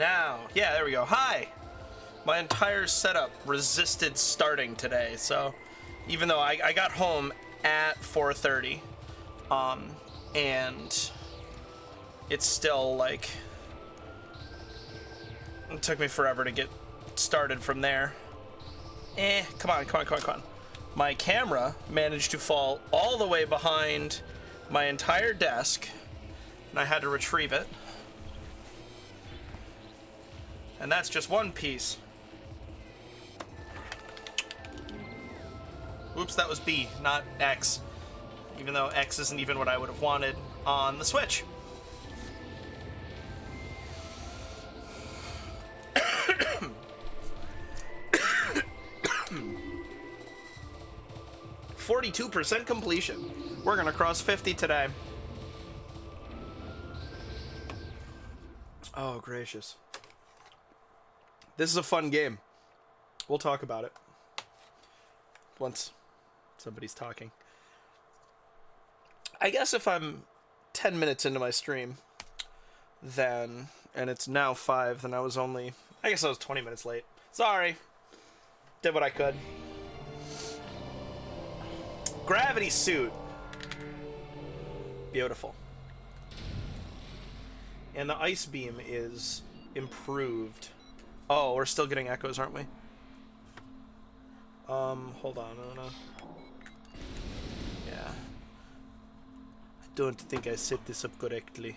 Now, yeah, there we go. Hi! My entire setup resisted starting today, so even though I got home at 4:30, and it's still like, it took me forever to get started from there. Come on. My camera managed to fall all the way behind my entire desk, and I had to retrieve it. And that's just one piece. Oops, that was B, not X. Even though X isn't even what I would have wanted on the Switch. %42 completion. We're gonna cross 50 today. Oh, gracious. This is a fun game. We'll talk about it once somebody's talking. I guess if I'm 10 minutes into my stream, then, and it's now 5, then I was 20 minutes late. Sorry. Did what I could. Gravity suit. Beautiful. And the ice beam is improved. Oh, we're still getting echoes, aren't we? Hold on. Yeah. I don't think I set this up correctly.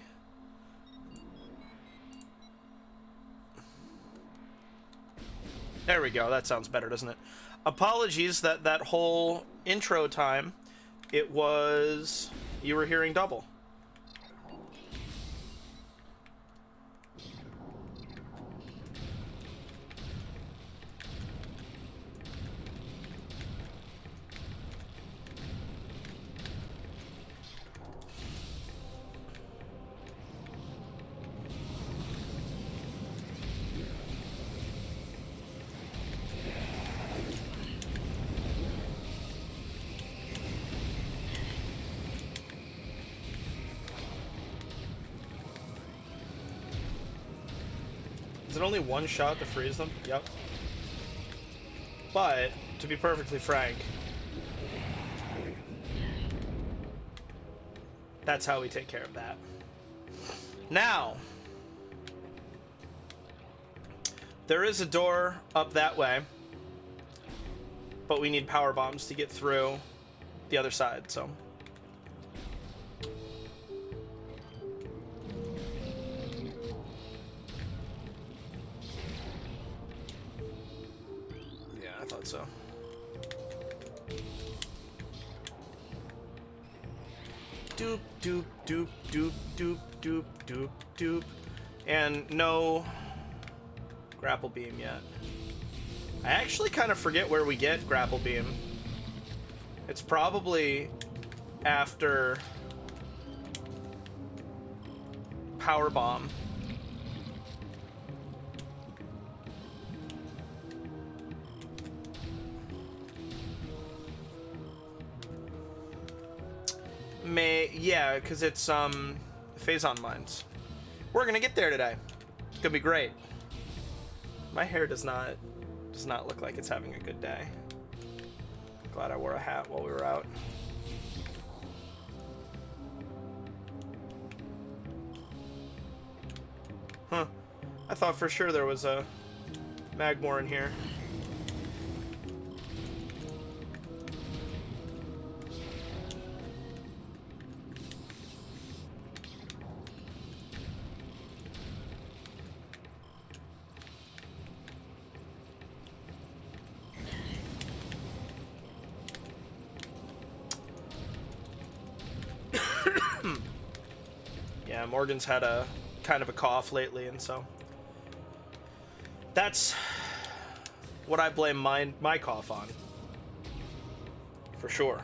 There we go. That sounds better, doesn't it? Apologies that whole intro time, you were hearing double. Is it only one shot to freeze them? Yep. But, to be perfectly frank, that's how we take care of that. Now, there is a door up that way, but we need power bombs to get through the other side, so. I thought so. Doop, doop, doop, doop, doop, doop, doop, doop. And no grapple beam yet. I actually kind of forget where we get grapple beam. It's probably after power bomb. Yeah, because it's phazon mines. We're gonna get there today. It's gonna be great. My hair does not look like it's having a good day. Glad I wore a hat while we were out. Huh. I thought for sure there was a Magmor in here. Yeah, Morgan's had a kind of a cough lately, and so that's what I blame my cough on. For sure.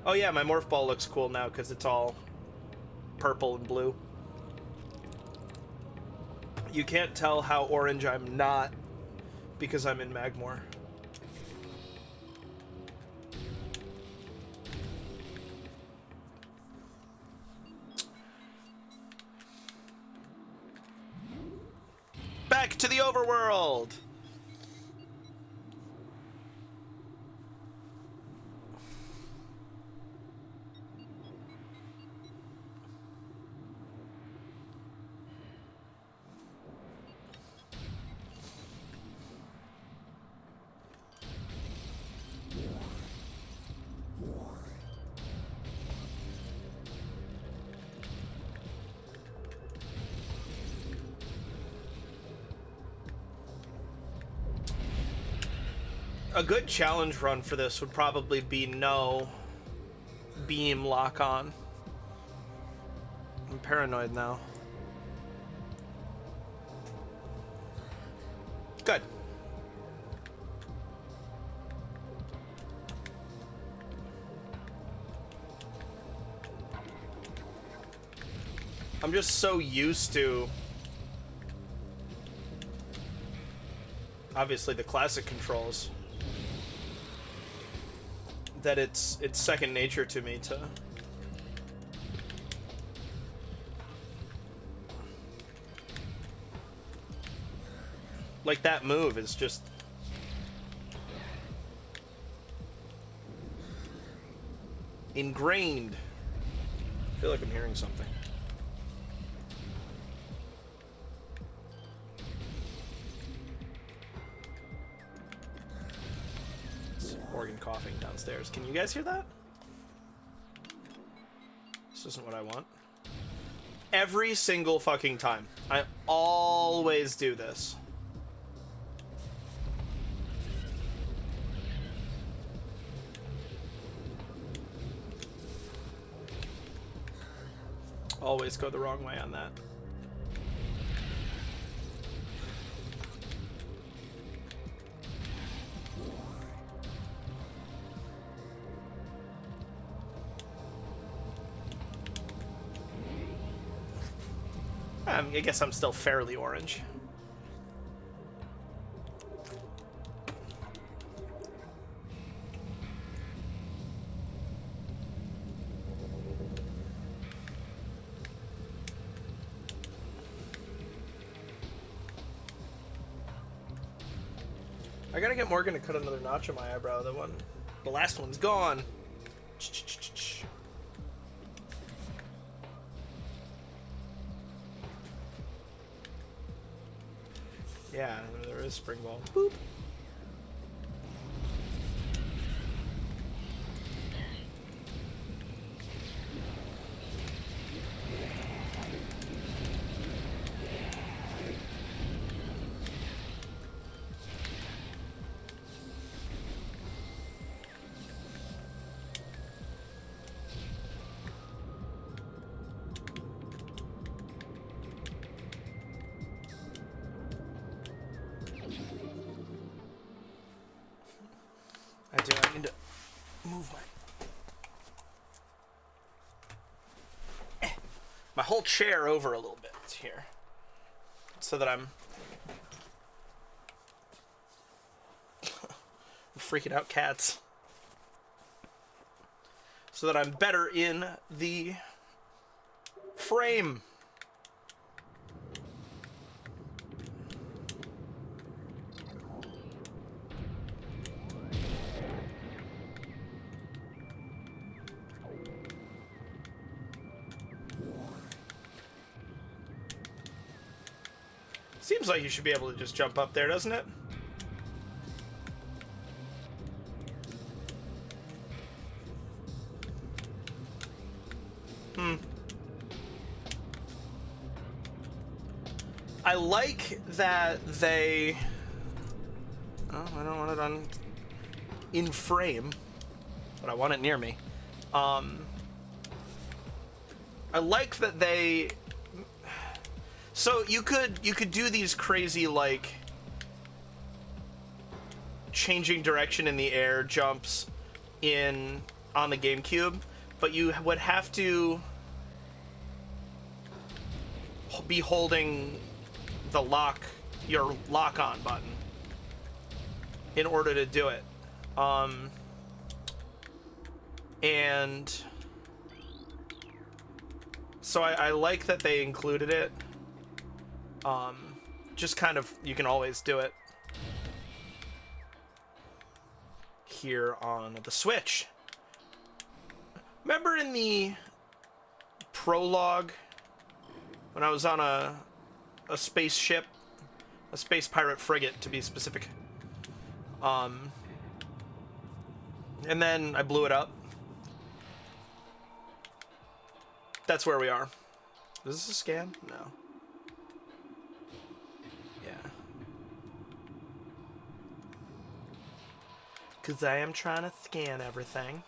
Oh yeah, my morph ball looks cool now because it's all purple and blue. You can't tell how orange I'm not because I'm in Magmor. back to the overworld. A good challenge run for this would probably be no beam lock on. I'm paranoid now. Good. I'm just so used to, obviously, the classic controls, that it's second nature to me to like that move is just ingrained. I feel like I'm hearing something. Morgan coughing downstairs. Can you guys hear that? This isn't what I want. Every single fucking time. I always do this. Always go the wrong way on that. I guess I'm still fairly orange. I gotta get Morgan to cut another notch on my eyebrow. The last one's gone. Yeah, there is spring ball. Boop. I need to move my whole chair over a little bit here, so that I'm freaking out cats, so that I'm better in the frame. Seems like you should be able to just jump up there, doesn't it? I like that they... Oh, I don't want it on... in frame, but I want it near me. I like that they... So you could do these crazy, like, changing direction in the air jumps on the GameCube, but you would have to be holding your lock on button in order to do it. And so I like that they included it. just kind of, you can always do it here on the Switch. Remember in the prologue when I was on a spaceship, a space pirate frigate to be specific, and then I blew it up? That's where we are. Is this a scan? No. Yeah. Because I am trying to scan everything.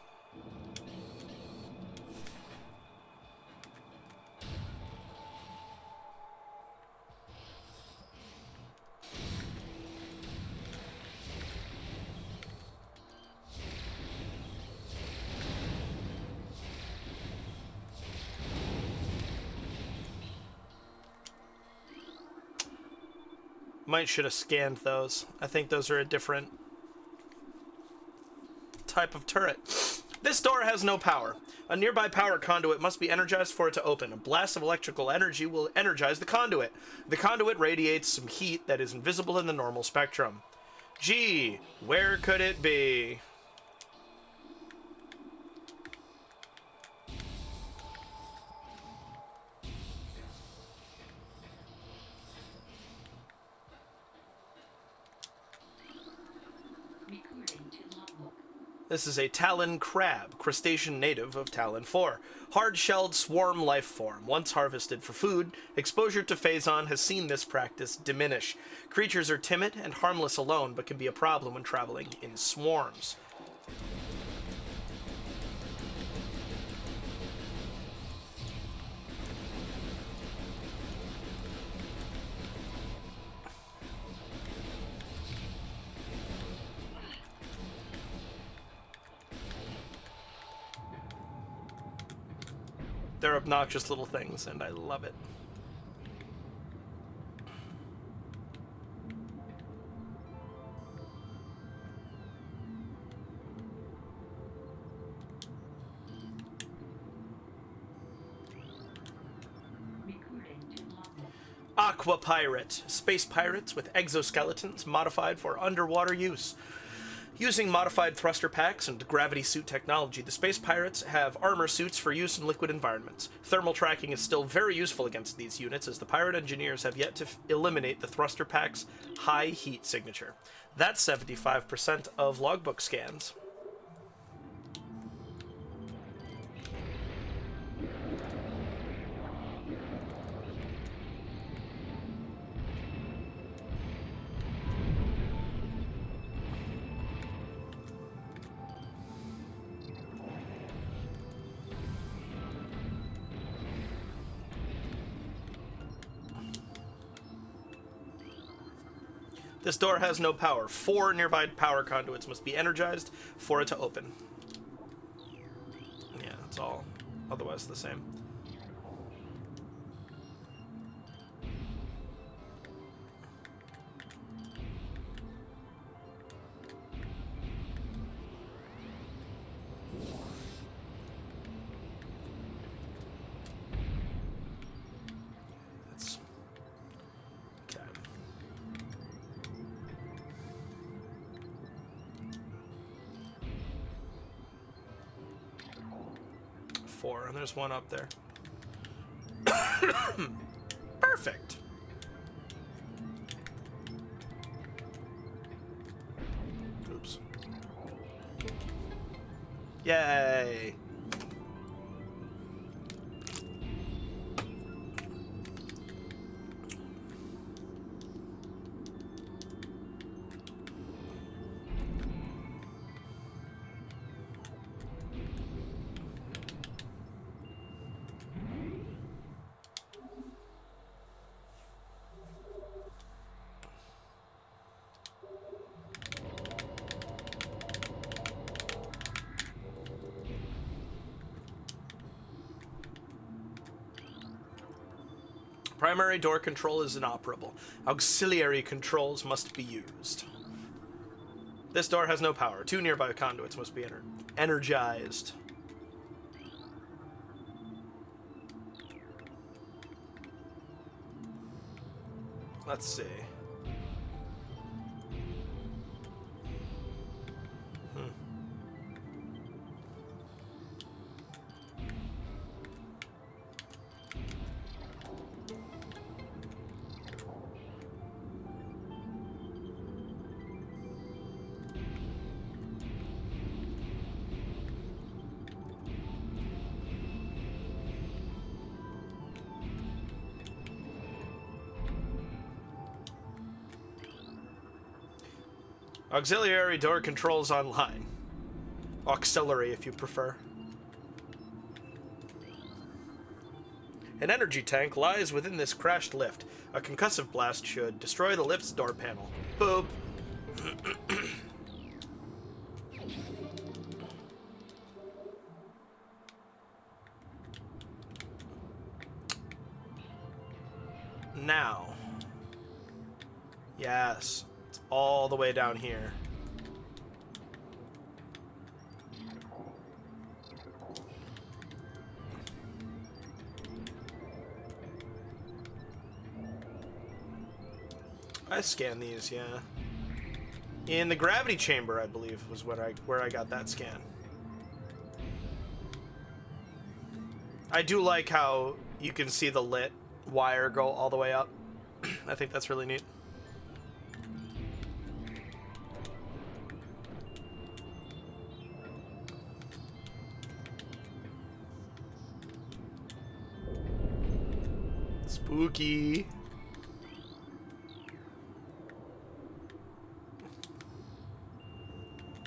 Might should have scanned those. I think those are a different type of turret. This door has no power. A nearby power conduit must be energized for it to open. A blast of electrical energy will energize the conduit. The conduit radiates some heat that is invisible in the normal spectrum. Gee, where could it be? This is a Talon crab, crustacean native of Talon 4. Hard-shelled swarm life form. Once harvested for food, exposure to Phazon has seen this practice diminish. Creatures are timid and harmless alone, but can be a problem when traveling in swarms. They're obnoxious little things, and I love it. Aqua Pirate. Space pirates with exoskeletons modified for underwater use. Using modified thruster packs and gravity suit technology, the space pirates have armor suits for use in liquid environments. Thermal tracking is still very useful against these units, as the pirate engineers have yet to eliminate the thruster pack's high heat signature. That's 75% of logbook scans. This door has no power. 4 nearby power conduits must be energized for it to open. Yeah, it's all otherwise the same. And there's one up there. Perfect. Oops. Yay. Primary door control is inoperable. Auxiliary controls must be used. This door has no power. 2 nearby conduits must be energized. Let's see. Auxiliary door controls online. Auxiliary, if you prefer. An energy tank lies within this crashed lift. A concussive blast should destroy the lift's door panel. Boop. Now. Yes. It's all the way down here. I scanned these, yeah. In the gravity chamber, I believe, was where I got that scan. I do like how you can see the lit wire go all the way up. I think that's really neat. Spooky.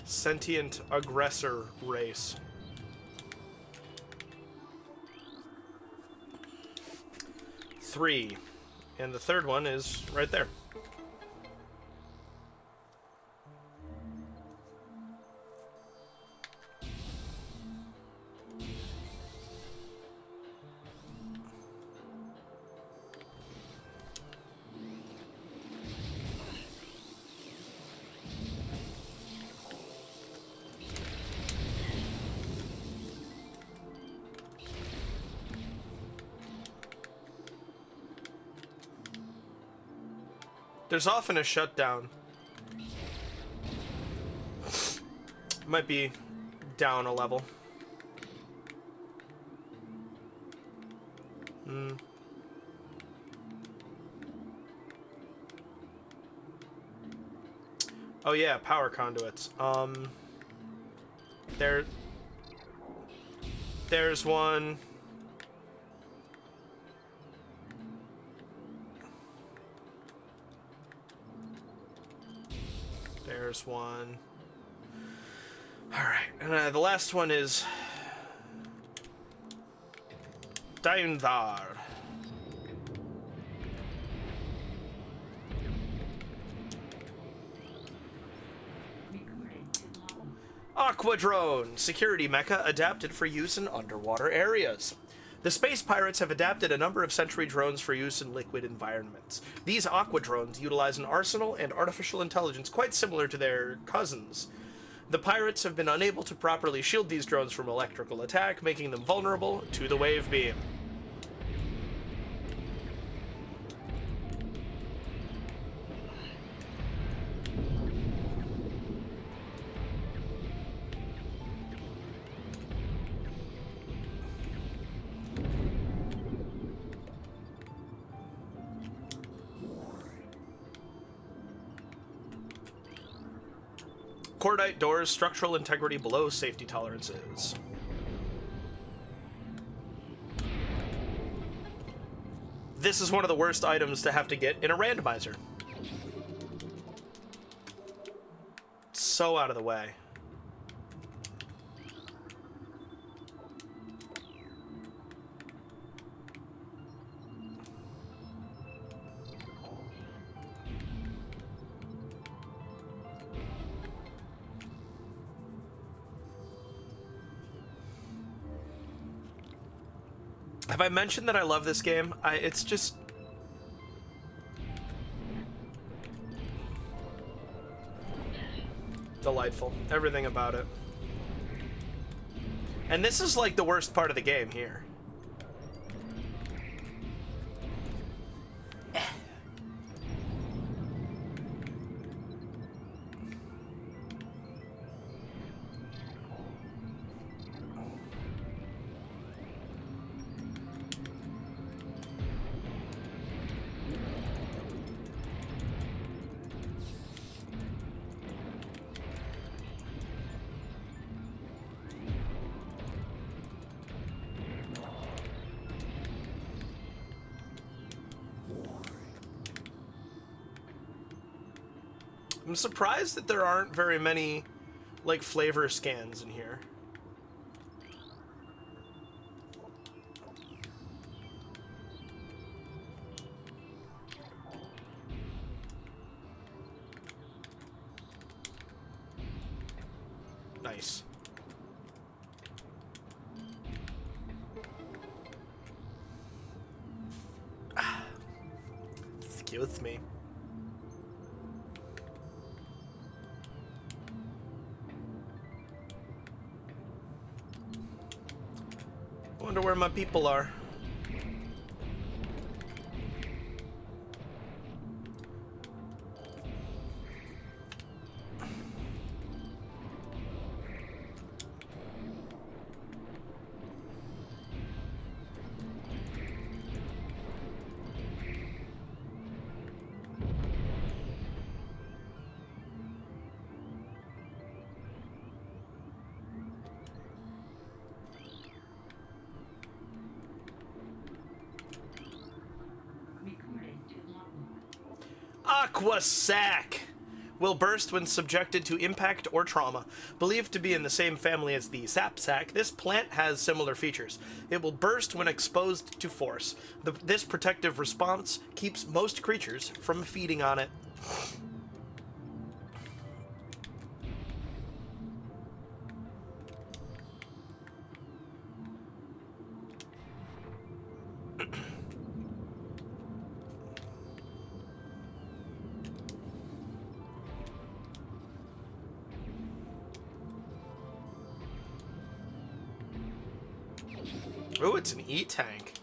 Sentient aggressor race. Three. And the third one is right there. There's often a shutdown. Might be down a level. Oh yeah, power conduits. There's one. There's one. Alright, and the last one is down there. Aquadrone, security mecha adapted for use in underwater areas. The space pirates have adapted a number of Sentry drones for use in liquid environments. These aquadrones utilize an arsenal and artificial intelligence quite similar to their cousins. The pirates have been unable to properly shield these drones from electrical attack, making them vulnerable to the wave beam. Cordite doors, structural integrity below safety tolerances. This is one of the worst items to have to get in a randomizer. So out of the way. Have I mentioned that I love this game? It's just... delightful. Everything about it. And this is like the worst part of the game here. I'm surprised that there aren't very many, like, flavor scans in here. Nice. Excuse me. Wonder where my people are. Aqua Sac will burst when subjected to impact or trauma. Believed to be in the same family as the Sap Sac, this plant has similar features. It will burst when exposed to force. This protective response keeps most creatures from feeding on it. Oh, it's an E-tank.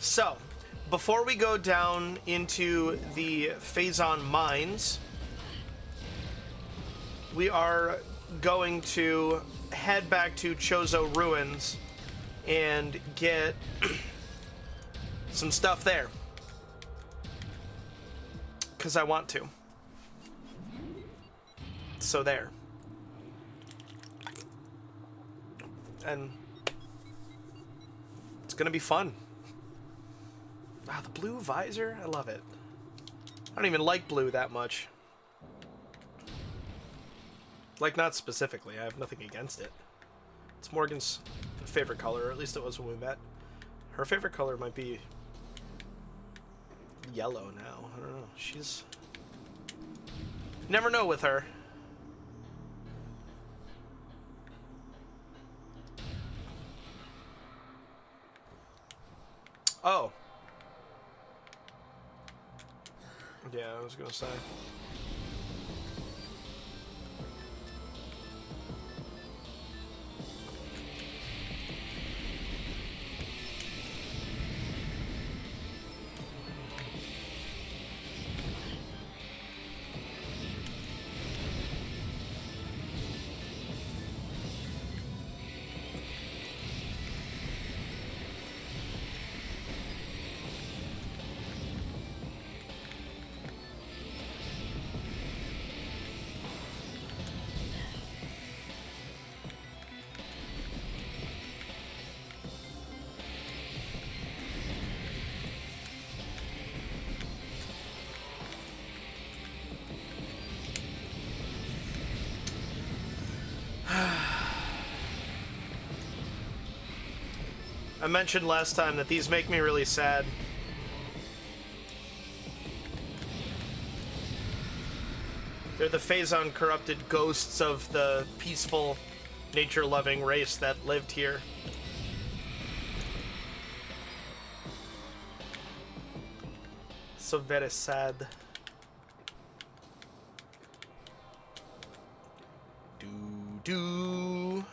So, before we go down into the Phazon Mines, we are going to head back to Chozo Ruins and get some stuff there. Because I want to. So there. And it's going to be fun. Wow, the blue visor? I love it. I don't even like blue that much. Like, not specifically. I have nothing against it. It's Morgan's favorite color, or at least it was when we met. Her favorite color might be yellow now. I don't know. She's... Never know with her. Oh. Yeah, I was gonna say. I mentioned last time that these make me really sad. They're the Phazon corrupted ghosts of the peaceful, nature-loving race that lived here. So very sad. Do. Do.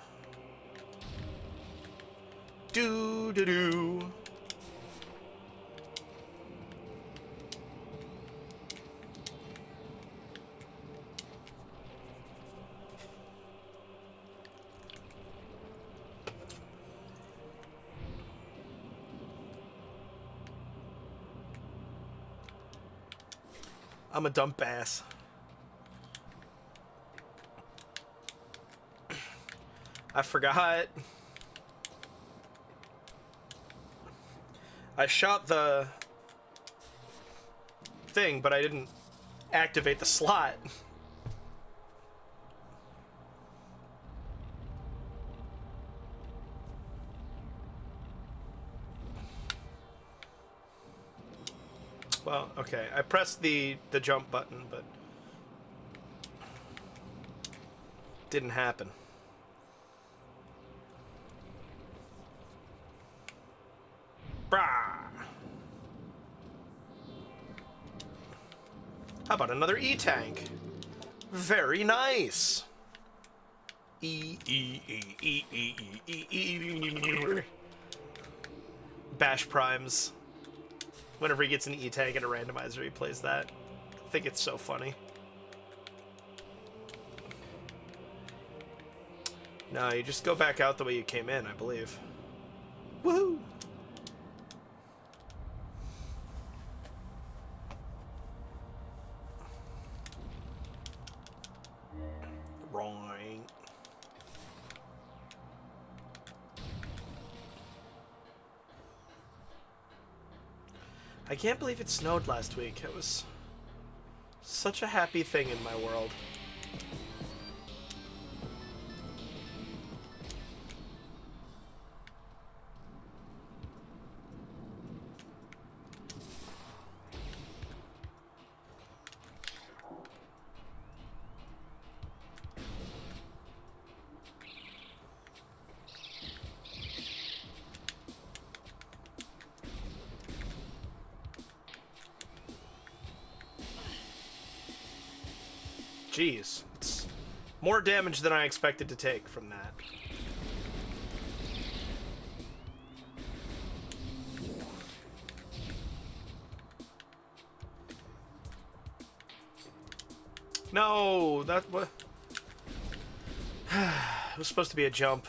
I'm a dump ass. I forgot. I shot the thing, but I didn't activate the slot. Well, okay. I pressed the jump button, but didn't happen. Brah! How about another E-tank? Very nice. Bash Primes. Whenever he gets an E-tank and a randomizer, he plays that. I think it's so funny. No, you just go back out the way you came in, I believe. Woohoo! Wrong. I can't believe it snowed last week. It was such a happy thing in my world. Jeez, it's more damage than I expected to take from that. No, that was it was supposed to be a jump.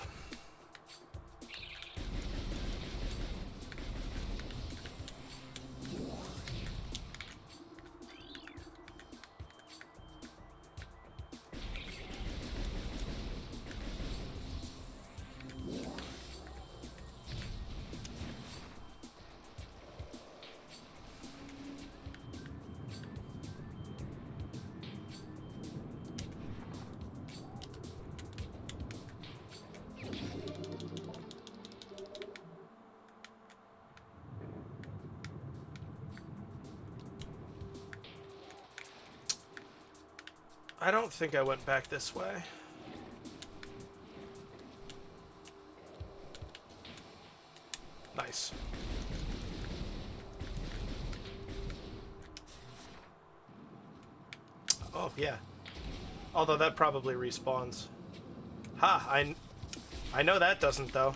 I don't think I went back this way. Nice. Oh, yeah. Although that probably respawns. Ha! I know that doesn't, though.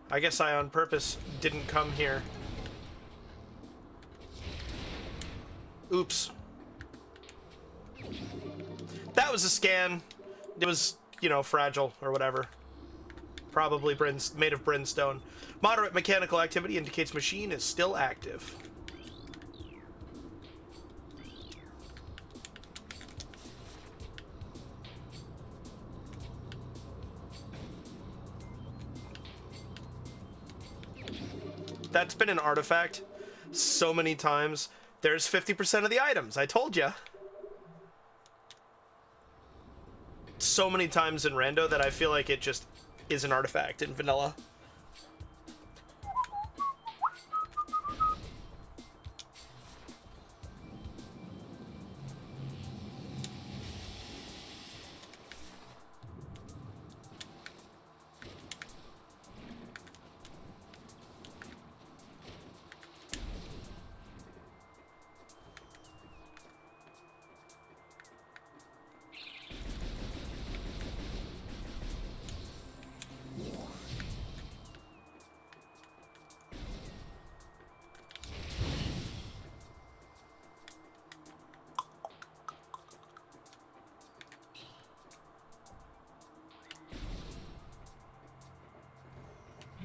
I guess I on purpose didn't come here. Oops. That was a scan. It was, you know, fragile or whatever. Probably made of brimstone. Moderate mechanical activity indicates machine is still active. That's been an artifact so many times. There's 50% of the items. I told ya. so many times in Rando that I feel like it just is an artifact in vanilla.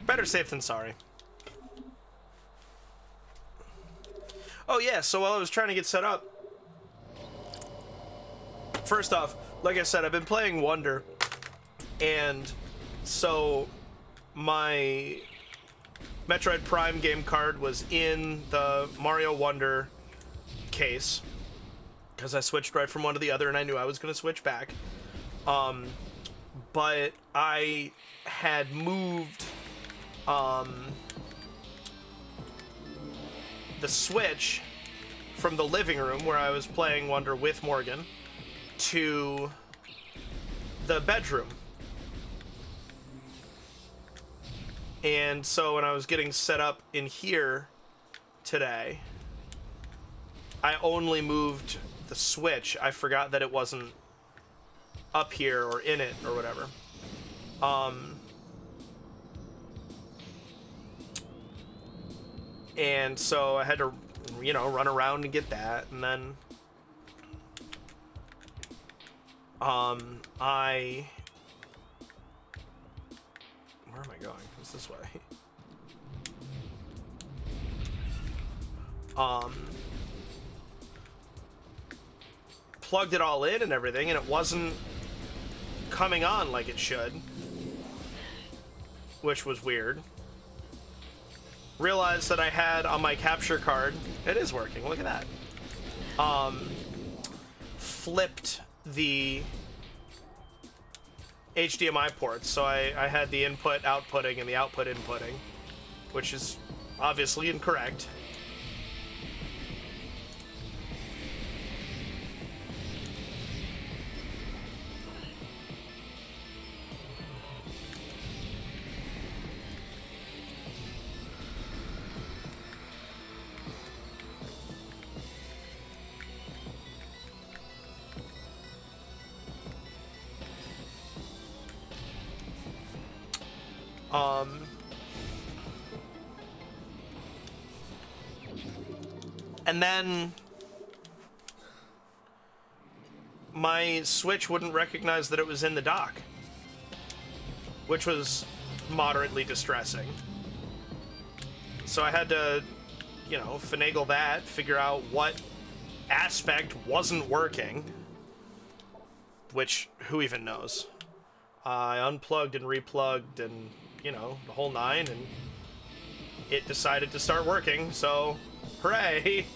Better safe than sorry. Oh yeah, so while I was trying to get set up, first off, like I said, I've been playing Wonder, and so my Metroid Prime game card was in the Mario Wonder case, because I switched right from one to the other, and I knew I was going to switch back. But I had moved the Switch from the living room where I was playing Wonder with Morgan to the bedroom. And so when I was getting set up in here today, I only moved the Switch. I forgot that it wasn't up here or in it or whatever. And so I had to, you know, run around and get that, and then where am I going? It's this way. Plugged it all in and everything, and it wasn't coming on like it should, which was weird. Realized that I had on my capture card, it is working, look at that, flipped the HDMI ports, so I had the input outputting and the output inputting, which is obviously incorrect. And then my Switch wouldn't recognize that it was in the dock, which was moderately distressing. So I had to, you know, finagle that, figure out what aspect wasn't working, which, who even knows? I unplugged and replugged and, you know, the whole nine, and it decided to start working, so hooray!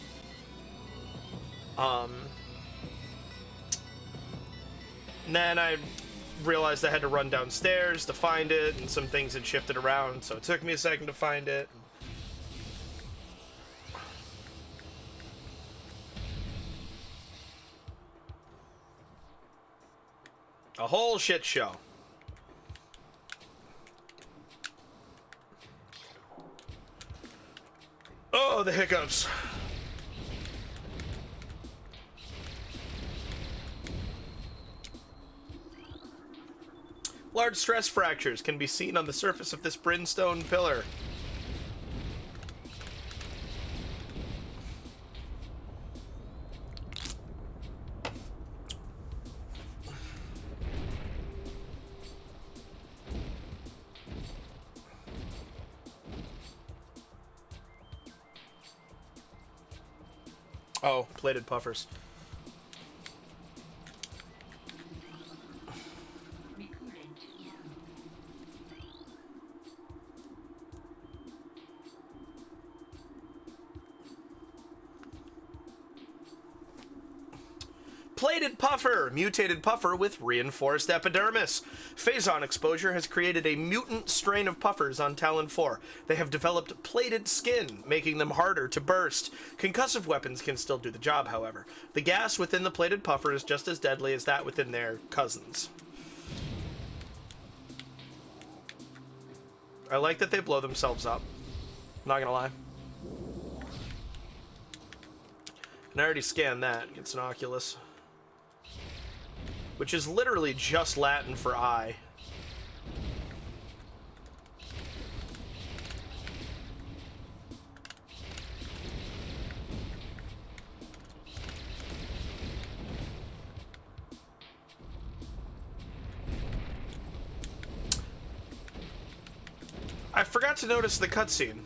And then I realized I had to run downstairs to find it, and some things had shifted around, so it took me a second to find it. A whole shit show. Oh, the hiccups. Large stress fractures can be seen on the surface of this brimstone pillar. Oh, plated puffers. Plated Puffer, mutated puffer with reinforced epidermis. Phazon exposure has created a mutant strain of puffers on Talon 4. They have developed plated skin, making them harder to burst. Concussive weapons can still do the job, however. The gas within the plated puffer is just as deadly as that within their cousins. I like that they blow themselves up. Not gonna lie. And I already scanned that. It's an Oculus. Which is literally just Latin for eye. I forgot to notice the cutscene.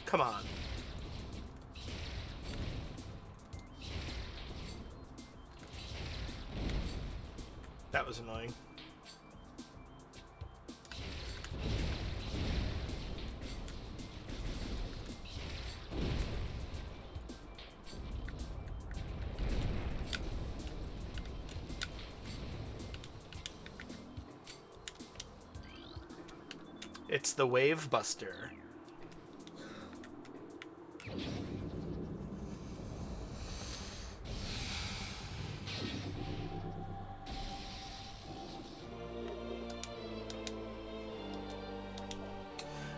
Come on. That was annoying. It's the Wave Buster.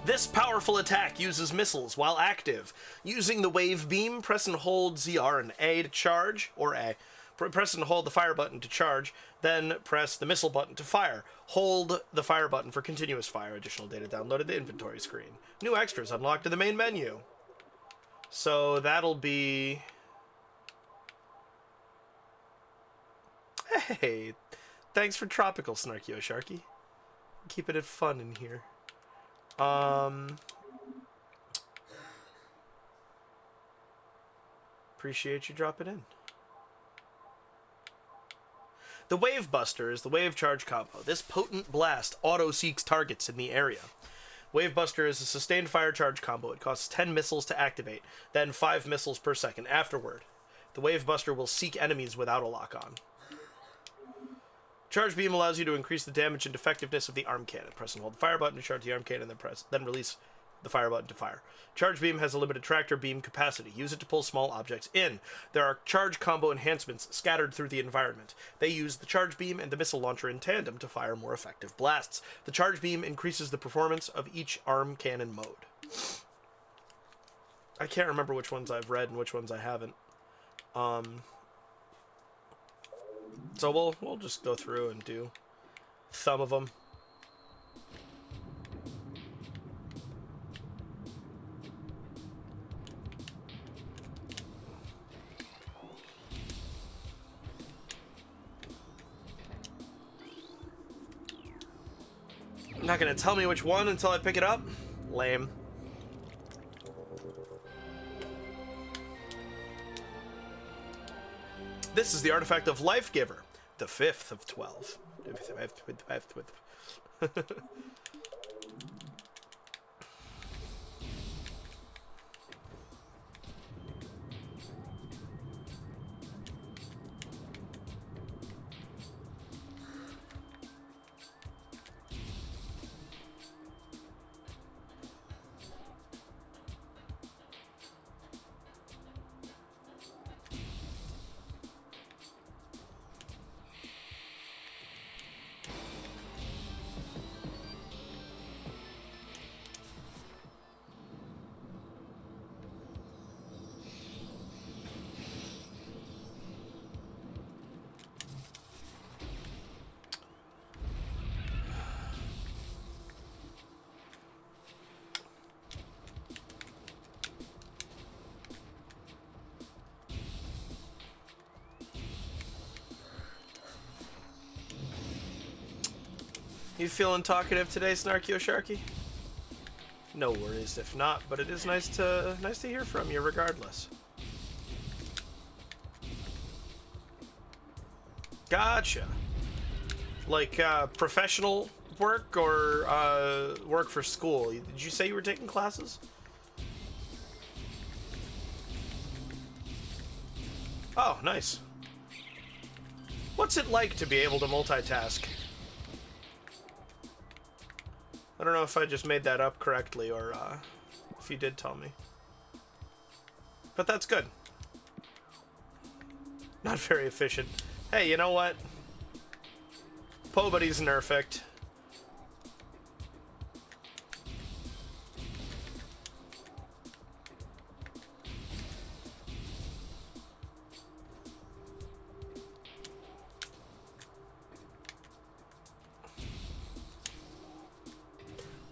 This powerful attack uses missiles while active. Using the wave beam, press and hold ZR and A to charge, or A. Press and hold the fire button to charge, then press the missile button to fire. Hold the fire button for continuous fire. Additional data downloaded the inventory screen. New extras unlocked in the main menu. So that'll be... Hey, thanks for Tropical, Snarky O'Sharky. Keeping it fun in here. Appreciate you dropping in. The Wave Buster is the wave charge combo. This potent blast auto-seeks targets in the area. Wave Buster is a sustained fire charge combo. It costs 10 missiles to activate, then 5 missiles per second afterward. The Wave Buster will seek enemies without a lock-on. Charge Beam allows you to increase the damage and effectiveness of the arm cannon. Press and hold the fire button to charge the arm cannon, then release the fire button to fire. Charge Beam has a limited tractor beam capacity. Use it to pull small objects in. There are charge combo enhancements scattered through the environment. They use the Charge Beam and the missile launcher in tandem to fire more effective blasts. The Charge Beam increases the performance of each arm cannon mode. I can't remember which ones I've read and which ones I haven't. So we'll just go through and do some of them. Not gonna tell me which one until I pick it up? Lame. This is the artifact of Life Giver, the 5th of 12. You feeling talkative today, Snarky O'Sharky? No worries if not, but it is nice to hear from you regardless. Gotcha. Like professional work or work for school? Did you say you were taking classes? Oh, nice. What's it like to be able to multitask? I don't know if I just made that up correctly or if you did tell me. But that's good. Not very efficient. Hey, you know what? Nobody's nerfect.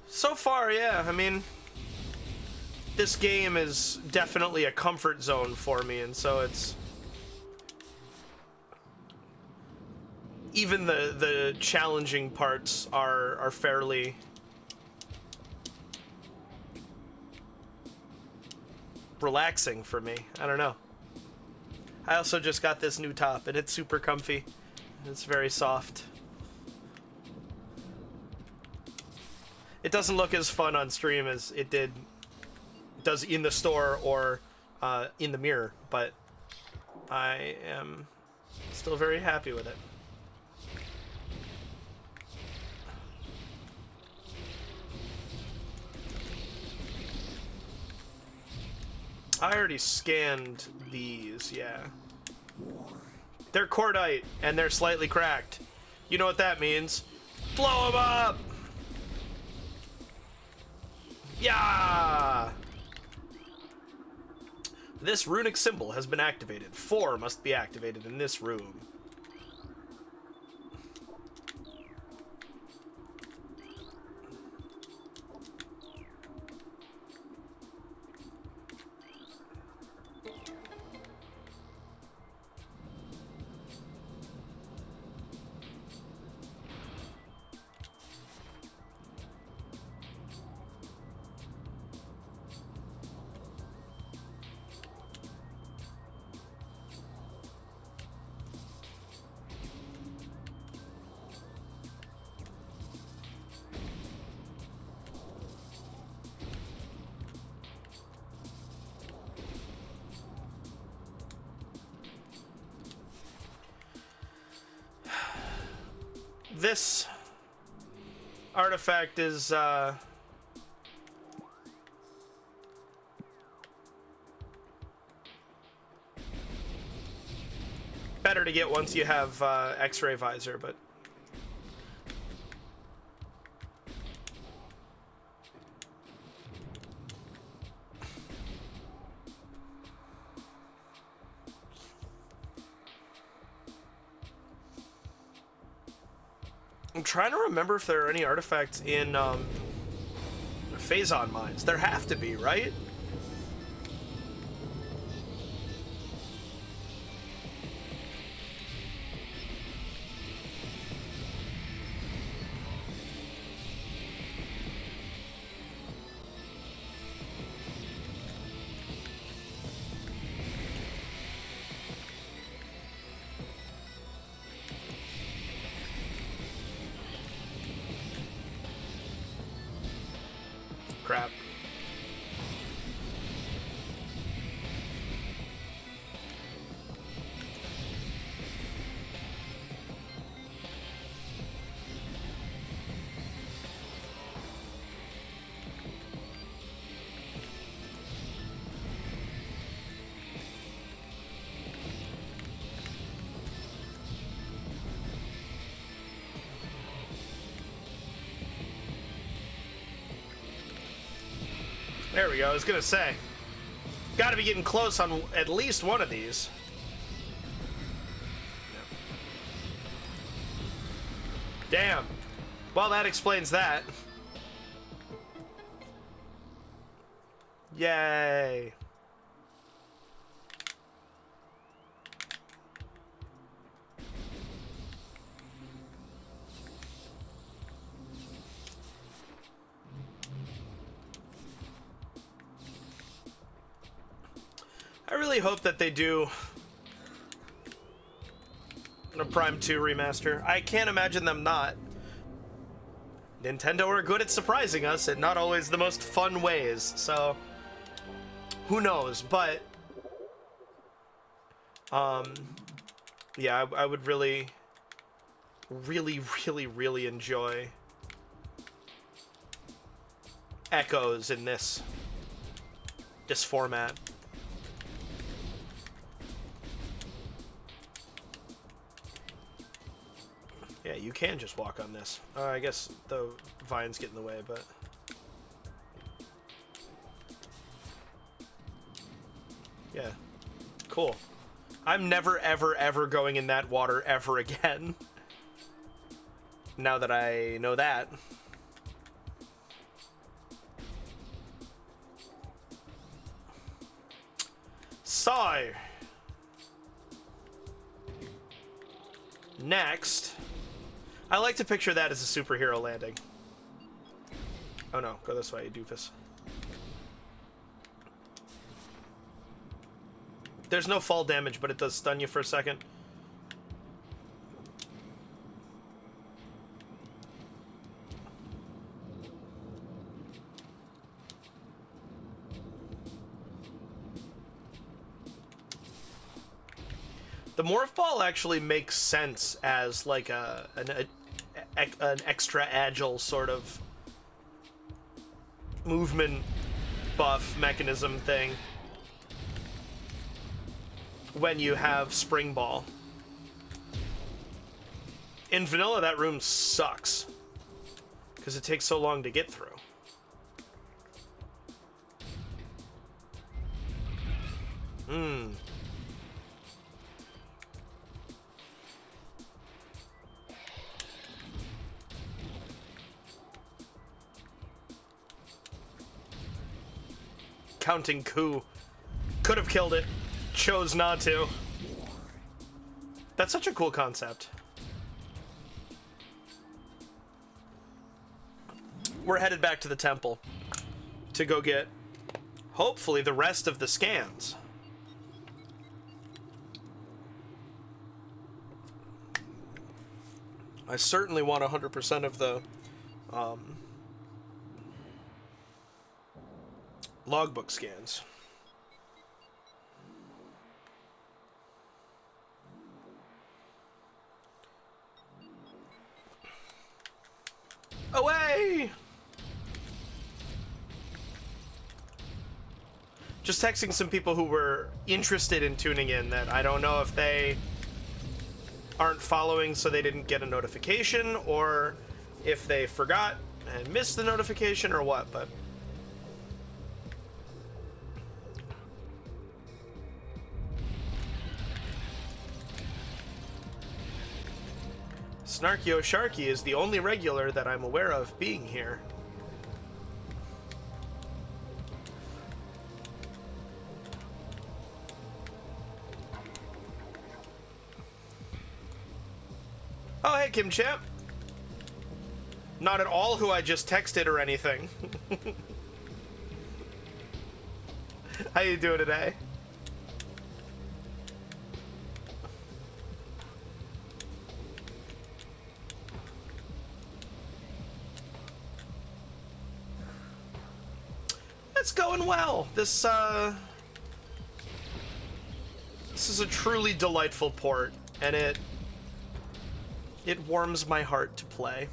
So far, yeah. I mean, this game is definitely a comfort zone for me, and so it's... Even the challenging parts are fairly relaxing for me. I don't know. I also just got this new top, and it's super comfy. It's very soft. It doesn't look as fun on stream as it does in the store or in the mirror, but I am still very happy with it. I already scanned these, yeah. They're cordite, and they're slightly cracked. You know what that means. Blow them up! Yeah! This runic symbol has been activated. 4 must be activated in this room. This artifact is better to get once you have X-ray visor, but I'm trying to remember if there are any artifacts in Phazon mines. There have to be, right? Crap. There we go, I was gonna say. Gotta be getting close on at least one of these. Damn. Well, that explains that. Yay. I really hope that they do a Metroid Prime 2 remaster. I can't imagine them not. Nintendo are good at surprising us in not always the most fun ways, so who knows, but yeah, I would really enjoy Echoes in this format. Yeah, you can just walk on this. I guess the vines get in the way, but... Yeah. Cool. I'm never, ever, ever going in that water ever again. Now that I know that. So... Next... I like to picture that as a superhero landing. Oh no, go this way, you doofus. There's no fall damage, but it does stun you for a second. The Morph Ball actually makes sense as like an extra agile sort of movement buff mechanism thing when you have Spring Ball. In vanilla, that room sucks because it takes so long to get through. Counting coup. Could have killed it. Chose not to. That's such a cool concept. We're headed back to the temple to go get, hopefully, the rest of the scans. I certainly want 100% of the logbook scans. Away! Just texting some people who were interested in tuning in that I don't know if they aren't following so they didn't get a notification, or if they forgot and missed the notification, or what, but... Snarky O'Sharky is the only regular that I'm aware of being here. Oh, hey, Kim Champ. Not at all who I just texted or anything. How you doing today? It's going well. This is a truly delightful port, and it warms my heart to play.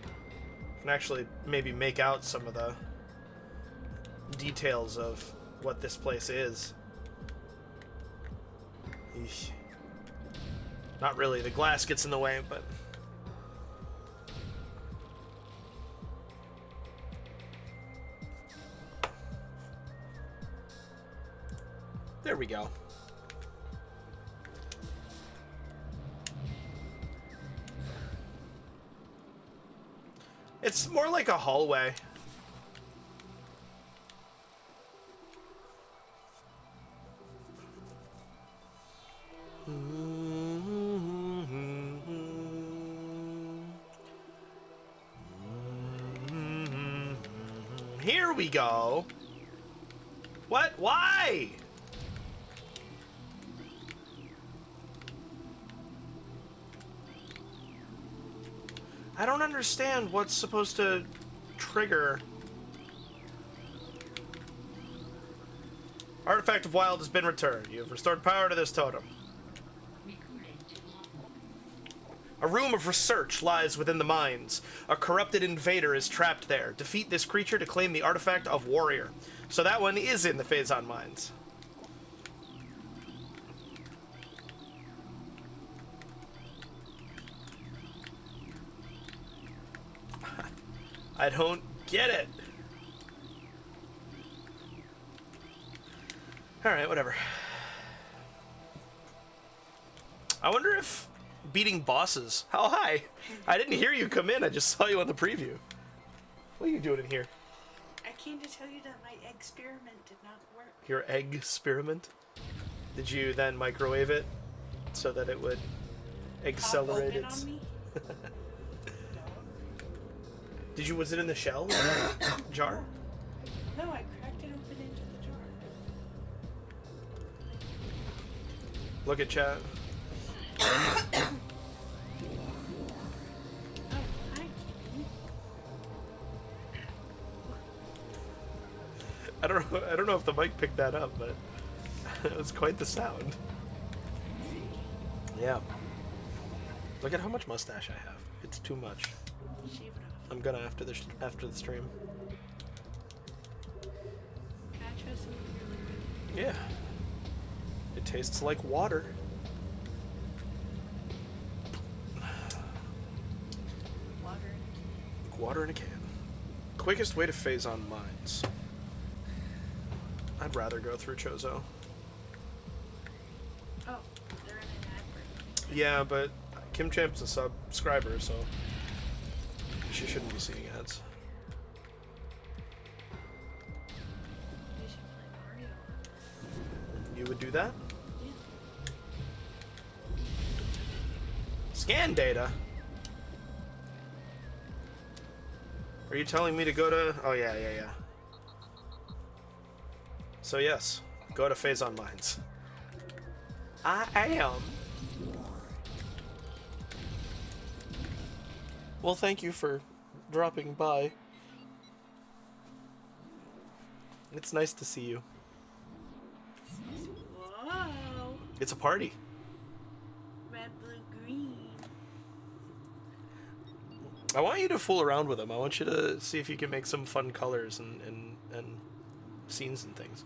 I can actually maybe make out some of the details of what this place is. Eesh. Not really, the glass gets in the way, but... There we go. It's more like a hallway. Here we go. What? Why? I don't understand what's supposed to trigger. Artifact of Wild has been returned. You have restored power to this totem. A room of research lies within the mines. A corrupted invader is trapped there. Defeat this creature to claim the artifact of Warrior. So that one is in the Phazon Mines. I don't get it. Alright, whatever. I wonder if beating bosses... Oh, hi! I didn't hear you come in, I just saw you on the preview. What are you doing in here? I came to tell you that my experiment did not work. Your egg experiment? Did you then microwave it so that it would accelerate Pop open its... on me? Was it in the shell? Jar? No, I cracked it open into the jar. Look at chat. Oh, hi, Kitty. I don't know if the mic picked that up, but it was quite the sound. Yeah. Look at how much mustache I have. It's too much. Shave it off. I'm gonna after the stream. Can I try some of your liquid? Yeah. It tastes like water. Water. Water in a can. Quickest way to Phazon Mines. I'd rather go through Chozo. Oh, they're in an ad break. Yeah, but Kim Champ's a subscriber, so she shouldn't be seeing ads. You should play Mario. You would do that? Yeah. Scan data? Are you telling me to go to... Oh, yeah. So, yes. Go to Phazon Mines. I am. Well, thank you for dropping by. It's nice to see you. Whoa. It's a party. Red, blue, green. I want you to fool around with them. I want you to see if you can make some fun colors and scenes and things.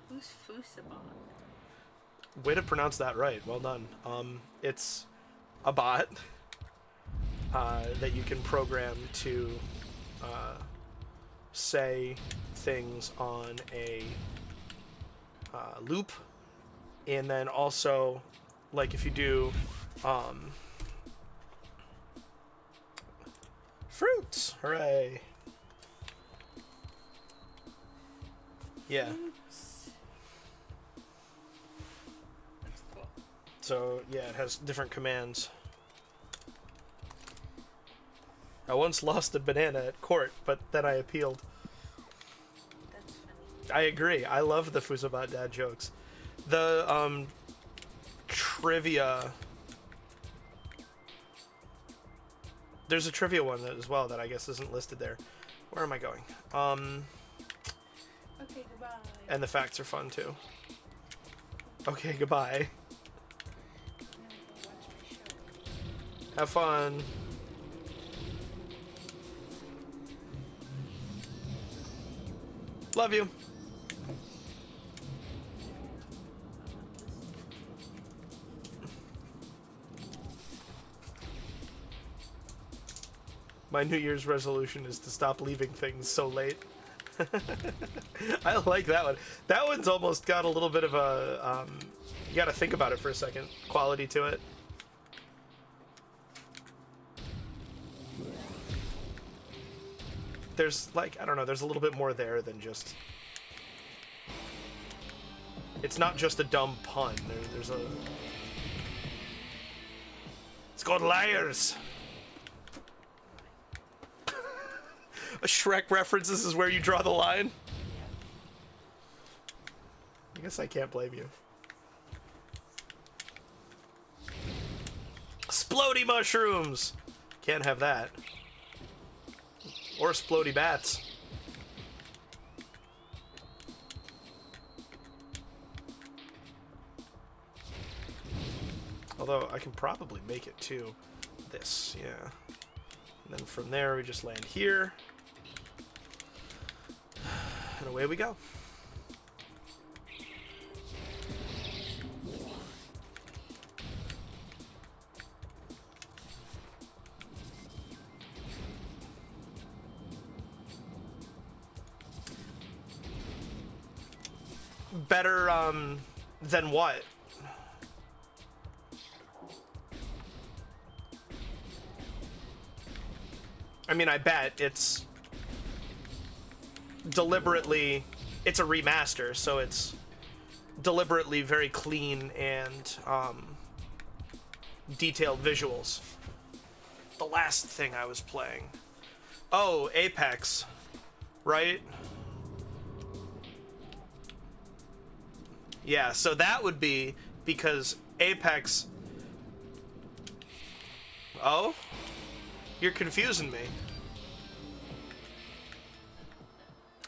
Who's Fusabon? Way to pronounce that right. Well done. It's a bot that you can program to say things on a loop, and then also, like if you do fruits, hooray! Yeah. Oops. That's cool. So yeah, it has different commands. I once lost a banana at court, but then I appealed. That's funny. I agree. I love the Fusabot dad jokes. The trivia. There's a trivia one as well that I guess isn't listed there. Where am I going? Okay, goodbye. And the facts are fun too. Okay, goodbye. I'm gonna go watch my show. Have fun. Love you. My New Year's resolution is to stop leaving things so late. I like that one. That one's almost got a little bit of a, you gotta think about it for a second, quality to it. There's like, I don't know, there's a little bit more there than just... It's not just a dumb pun. There's a... It's called liars! A Shrek reference, this is where you draw the line? I guess I can't blame you. Splody mushrooms! Can't have that. Or explodey bats. Although I can probably make it to this, yeah. And then from there we just land here. And away we go. Better, than what? I mean, I bet it's deliberately, it's a remaster, so it's deliberately very clean and detailed visuals. The last thing I was playing. Oh, Apex, right? Yeah, so that would be because Apex... Oh? You're confusing me.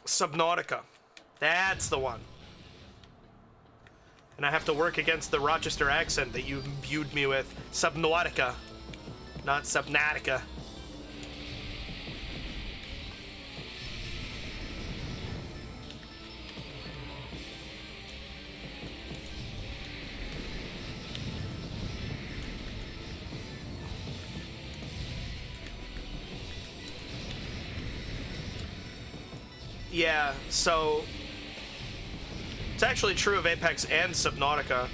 Subnautica. That's the one. And I have to work against the Rochester accent that you imbued me with. Subnautica, not Subnautica. Yeah, so it's actually true of Apex and Subnautica.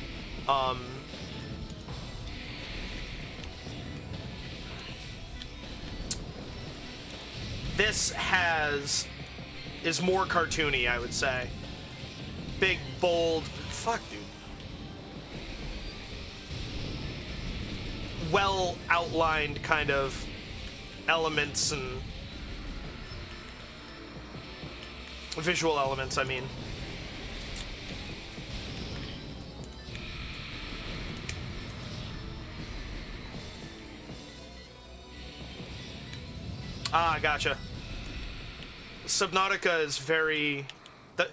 This is more cartoony, I would say. Big, bold, fuck, dude. Well outlined kind of elements and visual elements, I mean. Ah, gotcha. Subnautica is very...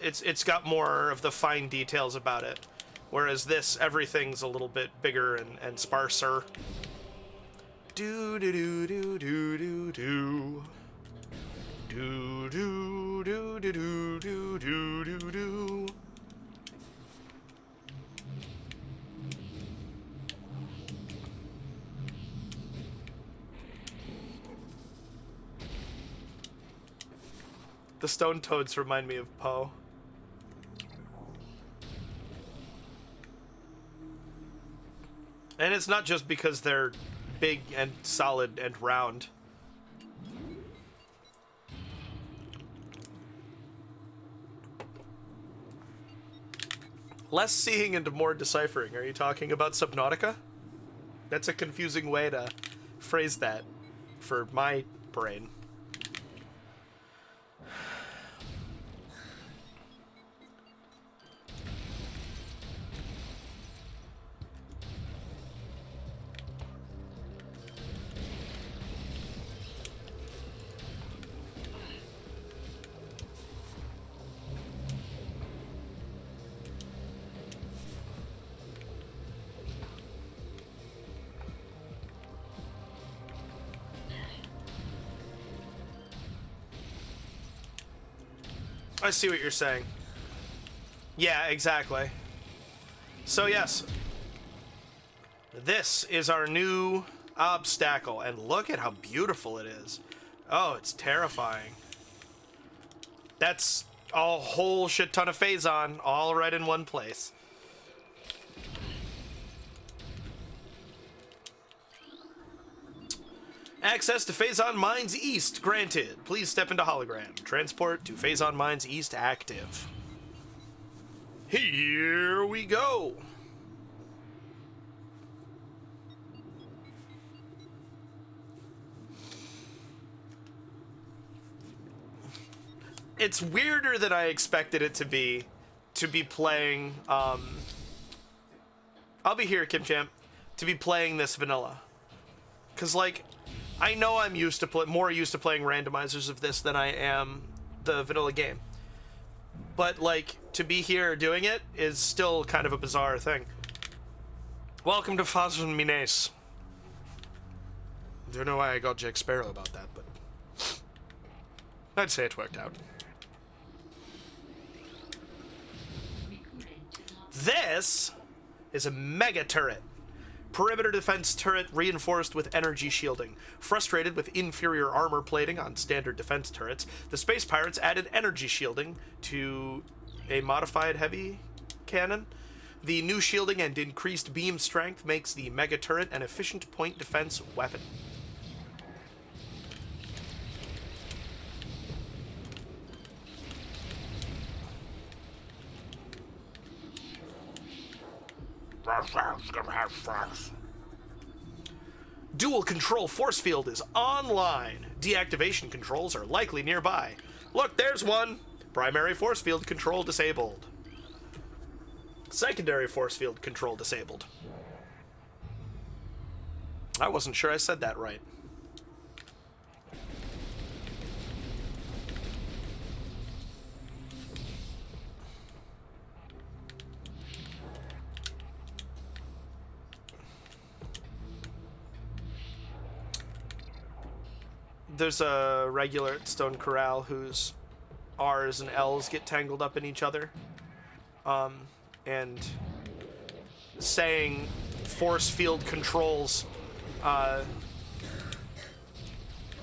It's got more of the fine details about it. Whereas this, everything's a little bit bigger and sparser. Do-do-do-do-do-do-do. Do-do-do-do-do-do-do-do. The stone toads remind me of Poe. And it's not just because they're big and solid and round. Less seeing and more deciphering. Are you talking about Subnautica? That's a confusing way to phrase that for my brain. I see what you're saying. Yeah, exactly. So yes, this is our new obstacle, and look at how beautiful it is. Oh, it's terrifying. That's a whole shit ton of Phazon, all right in one place. Access to Phazon Mines East granted. Please step into hologram. Transport to Phazon Mines East active. Here we go. It's weirder than I expected it to be playing, I'll be here, Kim Champ, to be playing this vanilla. 'Cause, like, I know I'm more used to playing randomizers of this than I am the vanilla game. But, like, to be here doing it is still kind of a bizarre thing. Welcome to Phasm Mines. I don't know why I got Jack Sparrow about that, but I'd say it worked out. This is a mega turret. Perimeter defense turret reinforced with energy shielding. Frustrated with inferior armor plating on standard defense turrets, the Space Pirates added energy shielding to a modified heavy cannon. The new shielding and increased beam strength makes the mega turret an efficient point defense weapon. Dual control force field is online. Deactivation controls are likely nearby. Look, there's one. Primary force field control disabled. Secondary force field control disabled. I wasn't sure I said that right. There's a regular at Stone Corral whose R's and L's get tangled up in each other. And saying force field controls. I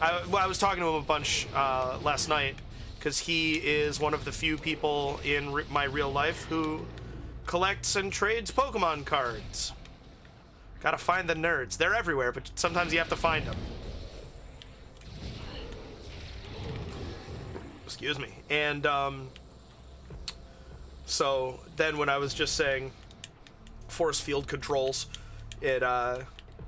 was talking to him a bunch last night because he is one of the few people in my real life who collects and trades Pokemon cards. Gotta find the nerds. They're everywhere, but sometimes you have to find them. Excuse me. And so then when I was just saying force field controls, I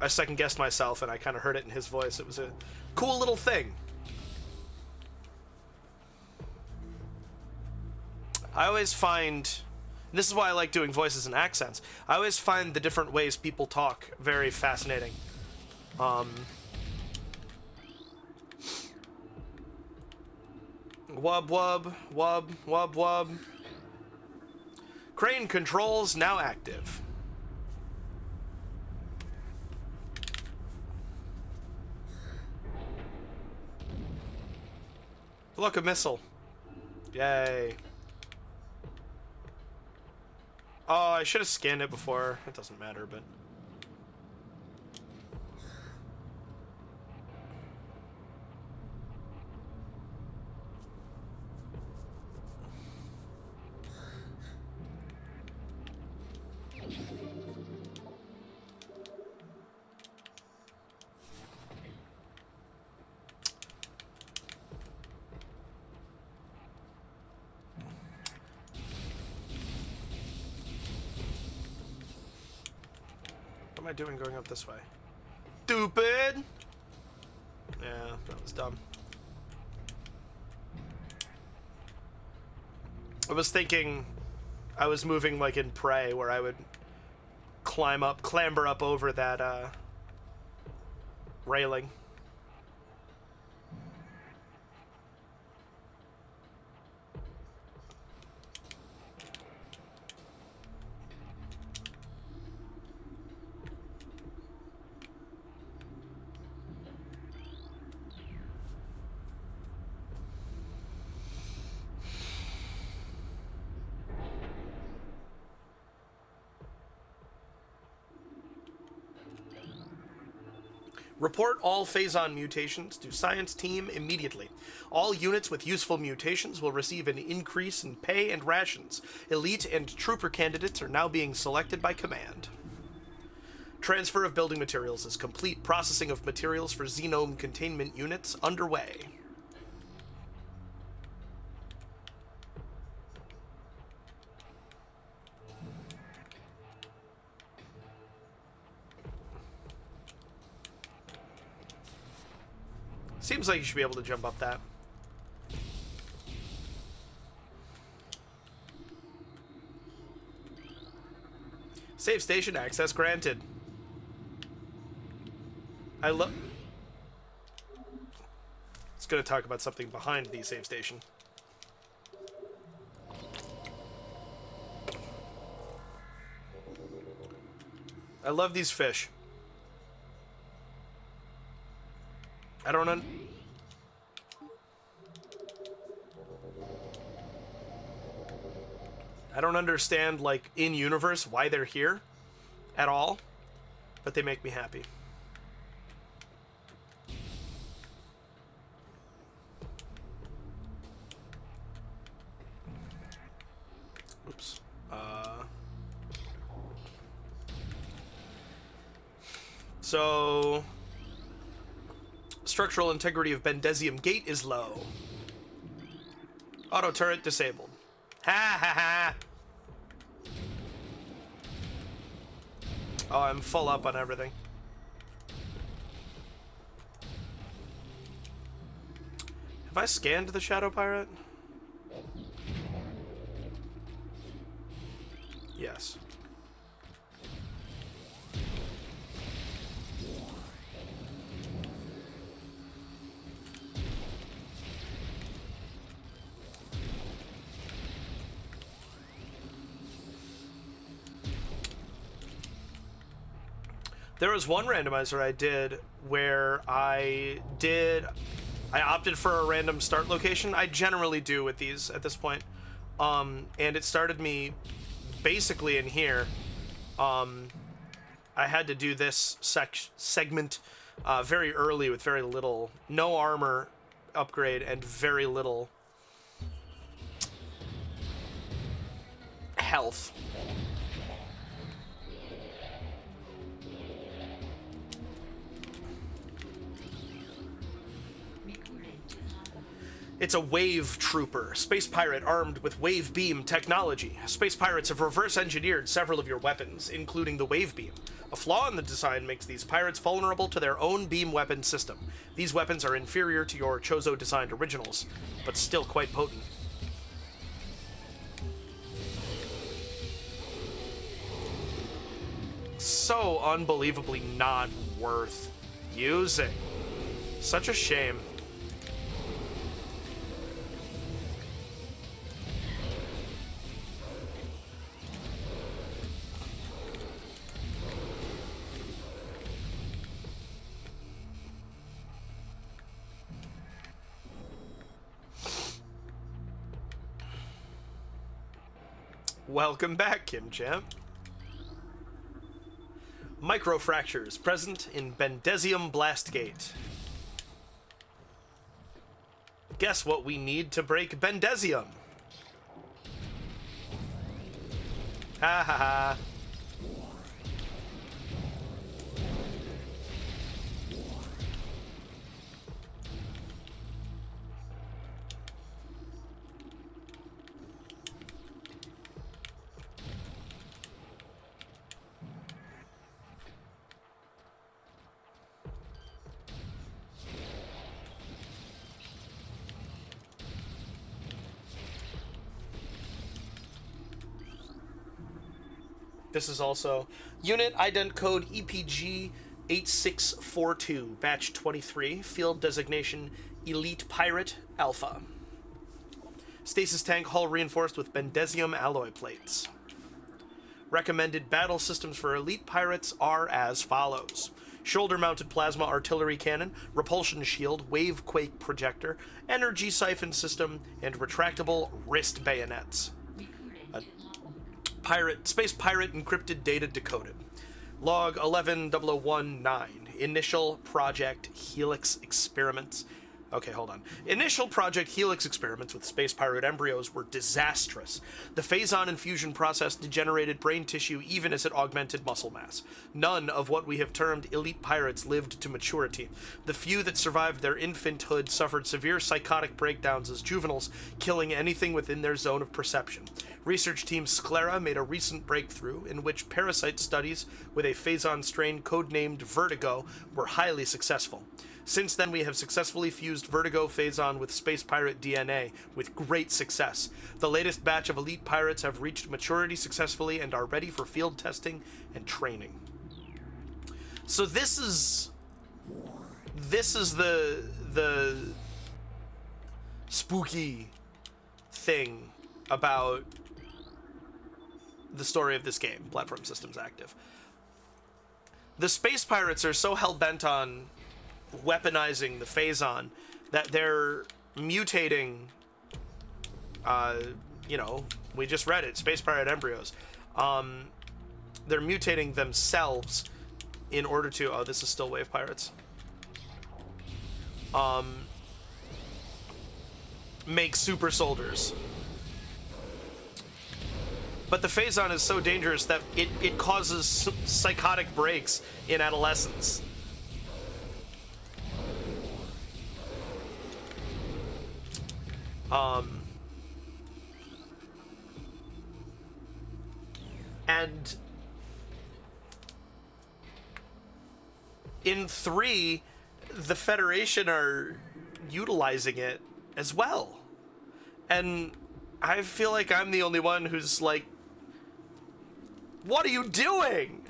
second guessed myself and I kind of heard it in his voice. It was a cool little thing. I always find, and this is why I like doing voices and accents, I always find the different ways people talk very fascinating. Wub wub, wub, wub wub. Crane controls now active. Look, a missile. Yay. Oh, I should have scanned it before. It doesn't matter, but... What am I doing going up this way? Stupid! Yeah, that was dumb. I was thinking I was moving like in Prey, where I would clamber up over that railing. Report all Phazon mutations to Science Team immediately. All units with useful mutations will receive an increase in pay and rations. Elite and Trooper candidates are now being selected by command. Transfer of building materials is complete. Processing of materials for Xenome containment units underway. Seems like you should be able to jump up that. Save station access granted. going to talk about something behind the save station. I love these fish. I don't understand, like, in universe why they're here at all, but they make me happy. Oops. So, structural integrity of Bendezium Gate is low. Auto turret disabled. Ha ha ha! Oh, I'm full up on everything. Have I scanned the Shadow Pirate? Yes. There was one randomizer I did where I opted for a random start location. I generally do with these at this point. And it started me basically in here. I had to do this segment very early with very little, no armor upgrade and very little health. It's a wave trooper, space pirate armed with wave beam technology. Space pirates have reverse engineered several of your weapons, including the wave beam. A flaw in the design makes these pirates vulnerable to their own beam weapon system. These weapons are inferior to your Chozo designed originals, but still quite potent. So unbelievably not worth using. Such a shame. Welcome back, Kim Champ. Microfractures present in Bendezium Blastgate. Guess what we need to break Bendezium? Ha ha ha. This is also unit ident code EPG 8642, batch 23, field designation Elite Pirate Alpha. Stasis tank hull reinforced with Bendezium alloy plates. Recommended battle systems for elite pirates are as follows: shoulder-mounted plasma artillery cannon, repulsion shield, wave quake projector, energy siphon system, and retractable wrist bayonets. Space pirate encrypted data decoded. Log 110019. Initial project Helix experiments. Okay, hold on. Initial Project Helix experiments with space pirate embryos were disastrous. The phazon infusion process degenerated brain tissue even as it augmented muscle mass. None of what we have termed elite pirates lived to maturity. The few that survived their infanthood suffered severe psychotic breakdowns as juveniles, killing anything within their zone of perception. Research team Sclera made a recent breakthrough in which parasite studies with a phazon strain codenamed Vertigo were highly successful. Since then, we have successfully fused Vertigo phazon with space pirate DNA with great success. The latest batch of elite pirates have reached maturity successfully and are ready for field testing and training. So this is the spooky thing about the story of this game, Platform Systems Active. The space pirates are so hell-bent on weaponizing the Phazon that they're mutating, we just read it, space pirate embryos. They're mutating themselves in order to, oh, this is still Wave Pirates. Make super soldiers. But the Phazon is so dangerous that it causes psychotic breaks in adolescence. And in 3, the Federation are utilizing it as well. And I feel like I'm the only one who's like, what are you doing?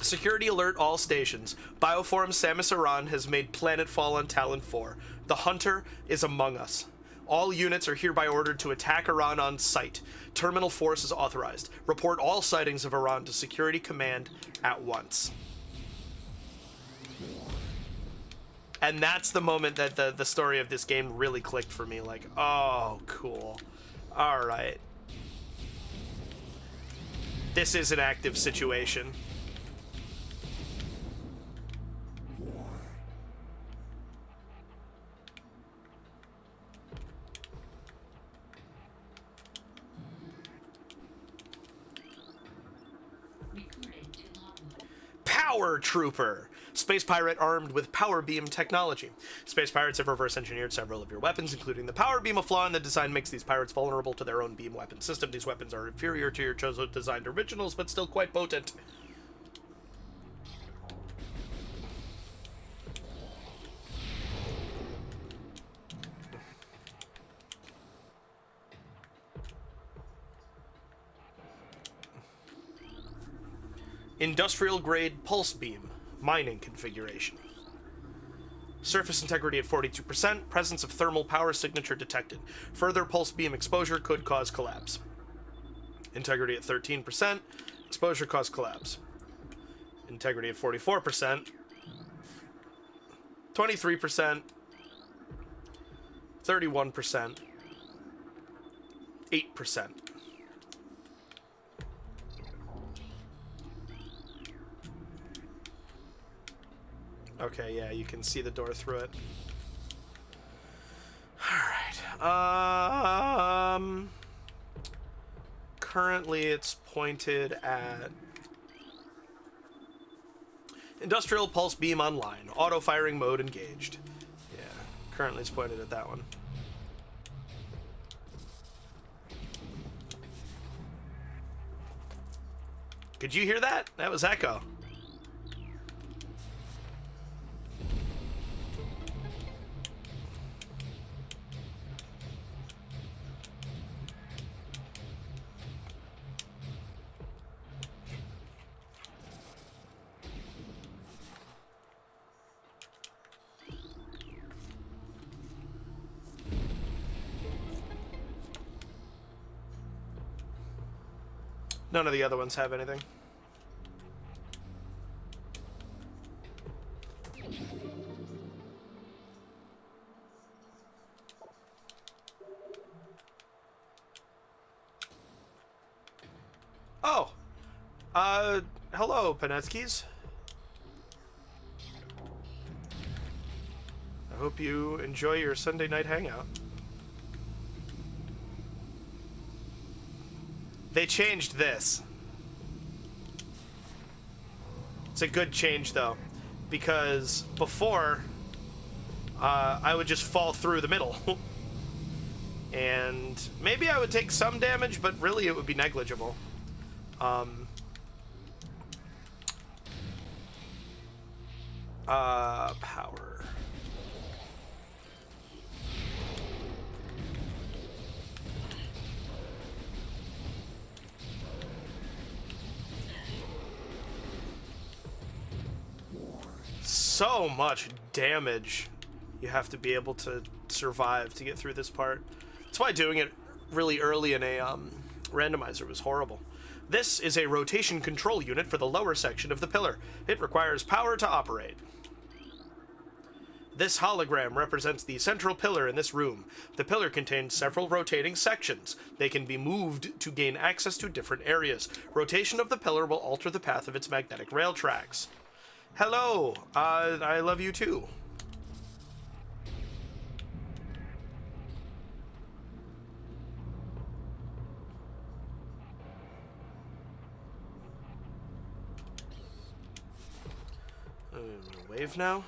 Security alert all stations. Bioform Samus Aran has made planetfall on Talon 4. The Hunter is among us. All units are hereby ordered to attack Aran on sight. Terminal force is authorized. Report all sightings of Aran to Security Command at once. And that's the moment that the story of this game really clicked for me. Like, oh, cool. All right. This is an active situation. Power Trooper. Space pirate armed with power beam technology. Space pirates have reverse engineered several of your weapons, including the power beam. A flaw in the design makes these pirates vulnerable to their own beam weapon system. These weapons are inferior to your chosen designed originals, but still quite potent. Industrial grade pulse beam. Mining configuration. Surface integrity at 42%. Presence of thermal power signature detected. Further pulse beam exposure could cause collapse. Integrity at 13%. Exposure cause collapse. Integrity at 44%. 23%. 31%. 8%. Okay, yeah, you can see the door through it. Alright, currently it's pointed at Industrial Pulse Beam online. Auto-firing mode engaged. Yeah, currently it's pointed at that one. Could you hear that? That was echo. None of the other ones have anything. Oh! Hello, Panetskis. I hope you enjoy your Sunday night hangout. They changed this. It's a good change, though, because before, I would just fall through the middle. And maybe I would take some damage, but really it would be negligible. Power. So much damage. You have to be able to survive to get through this part. That's why doing it really early in a randomizer was horrible. This is a rotation control unit for the lower section of the pillar. It requires power to operate. This hologram represents the central pillar in this room. The pillar contains several rotating sections. They can be moved to gain access to different areas. Rotation of the pillar will alter the path of its magnetic rail tracks. Hello, I love you too. Wave now?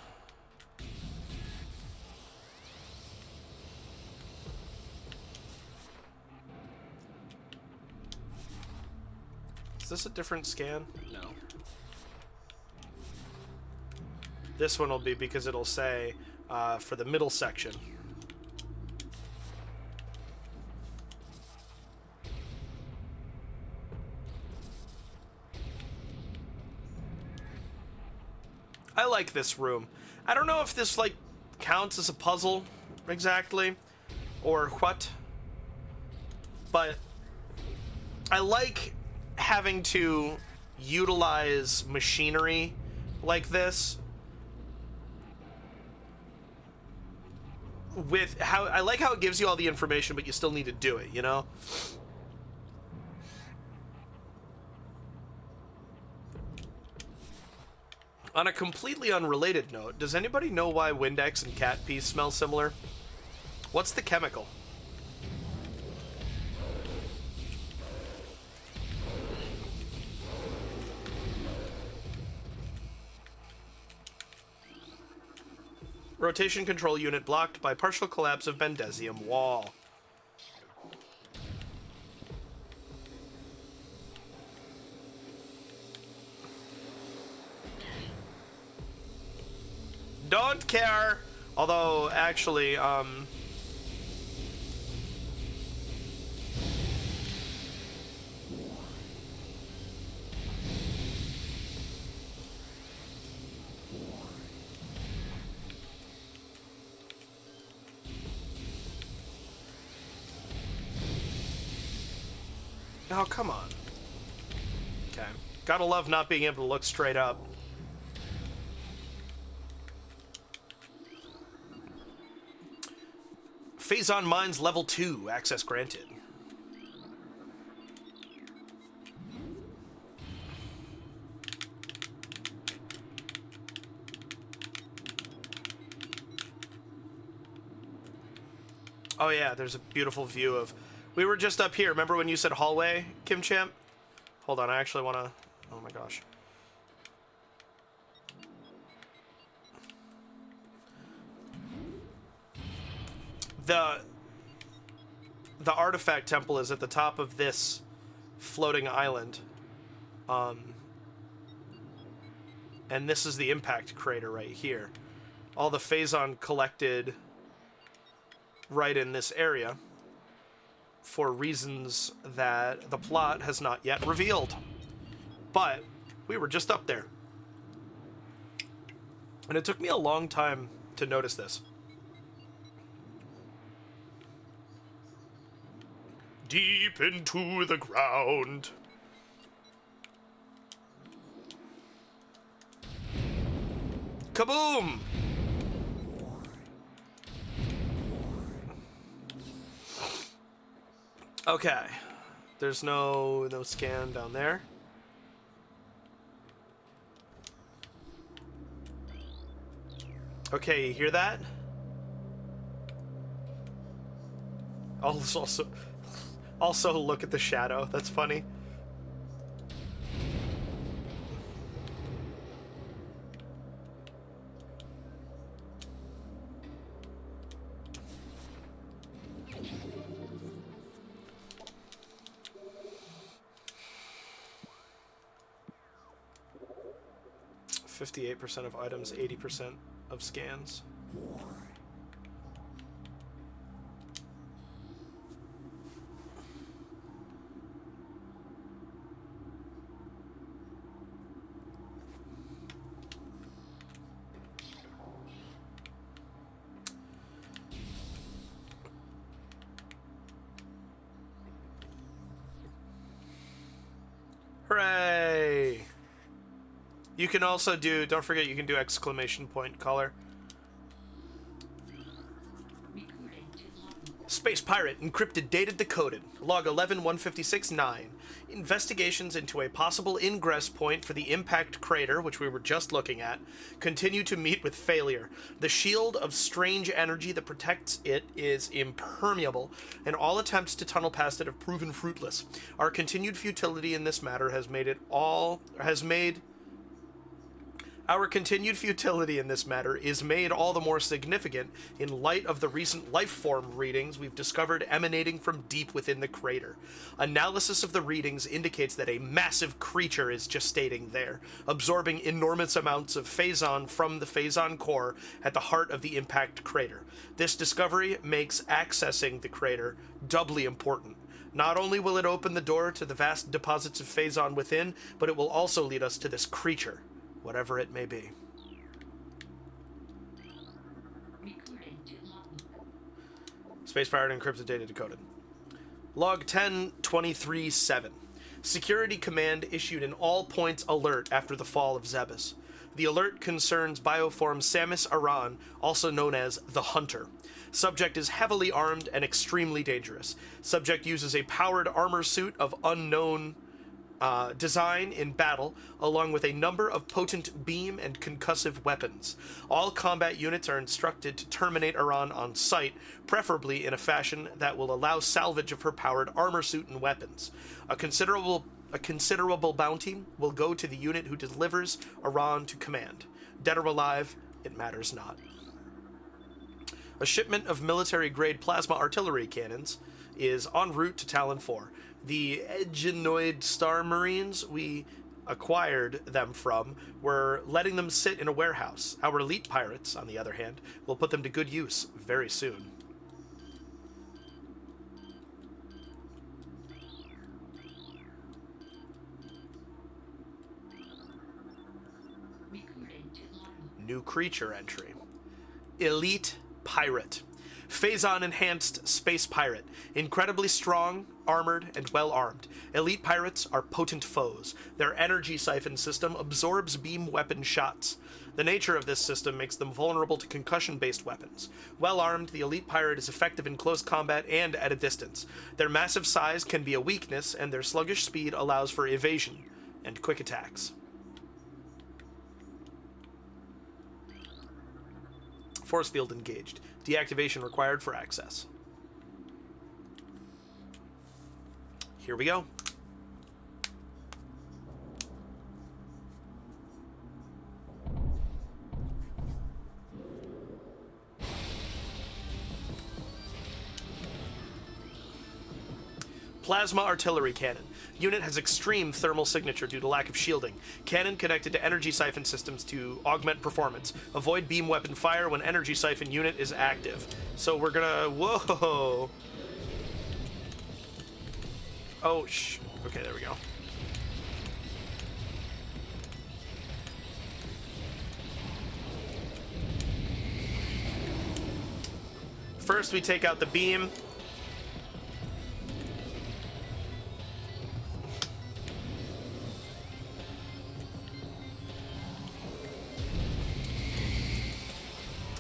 Is this a different scan? No. This one will be because it'll say for the middle section. I like this room. I don't know if this like counts as a puzzle exactly or what, but I like having to utilize machinery like this with how I like how it gives you all the information, but you still need to do it, you know? On a completely unrelated note, does anybody know why Windex and cat pee smell similar? What's the chemical? Rotation control unit blocked by partial collapse of Bendesium wall. Don't care. Although, actually, oh, come on. Okay. Gotta love not being able to look straight up. Phazon Mines Level 2. Access granted. Oh yeah, there's a beautiful view of... We were just up here. Remember when you said hallway, Kim Champ? Hold on, I actually want to... Oh my gosh. The artifact temple is at the top of this floating island. And this is the impact crater right here. All the Phazon collected right in this area for reasons that the plot has not yet revealed. But we were just up there. And it took me a long time to notice this. Deep into the ground. Kaboom! Okay. There's no scan down there. Okay, you hear that? Also look at the shadow. That's funny. %58 of items, 80% of scans. Hooray! You can also do, don't forget, you can do exclamation point color. Space Pirate, encrypted data decoded. Log 11-156-9. Investigations into a possible ingress point for the impact crater, which we were just looking at, continue to meet with failure. The shield of strange energy that protects it is impermeable, and all attempts to tunnel past it have proven fruitless. Our continued futility in this matter Our continued futility in this matter is made all the more significant in light of the recent life form readings we've discovered emanating from deep within the crater. Analysis of the readings indicates that a massive creature is gestating there, absorbing enormous amounts of phazon from the phazon core at the heart of the impact crater. This discovery makes accessing the crater doubly important. Not only will it open the door to the vast deposits of phazon within, but it will also lead us to this creature, whatever it may be. Space Pirate encrypted data decoded. Log 10-23-7. Security Command issued an all-points alert after the fall of Zebes. The alert concerns bioform Samus Aran, also known as the Hunter. Subject is heavily armed and extremely dangerous. Subject uses a powered armor suit of unknown design in battle, along with a number of potent beam and concussive weapons. All combat units are instructed to terminate Aran on sight, preferably in a fashion that will allow salvage of her powered armor suit and weapons. A considerable bounty will go to the unit who delivers Aran to command. Dead or alive, it matters not. A shipment of military-grade plasma artillery cannons is en route to Talon 4. The Egenoid Star Marines we acquired them from were letting them sit in a warehouse. Our elite pirates, on the other hand, will put them to good use very soon. New creature entry. Elite Pirate. Phazon-enhanced space pirate. Incredibly strong, armored, and well-armed. Elite pirates are potent foes. Their energy siphon system absorbs beam weapon shots. The nature of this system makes them vulnerable to concussion-based weapons. Well-armed, the elite pirate is effective in close combat and at a distance. Their massive size can be a weakness, and their sluggish speed allows for evasion and quick attacks. Force field engaged. Deactivation required for access. Here we go. Plasma artillery cannon. Unit has extreme thermal signature due to lack of shielding. Cannon connected to energy siphon systems to augment performance. Avoid beam weapon fire when energy siphon unit is active. So we're gonna... Whoa! Oh, okay, there we go. First, we take out the beam.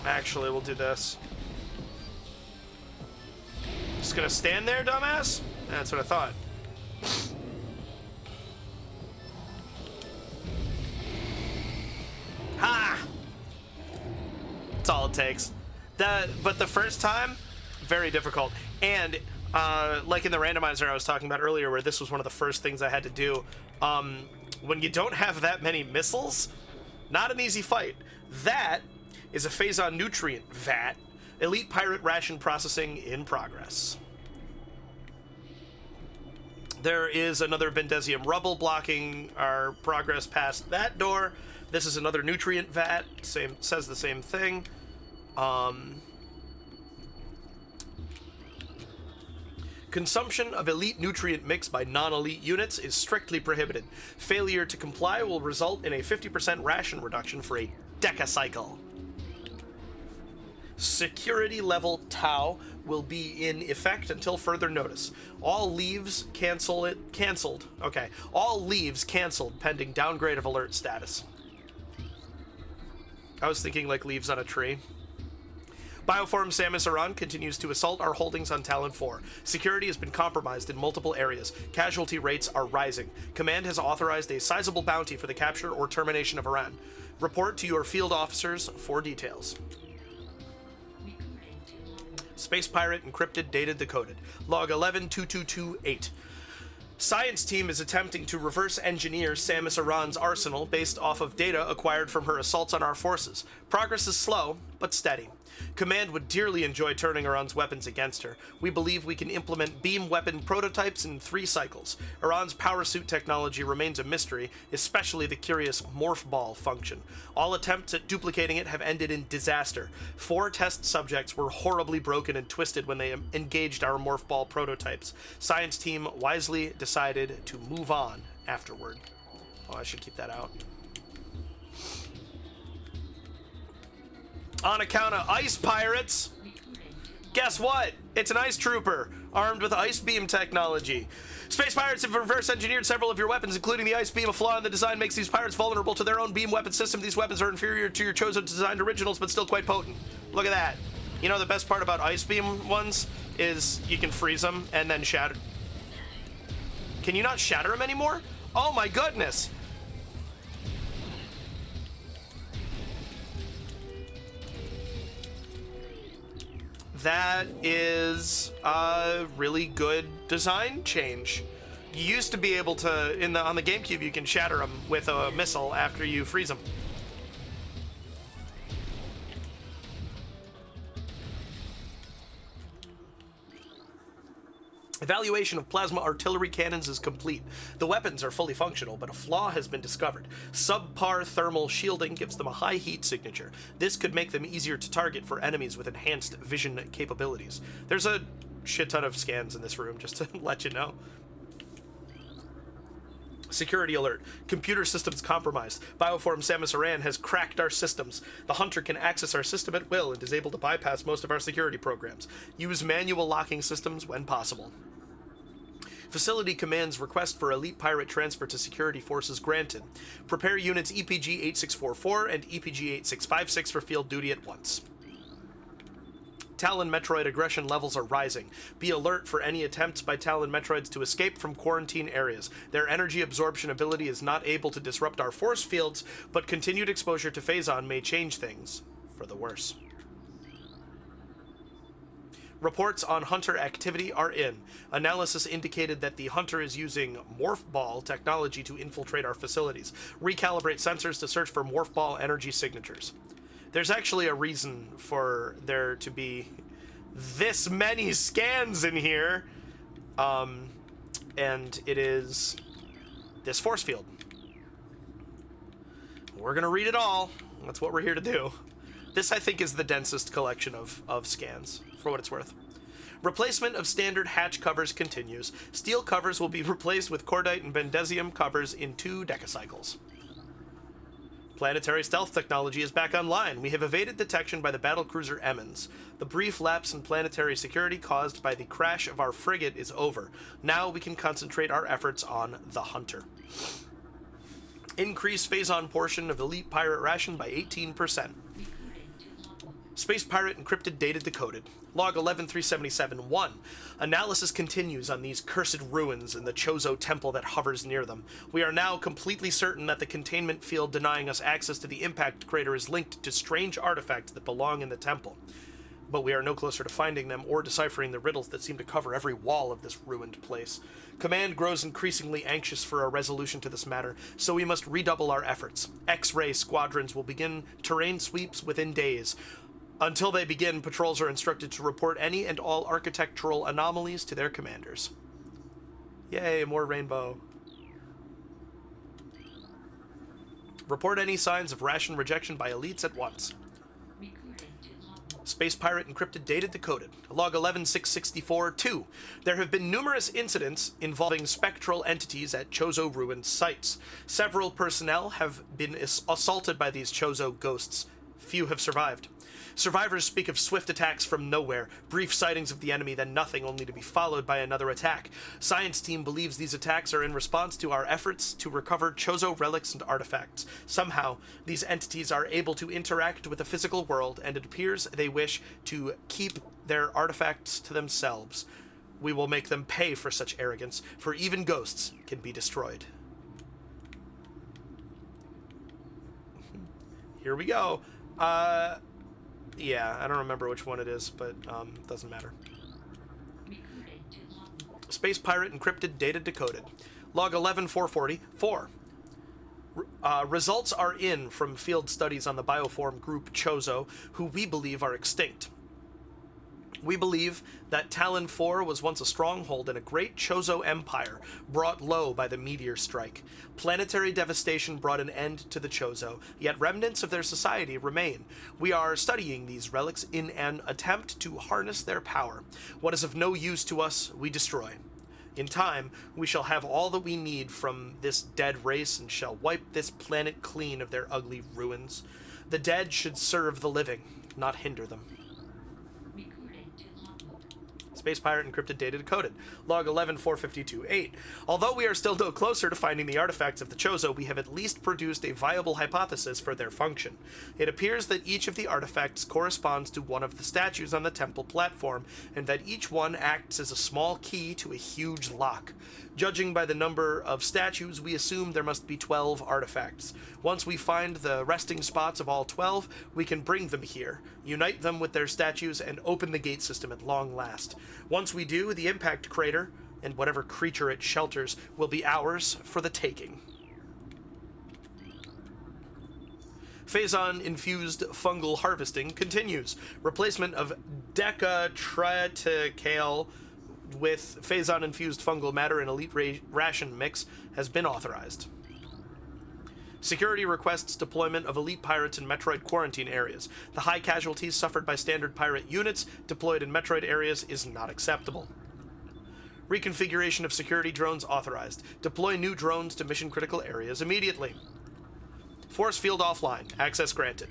Actually, we'll do this. Just gonna stand there, dumbass? That's what I thought. Ha! That's all it takes. But the first time, very difficult. And like in the randomizer I was talking about earlier, where this was one of the first things I had to do, when you don't have that many missiles, not an easy fight. That is a Phazon nutrient vat. Elite pirate ration processing in progress. There is another Bendezium rubble blocking our progress past that door. This is another nutrient vat. Says the same thing. Consumption of elite nutrient mix by non-elite units is strictly prohibited. Failure to comply will result in a 50% ration reduction for a decacycle. Security level Tau will be in effect until further notice. All leaves canceled. Okay. All leaves canceled pending downgrade of alert status. I was thinking like leaves on a tree. Bioform Samus Aran continues to assault our holdings on Talon 4. Security has been compromised in multiple areas. Casualty rates are rising. Command has authorized a sizable bounty for the capture or termination of Aran. Report to your field officers for details. Space Pirate encrypted, dated, decoded. Log 112228. Science team is attempting to reverse engineer Samus Aran's arsenal based off of data acquired from her assaults on our forces. Progress is slow, but steady. Command would dearly enjoy turning Aran's weapons against her. We believe we can implement beam weapon prototypes in 3 cycles. Aran's power suit technology remains a mystery, especially the curious morph ball function. All attempts at duplicating it have ended in disaster. 4 test subjects were horribly broken and twisted when they engaged our morph ball prototypes. Science team wisely decided to move on afterward. Oh, I should keep that out. On account of ice pirates, guess what? It's an ice trooper, armed with ice beam technology. Space pirates have reverse engineered several of your weapons, including the ice beam. A flaw in the design makes these pirates vulnerable to their own beam weapon system. These weapons are inferior to your chosen designed originals, but still quite potent. Look at that. You know the best part about ice beam ones is you can freeze them and then shatter. Can you not shatter them anymore? Oh my goodness. That is a really good design change. You used to be able to, on the GameCube, you can shatter them with a missile after you freeze them. Evaluation of plasma artillery cannons is complete. The weapons are fully functional, but a flaw has been discovered. Subpar thermal shielding gives them a high heat signature. This could make them easier to target for enemies with enhanced vision capabilities. There's a shit ton of scans in this room, just to let you know. Security alert. Computer systems compromised. Bioform Samus Aran has cracked our systems. The Hunter can access our system at will and is able to bypass most of our security programs. Use manual locking systems when possible. Facility Command's request for Elite Pirate transfer to security forces granted. Prepare units EPG-8644 and EPG-8656 for field duty at once. Talon Metroid aggression levels are rising. Be alert for any attempts by Talon Metroids to escape from quarantine areas. Their energy absorption ability is not able to disrupt our force fields, but continued exposure to Phazon may change things for the worse. Reports on Hunter activity are in. Analysis indicated that the Hunter is using Morph Ball technology to infiltrate our facilities. Recalibrate sensors to search for Morph Ball energy signatures. There's actually a reason for there to be this many scans in here. And it is this force field. We're going to read it all. That's what we're here to do. This, I think, is the densest collection of scans, for what it's worth. Replacement of standard hatch covers continues. Steel covers will be replaced with cordite and bendesium covers in 2 decacycles. Planetary stealth technology is back online. We have evaded detection by the battlecruiser Emmons. The brief lapse in planetary security caused by the crash of our frigate is over. Now we can concentrate our efforts on the Hunter. Increase Phazon portion of Elite Pirate ration by 18%. Space Pirate encrypted data decoded. Log 11377-1. Analysis continues on these cursed ruins in the Chozo temple that hovers near them. We are now completely certain that the containment field denying us access to the impact crater is linked to strange artifacts that belong in the temple. But we are no closer to finding them or deciphering the riddles that seem to cover every wall of this ruined place. Command grows increasingly anxious for a resolution to this matter, so we must redouble our efforts. X-ray squadrons will begin terrain sweeps within days. Until they begin, patrols are instructed to report any and all architectural anomalies to their commanders. Yay, more rainbow. Report any signs of ration rejection by elites at once. Space Pirate encrypted data decoded. Log 11664-2. There have been numerous incidents involving spectral entities at Chozo ruined sites. Several personnel have been assaulted by these Chozo ghosts. Few have survived. Survivors speak of swift attacks from nowhere, brief sightings of the enemy, then nothing, only to be followed by another attack. Science team believes these attacks are in response to our efforts to recover Chozo relics and artifacts. Somehow, these entities are able to interact with the physical world, and it appears they wish to keep their artifacts to themselves. We will make them pay for such arrogance, for even ghosts can be destroyed. Here we go. Yeah, I don't remember which one it is, but doesn't matter. Space Pirate encrypted data decoded. Log 11440 4. Results are in from field studies on the bioform group Chozo, who we believe are extinct. We believe that Talon 4 was once a stronghold in a great Chozo empire, brought low by the meteor strike. Planetary devastation brought an end to the Chozo, yet remnants of their society remain. We are studying these relics in an attempt to harness their power. What is of no use to us, we destroy. In time, we shall have all that we need from this dead race and shall wipe this planet clean of their ugly ruins. The dead should serve the living, not hinder them. Space Pirate encrypted data decoded. Log 11452-8. Although we are still no closer to finding the artifacts of the Chozo, we have at least produced a viable hypothesis for their function. It appears that each of the artifacts corresponds to one of the statues on the temple platform, and that each one acts as a small key to a huge lock. Judging by the number of statues, we assume there must be 12 artifacts. Once we find the resting spots of all 12, we can bring them here, unite them with their statues, and open the gate system at long last. Once we do, the impact crater, and whatever creature it shelters, will be ours for the Phazon-infused fungal harvesting continues. Replacement of Decatriticale with Phazon-infused fungal matter in elite ration mix has been authorized. Security requests deployment of elite pirates in Metroid quarantine areas. The high casualties suffered by standard pirate units deployed in Metroid areas is not acceptable. Reconfiguration of security drones authorized. Deploy new drones to mission-critical areas immediately. Force field offline. Access granted.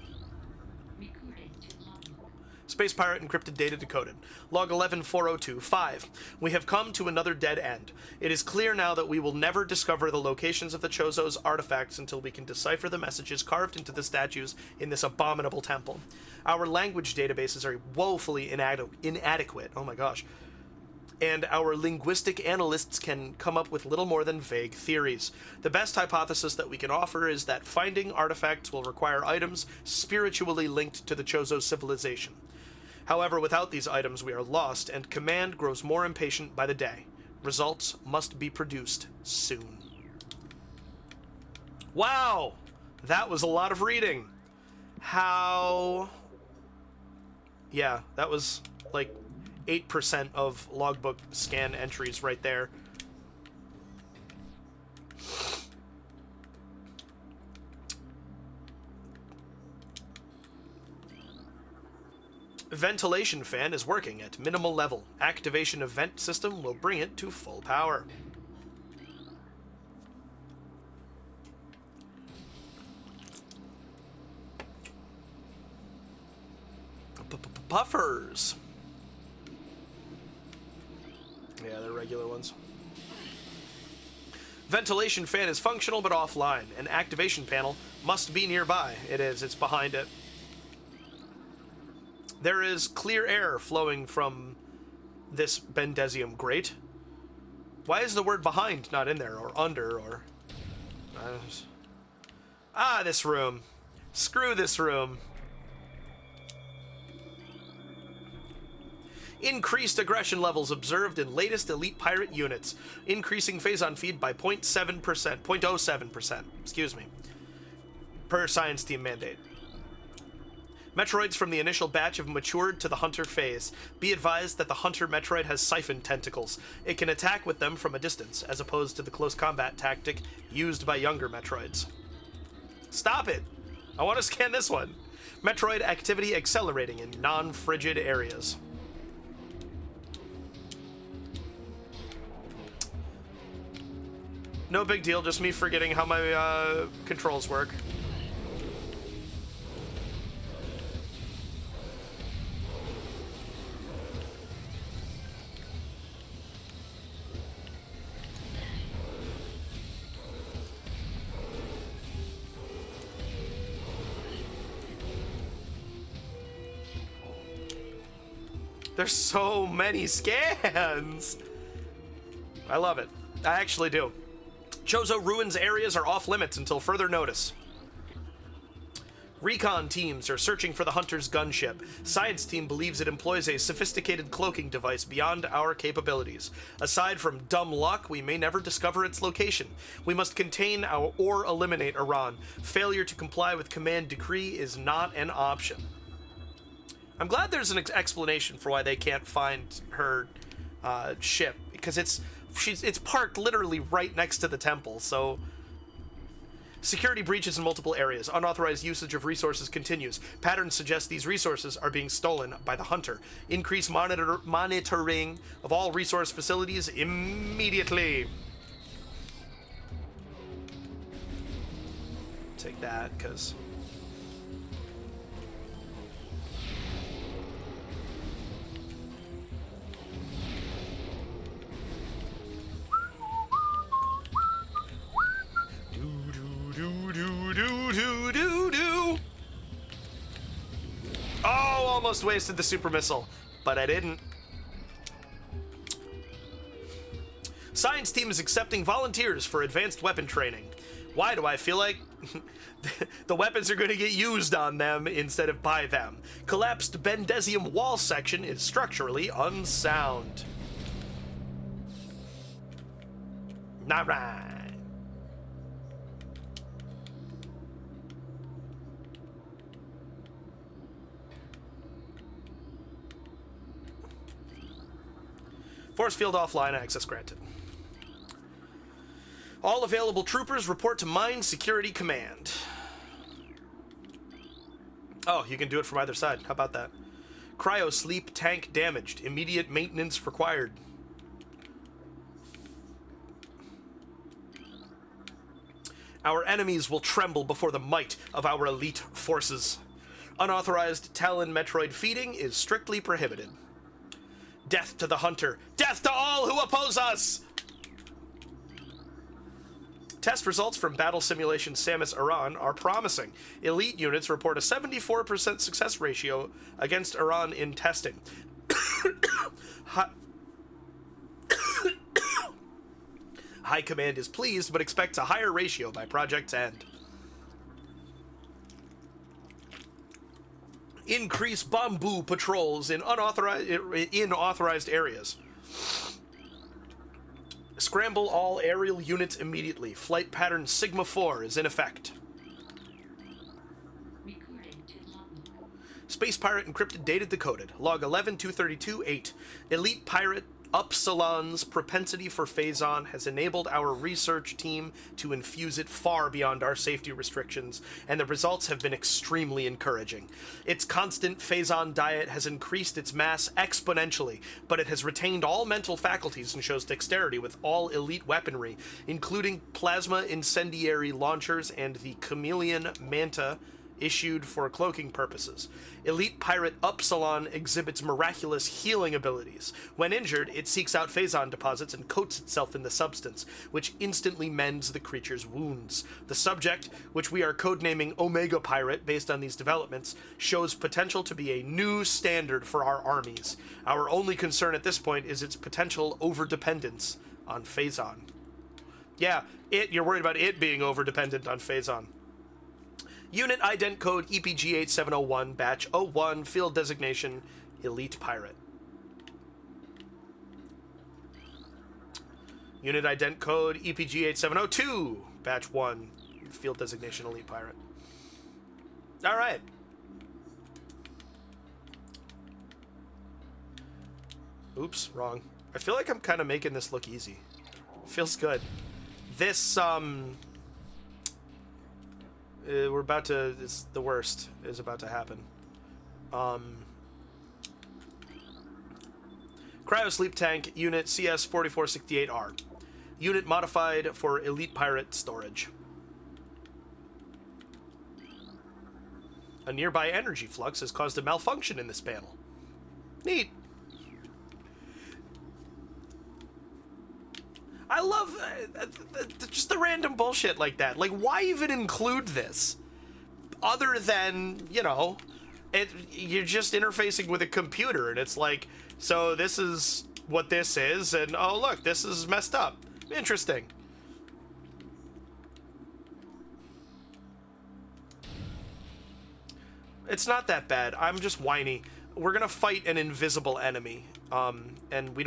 Space Pirate encrypted data decoded. Log 11402-5. We have come to another dead end. It is clear now that we will never discover the locations of the Chozo's artifacts until we can decipher the messages carved into the statues in this abominable temple. Our language databases are woefully inadequate. Oh my gosh. And our linguistic analysts can come up with little more than vague theories. The best hypothesis that we can offer is that finding artifacts will require items spiritually linked to the Chozo civilization. However, without these items, we are lost, and Command grows more impatient by the day. Results must be produced soon. Wow! That was a lot of reading. How... Yeah, that was like 8% of logbook scan entries right there. Ventilation fan is working at minimal level. Activation of vent system will bring it to full power. Buffers. Yeah, they're regular ones. Ventilation fan is functional but offline. An activation panel must be nearby. It is. It's behind it. There is clear air flowing from this Bendezium grate. Why is the word behind not in there, or under, or... this room. Screw this room. Increased aggression levels observed in latest elite pirate units. Increasing Phazon feed by 0.07%, excuse me, per science team mandate. Metroids from the initial batch have matured to the Hunter phase. Be advised that the Hunter Metroid has siphon tentacles. It can attack with them from a distance, as opposed to the close combat tactic used by younger Metroids. Stop it! I want to scan this one. Metroid activity accelerating in non-frigid areas. No big deal, just me forgetting how my controls work. There's so many scans. I love it. I actually do. Chozo Ruins areas are off limits until further notice. Recon teams are searching for the Hunter's gunship. Science team believes it employs a sophisticated cloaking device beyond our capabilities. Aside from dumb luck, we may never discover its location. We must contain or eliminate Iran. Failure to comply with command decree is not an option. I'm glad there's an explanation for why they can't find her ship, because it's parked literally right next to the temple, so... Security breaches in multiple areas. Unauthorized usage of resources continues. Patterns suggest these resources are being stolen by the Hunter. Increase monitoring of all resource facilities immediately. Take that, because... Oh, almost wasted the super missile, but I didn't. Science team is accepting volunteers for advanced weapon training. Why do I feel like the weapons are going to get used on them instead of by them? Collapsed Bendesium wall section is structurally unsound. Not right. Force field offline, access granted. All available troopers report to Mine Security Command. Oh, you can do it from either side. How about that? Cryo sleep tank damaged. Immediate maintenance required. Our enemies will tremble before the might of our elite forces. Unauthorized Talon Metroid feeding is strictly prohibited. Death to the Hunter. Death to all who oppose us! Test results from battle simulation Samus Aran are promising. Elite units report a 74% success ratio against Aran in testing. High Command is pleased, but expects a higher ratio by project's end. Increase bamboo patrols in unauthorized areas. Scramble all aerial units immediately. Flight pattern Sigma 4 is in effect. Space Pirate encrypted data decoded. Log 11-232-8. Elite Pirate Upsilon's propensity for Phazon has enabled our research team to infuse it far beyond our safety restrictions, and the results have been extremely encouraging. Its constant Phazon diet has increased its mass exponentially, but it has retained all mental faculties and shows dexterity with all elite weaponry, including plasma incendiary launchers and the chameleon manta issued for cloaking purposes. Elite Pirate Upsilon exhibits miraculous healing abilities. When injured, it seeks out Phazon deposits and coats itself in the substance, which instantly mends the creature's wounds. The subject, which we are codenaming Omega Pirate based on these developments, shows potential to be a new standard for our armies. Our only concern at this point is its potential overdependence on Phazon. Yeah, you're worried about it being overdependent on Phazon. Unit ident code EPG8701, batch 01, field designation Elite Pirate. Unit ident code EPG8702, batch 1, field designation Elite Pirate. Alright. Oops, wrong. I feel like I'm kind of making this look easy. Feels good. This, we're about to... the worst is about to happen. Cryo Sleep Tank, Unit CS4468R. Unit modified for Elite Pirate storage. A nearby energy flux has caused a malfunction in this panel. Neat. I love just the random bullshit like that. Like, why even include this? Other than, you know, you're just interfacing with a computer, and it's like, so this is what this is, and oh look, this is messed up. Interesting. It's not that bad. I'm just whiny. We're gonna fight an invisible enemy, and we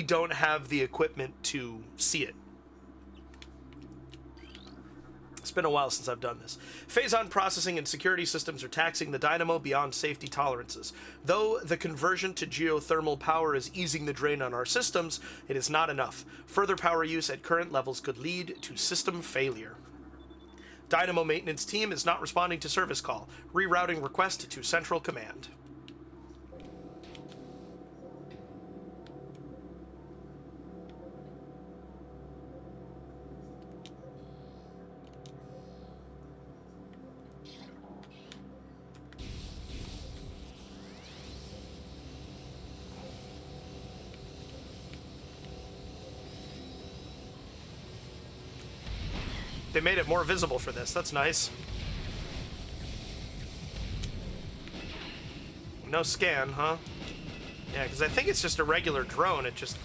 don't have the equipment to see it. It's been a while since I've done this. Phazon processing and security systems are taxing the dynamo beyond safety tolerances. Though the conversion to geothermal power is easing the drain on our systems, it is not enough. Further power use at current levels could lead to system failure. Dynamo maintenance team is not responding to service call. Rerouting request to central command. They made it more visible for this. That's nice. No scan, huh? Yeah, because I think it's just a regular drone. It just...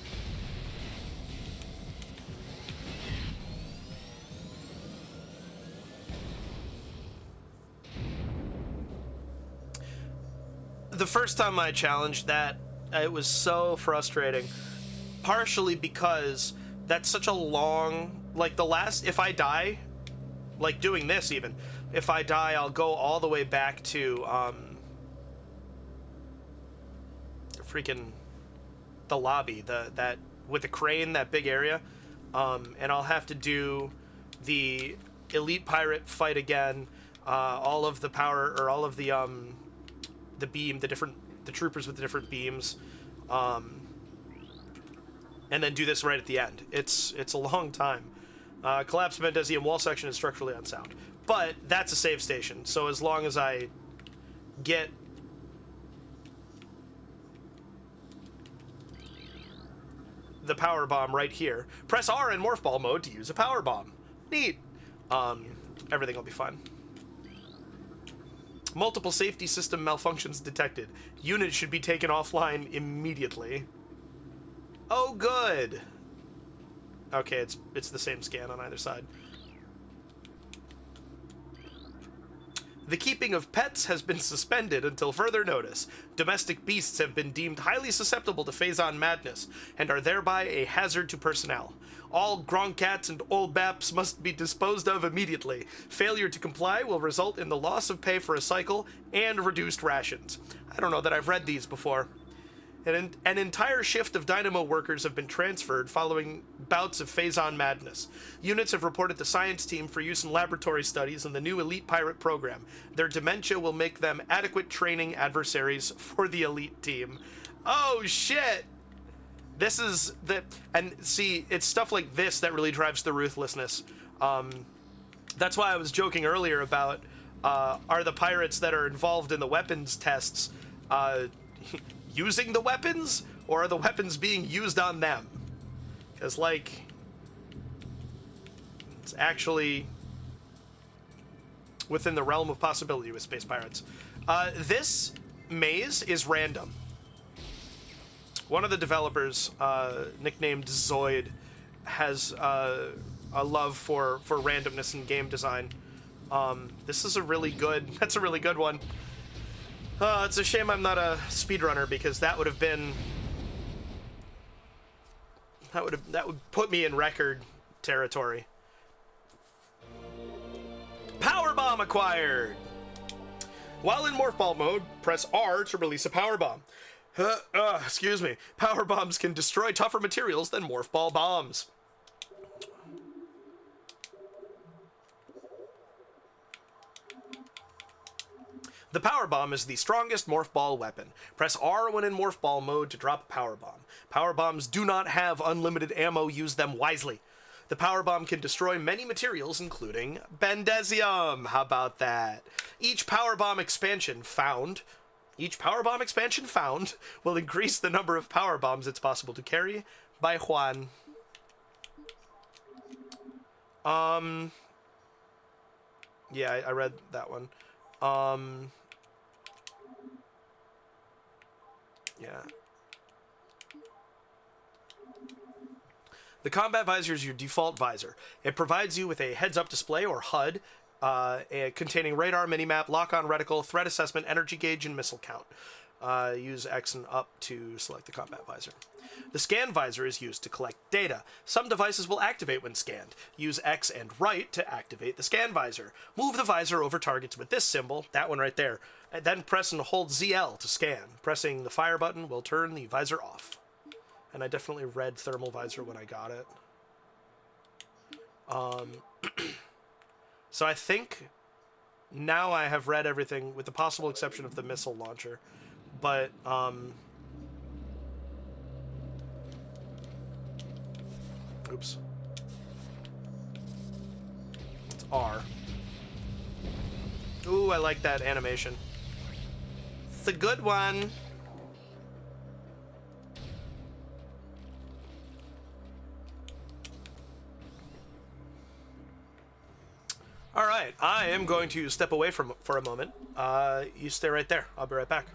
The first time I challenged that, it was so frustrating. Partially because that's such a long... Like, the last... If I die, like doing this even, if I die, I'll go all the way back to, freaking the lobby, that with the crane, that big area, and I'll have to do the elite pirate fight again, all of the power, or all of the beam, the troopers with the different beams, and then do this right at the end. It's a long time. Collapsed Mendesium wall section is structurally unsound, but that's a save station, so as long as I get the power bomb right here, press R in morph ball mode to use a power bomb. Neat. Everything will be fine. Multiple safety system malfunctions detected. Unit should be taken offline immediately. Oh, good. Okay, it's the same scan on either side. The keeping of pets has been suspended until further notice. Domestic beasts have been deemed highly susceptible to Phazon madness, and are thereby a hazard to personnel. All Gronkcats and Olbaps must be disposed of immediately. Failure to comply will result in the loss of pay for a cycle and reduced rations. I don't know that I've read these before. An entire shift of Dynamo workers have been transferred following bouts of Phazon madness. Units have reported the science team for use in laboratory studies in the new Elite Pirate program. Their dementia will make them adequate training adversaries for the Elite team. Oh, shit! This is the... And see, it's stuff like this that really drives the ruthlessness. That's why I was joking earlier about, are the pirates that are involved in the weapons tests, using the weapons, or are the weapons being used on them? Because, like, it's actually within the realm of possibility with space pirates. This maze is random. One of the developers, nicknamed Zoid, has a love for randomness in game design. This is a really good... That's a really good one. It's a shame I'm not a speedrunner, because that would have been... That would put me in record territory. Power bomb acquired! While in morph ball mode, press R to release a power bomb. Excuse me. Power bombs can destroy tougher materials than morph ball bombs. The power bomb is the strongest morph ball weapon. Press R when in morph ball mode to drop a power bomb. Power bombs do not have unlimited ammo. Use them wisely. The power bomb can destroy many materials, including Bendesium. How about that? Each power bomb expansion found will increase the number of power bombs it's possible to carry by one. Yeah, I read that one. Yeah. The combat visor is your default visor. It provides you with a heads-up display, or HUD, containing radar, minimap, lock-on reticle, threat assessment, energy gauge, and missile count. Use X and up to select the combat visor. The scan visor is used to collect data. Some devices will activate when scanned. Use X and right to activate the scan visor. Move the visor over targets with this symbol, that one right there, and then press and hold ZL to scan. Pressing the fire button will turn the visor off. And I definitely read thermal visor when I got it. So I think now I have read everything with the possible exception of the missile launcher. But, oops. It's R. Ooh, I like that animation. It's a good one. All right, I am going to step away for a moment. You stay right there. I'll be right back.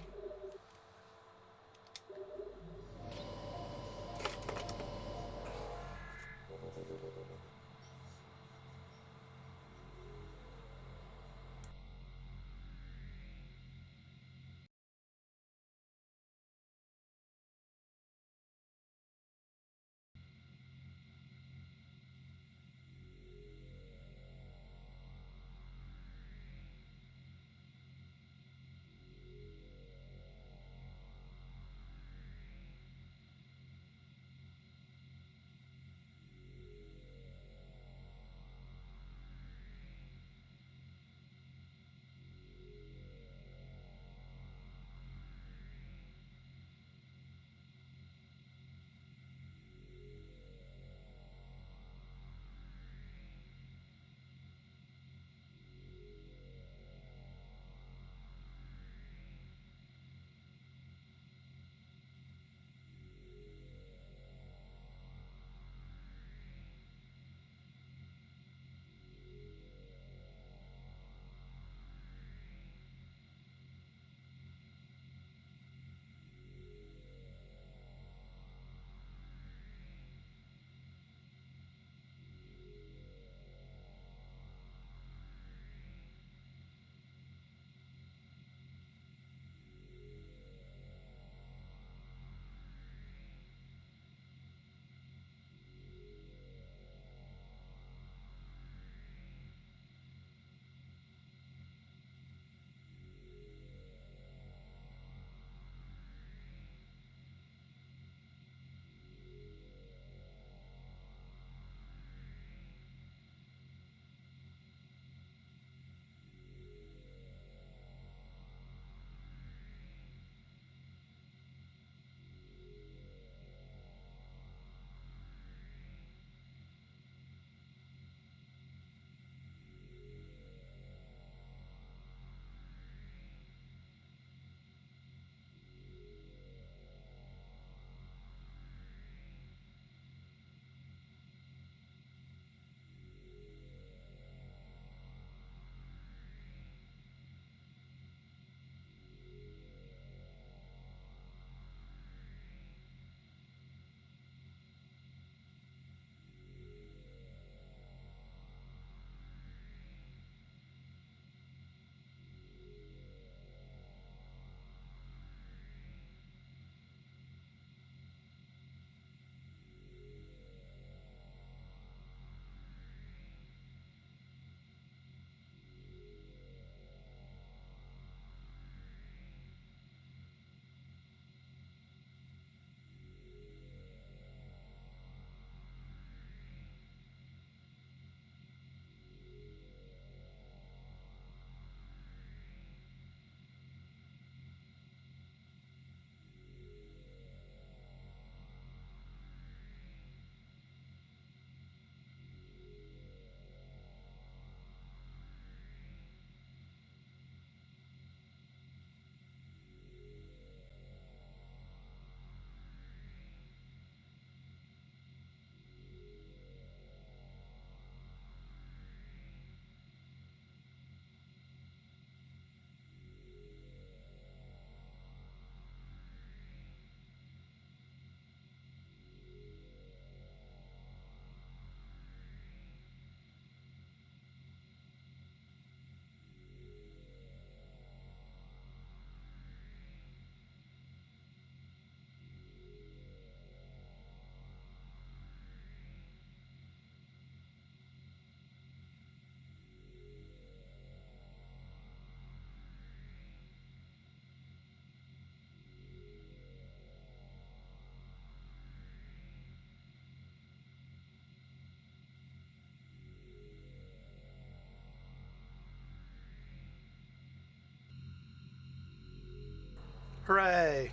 Hooray.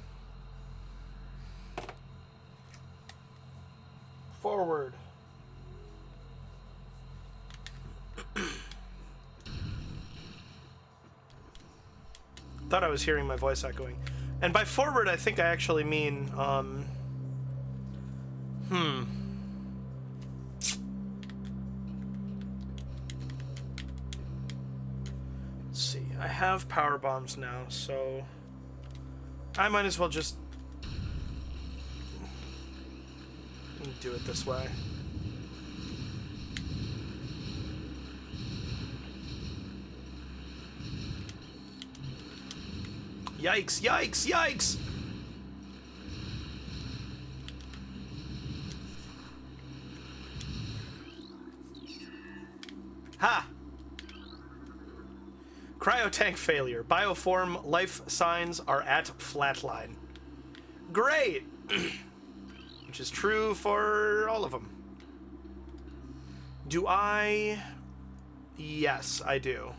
Forward. Thought I was hearing my voice echoing. And by forward, I think I actually mean, Let's see. I have power bombs now, so I might as well just do it this way. Yikes, yikes, yikes! Ha! Cryotank failure. Bioform life signs are at flatline. Great! Which is true for all of them. Do I? Yes, I do.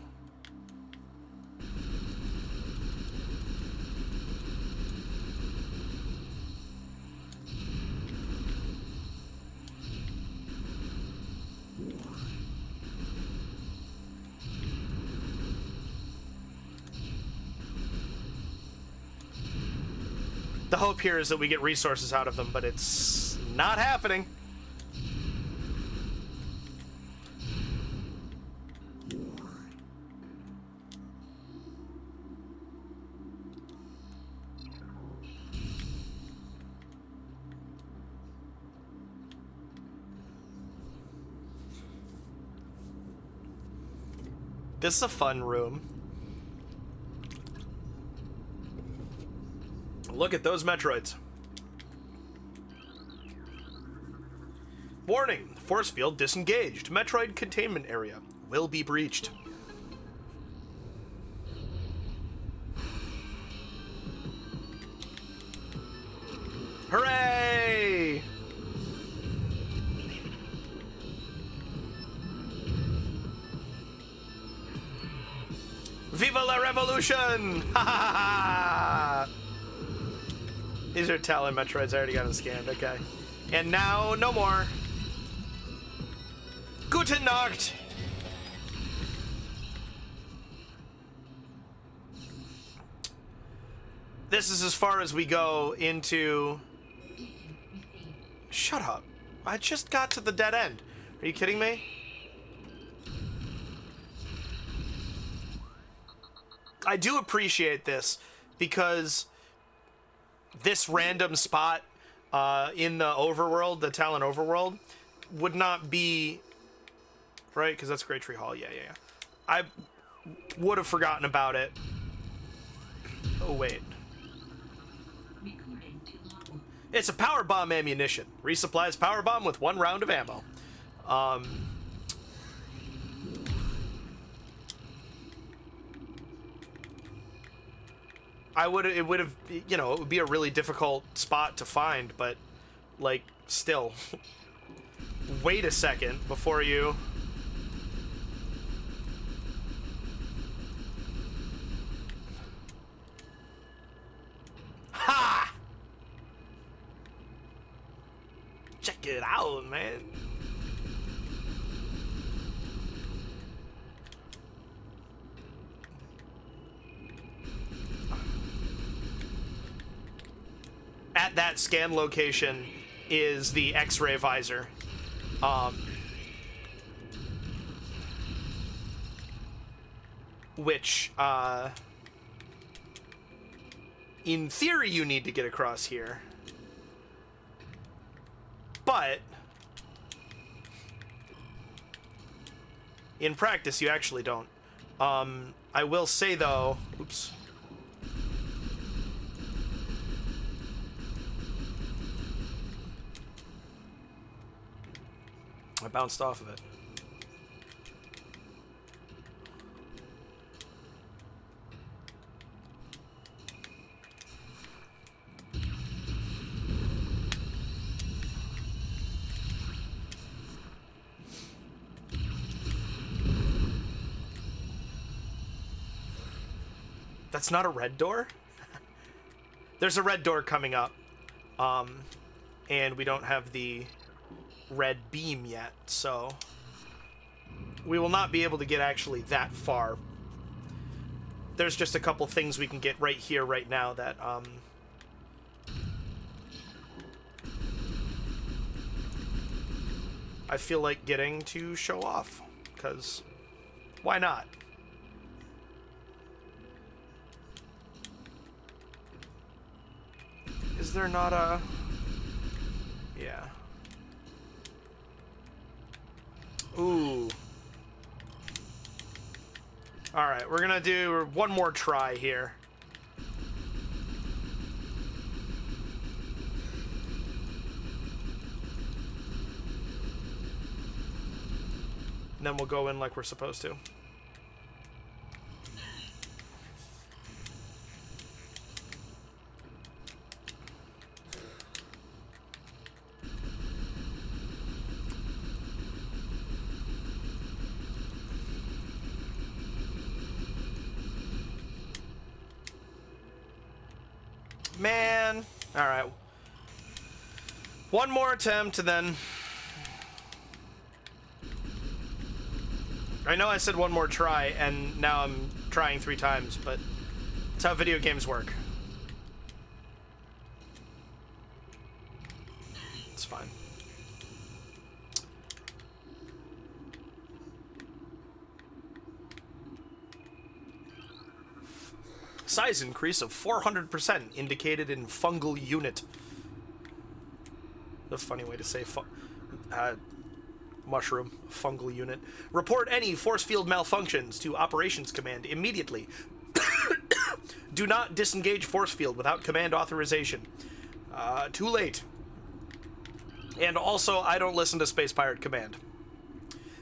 The hope here is that we get resources out of them, but it's not happening. This is a fun room. Look at those Metroids. Warning, force field disengaged. Metroid containment area will be breached. Hooray! Viva la revolution! Ha ha ha! These are Talon Metroids. I already got them scanned. Okay. And now, no more. Guten Nacht! This is as far as we go into... Shut up. I just got to the dead end. Are you kidding me? I do appreciate this because this random spot in the overworld, the Talon overworld, would not be... Right? Because that's Great Tree Hall. Yeah. I would have forgotten about it. Oh, wait. It's a power bomb ammunition. Resupplies power bomb with 1 round of ammo. It would have, you know, it would be a really difficult spot to find, but, like, still. Wait a second before you... Ha! Check it out, man. At that scan location is the X-ray visor. Which, in theory, you need to get across here. But in practice, you actually don't. I will say, though... Oops. I bounced off of it. That's not a red door? There's a red door coming up. And we don't have the red beam yet, so we will not be able to get actually that far. There's just a couple things we can get right here, right now that, I feel like getting to show off, because why not? Is there not a... Yeah. Ooh. Alright, we're gonna do one more try here. And then we'll go in like we're supposed to. Man. Alright. One more attempt and then... I know I said one more try, and now I'm trying 3 times, but that's how video games work. It's fine. Size increase of 400% indicated in fungal unit. A funny way to say mushroom, fungal unit. Report any force field malfunctions to Operations Command immediately. Do not disengage force field without command authorization. Too late. And also, I don't listen to Space Pirate Command.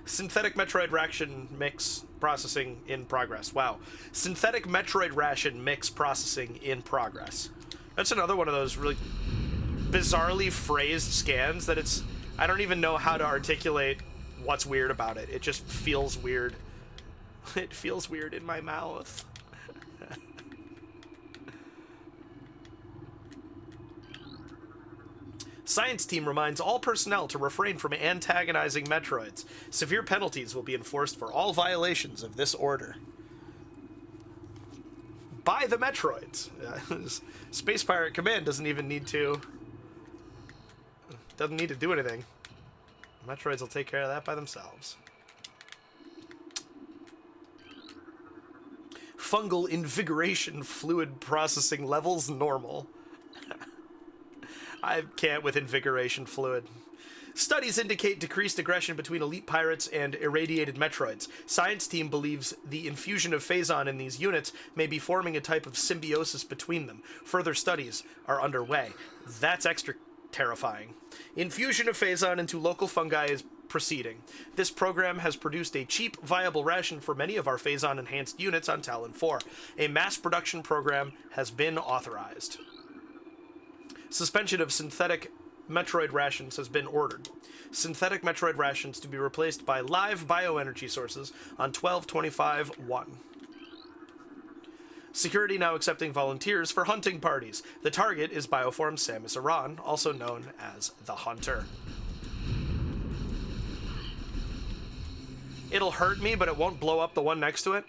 Synthetic Metroid Ration mix processing in progress. Wow. Synthetic Metroid Ration mix processing in progress. That's another one of those really bizarrely phrased scans that it's... I don't even know how to articulate what's weird about it. It just feels weird. It feels weird in my mouth. Science team reminds all personnel to refrain from antagonizing Metroids. Severe penalties will be enforced for all violations of this order. By the Metroids. Space Pirate Command doesn't even need to... Doesn't need to do anything. Metroids will take care of that by themselves. Fungal invigoration fluid processing levels normal. I can't with invigoration fluid. Studies indicate decreased aggression between elite pirates and irradiated Metroids. Science team believes the infusion of Phazon in these units may be forming a type of symbiosis between them. Further studies are underway. That's extra terrifying. Infusion of Phazon into local fungi is proceeding. This program has produced a cheap, viable ration for many of our Phazon-enhanced units on Talon 4. A mass production program has been authorized. Suspension of synthetic Metroid rations has been ordered. Synthetic Metroid rations to be replaced by live bioenergy sources on 12/25/1. Security now accepting volunteers for hunting parties. The target is Bioform Samus Aran, also known as the Hunter. It'll hurt me, but it won't blow up the one next to it.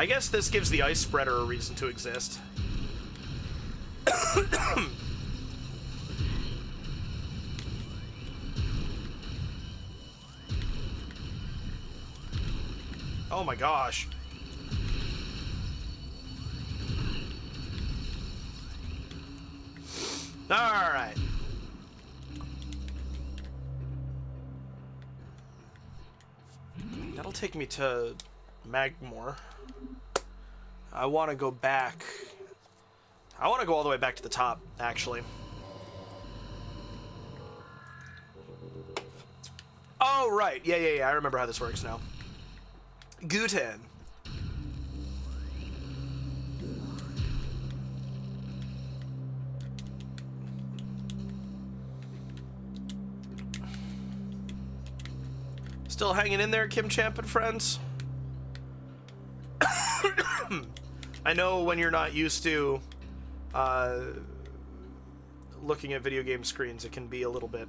I guess this gives the ice spreader a reason to exist. Oh my gosh. All right. That'll take me to Magmore. I want to go back. I want to go all the way back to the top, actually. Oh, Oh, right. Yeah. I remember how this works now. Guten. Still hanging in there, Kim Champ and friends? I know when you're not used to looking at video game screens, it can be a little bit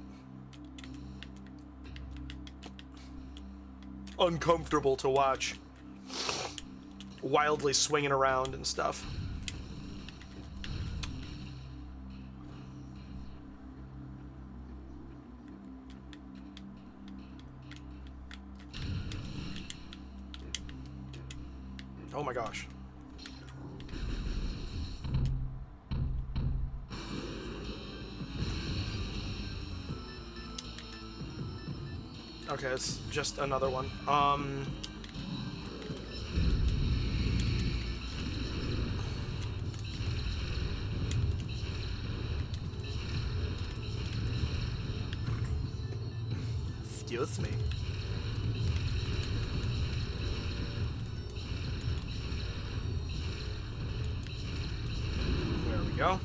uncomfortable to watch. Wildly swinging around and stuff. Oh my gosh. Okay, it's just another one. Excuse me. There we go.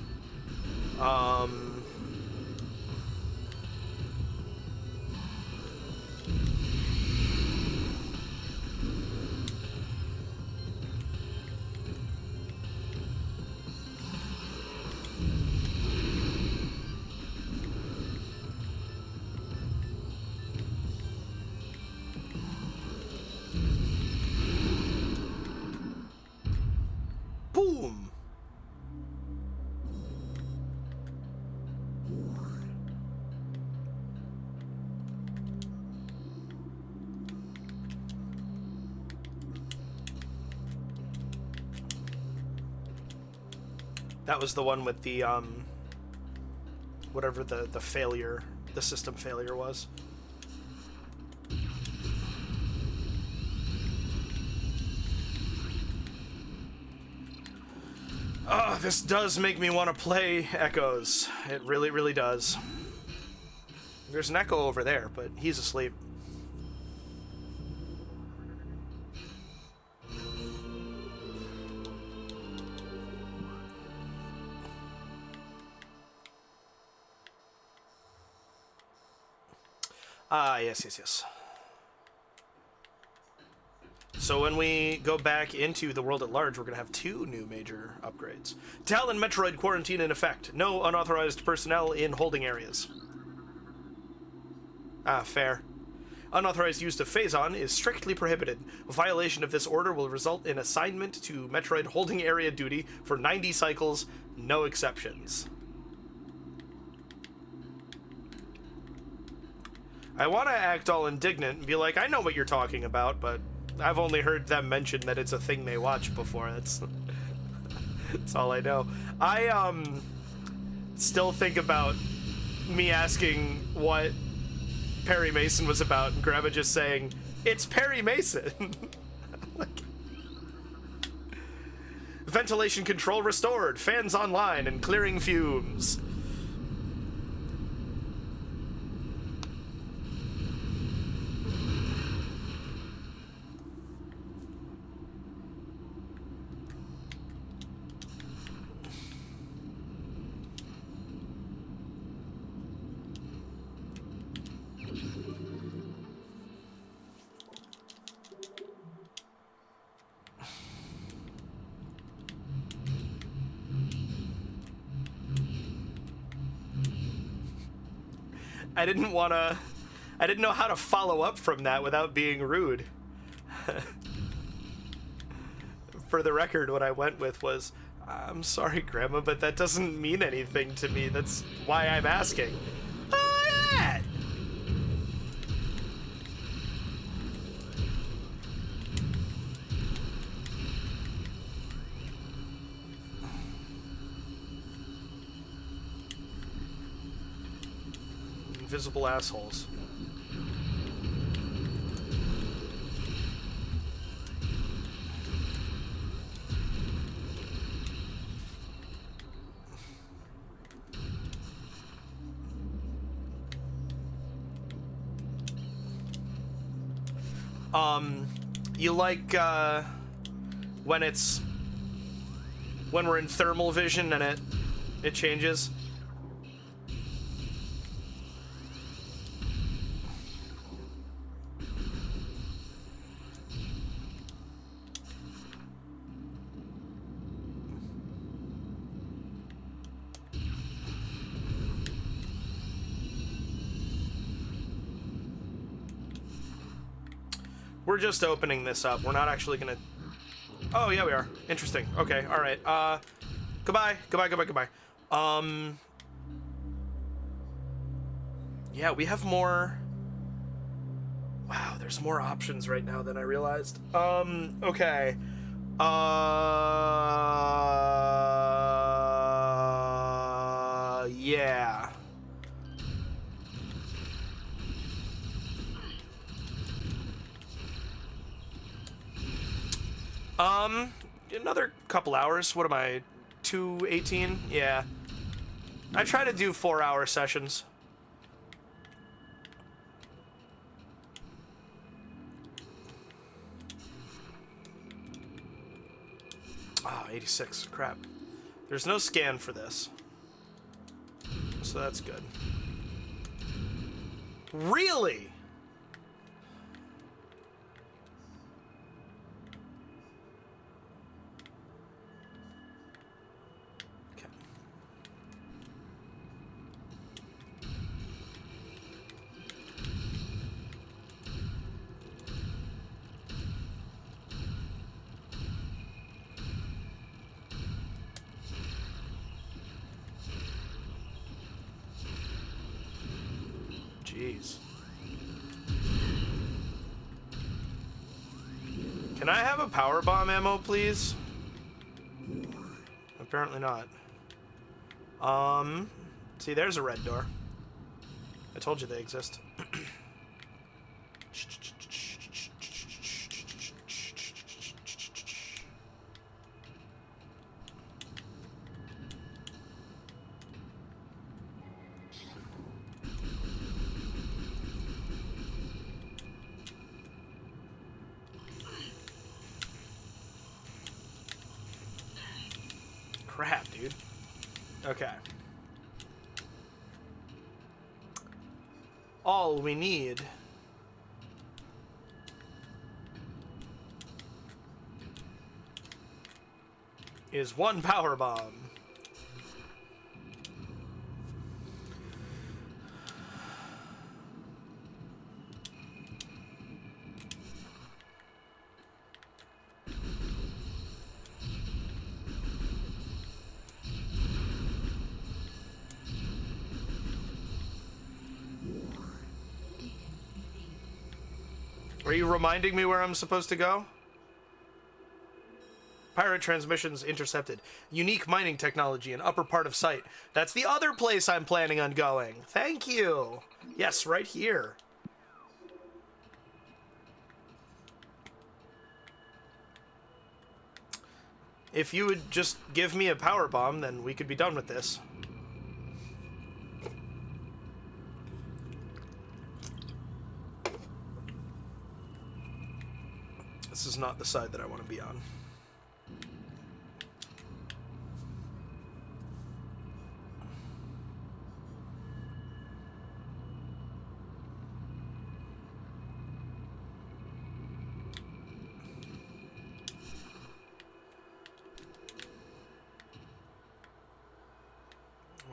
Boom. That was the one with the whatever the failure, the system failure was. Oh, this does make me want to play Echoes. It really, really does. There's an Echo over there, but he's asleep. Ah, yes. So when we go back into the world at large, we're going to have 2 new major upgrades. Talon Metroid quarantine in effect. No unauthorized personnel in holding areas. Ah, fair. Unauthorized use of Phazon is strictly prohibited. A violation of this order will result in assignment to Metroid holding area duty for 90 cycles, no exceptions. I want to act all indignant and be like, I know what you're talking about, but I've only heard them mention that it's a thing they watched before. That's all I know. I still think about me asking what Perry Mason was about and Grandma just saying, "It's Perry Mason." Like, ventilation control restored, fans online and clearing fumes. I didn't know how to follow up from that without being rude. For the record, what I went with was, I'm sorry, Grandma, but that doesn't mean anything to me. That's why I'm asking. Oh, yeah! Invisible assholes. You like, when we're in thermal vision and it changes? We're just opening this up. We're not actually gonna... Oh, yeah, we are. Interesting. Okay, alright. Goodbye. Goodbye. Yeah, we have more... Wow, there's more options right now than I realized. Okay. Yeah. Another couple hours. What am I? 2:18? Yeah. I try to do 4-hour sessions. Oh, 86. Crap. There's no scan for this. So that's good. Really? Okay. Jeez. Can I have a power bomb ammo, please? Apparently not. See, there's a red door. I told you they exist. Crap, dude. Okay. All we need is one power bomb. Are you reminding me where I'm supposed to go? Pirate transmissions intercepted. Unique mining technology in upper part of site. That's the other place I'm planning on going. Thank you. Yes, right here. If you would just give me a power bomb, then we could be done with this. This is not the side that I want to be on.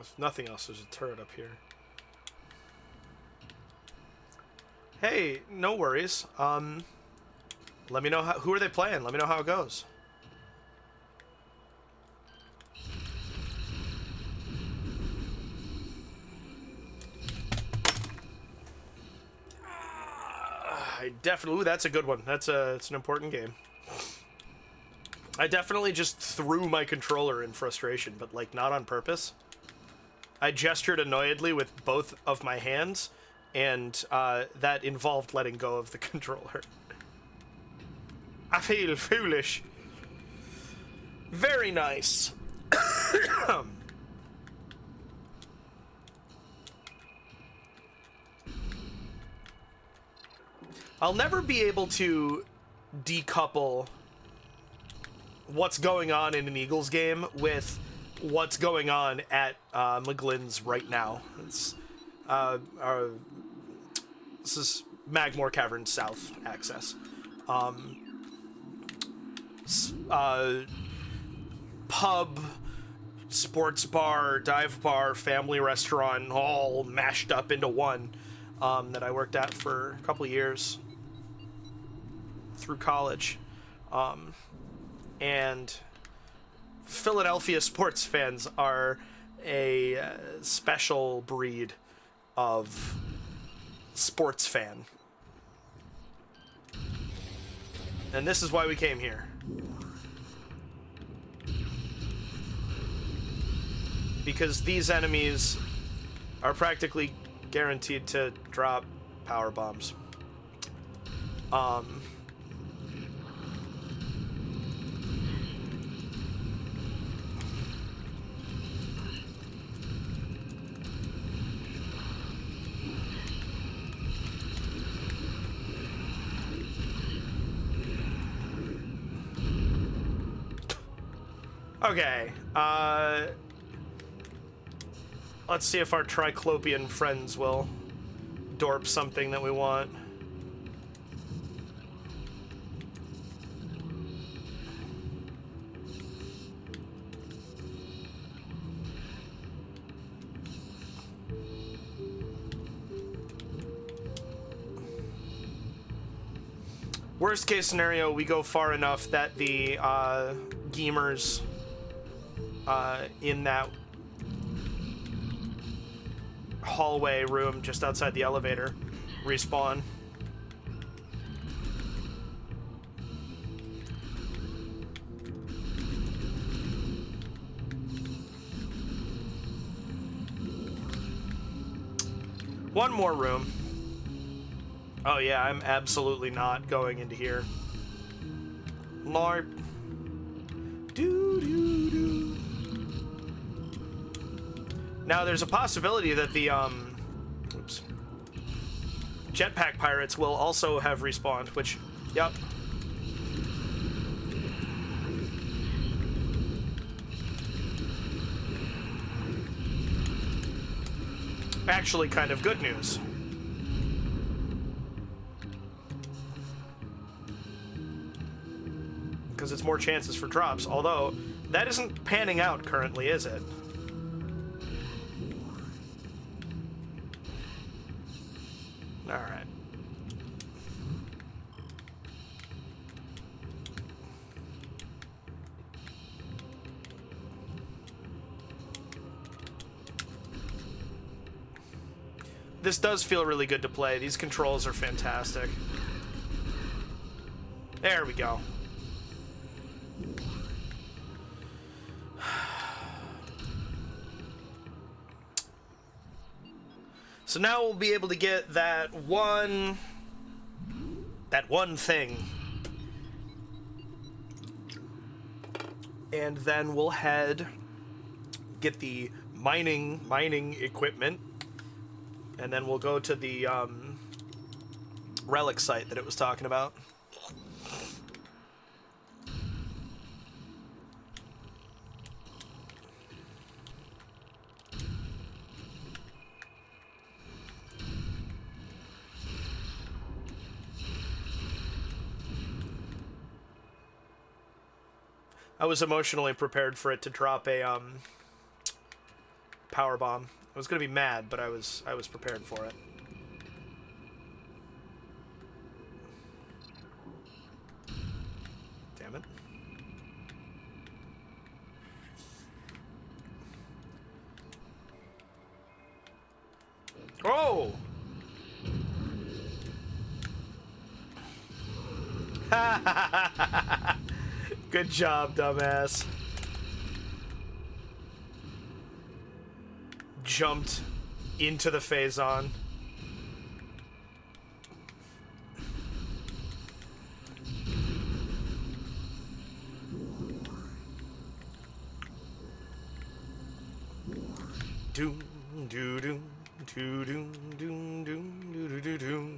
If nothing else, there's a turret up here. Hey, no worries. Let me know who are they playing? Let me know how it goes. I definitely... Ooh, that's a good one. It's an important game. I definitely just threw my controller in frustration, but, like, not on purpose. I gestured annoyedly with both of my hands, and that involved letting go of the controller. I feel foolish. Very nice. I'll never be able to decouple what's going on in an Eagles game with what's going on at McGlynn's right now. This is Magmore Cavern South access. Pub, sports bar, dive bar, family restaurant, all mashed up into one, that I worked at for a couple of years through college. And Philadelphia sports fans are a special breed of sports fan. And this is why we came here. Because these enemies are practically guaranteed to drop power bombs. Okay, let's see if our Triclopian friends will dorp something that we want. Worst case scenario, we go far enough that the Geemers in that hallway room just outside the elevator respawn. One more room. Oh yeah, I'm absolutely not going into here. LARP. Doo-doo-doo. Now, there's a possibility that the, jetpack pirates will also have respawned, which, yep. Actually, kind of good news. Because it's more chances for drops, although that isn't panning out currently, is it? Alright. This does feel really good to play. These controls are fantastic. There we go. So now we'll be able to get that one thing. And then we'll get the mining equipment, and then we'll go to the relic site that it was talking about. I was emotionally prepared for it to drop a power bomb. I was gonna be mad, but I was prepared for it. Damn it. Oh! Good job, dumbass. Jumped into the Phazon. Doom, doo, doom, doo, doom, doom, doom, doo, doo, doo, doom.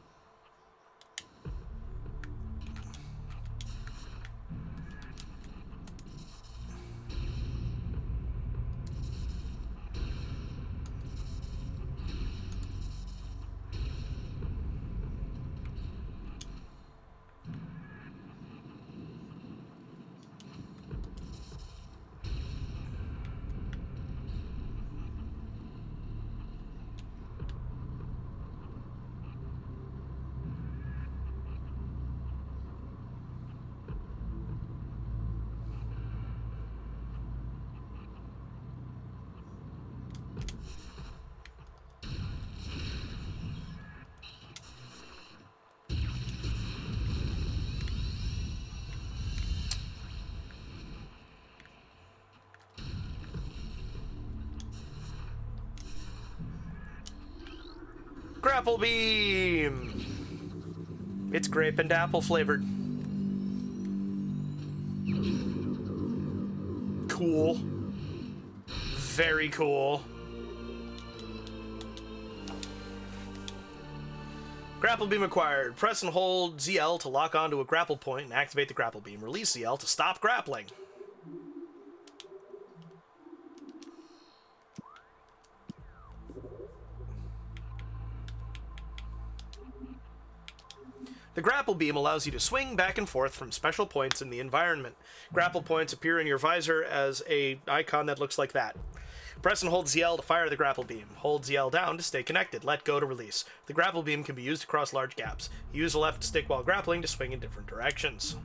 Grapple beam! It's grape and apple flavored. Cool. Very cool. Grapple beam acquired. Press and hold ZL to lock onto a grapple point and activate the grapple beam. Release ZL to stop grappling. The grapple beam allows you to swing back and forth from special points in the environment. Grapple points appear in your visor as an icon that looks like that. Press and hold ZL to fire the grapple beam. Hold ZL down to stay connected. Let go to release. The grapple beam can be used across large gaps. Use the left stick while grappling to swing in different directions.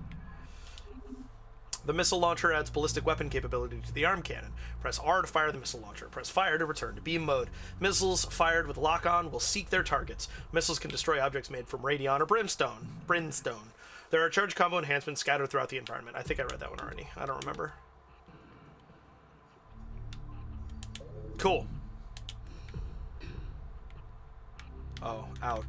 The missile launcher adds ballistic weapon capability to the arm cannon. Press R to fire the missile launcher. Press fire to return to beam mode. Missiles fired with lock-on will seek their targets. Missiles can destroy objects made from radion or brimstone. There are charge combo enhancements scattered throughout the environment. I think I read that one already. I don't remember. Cool. Oh, out.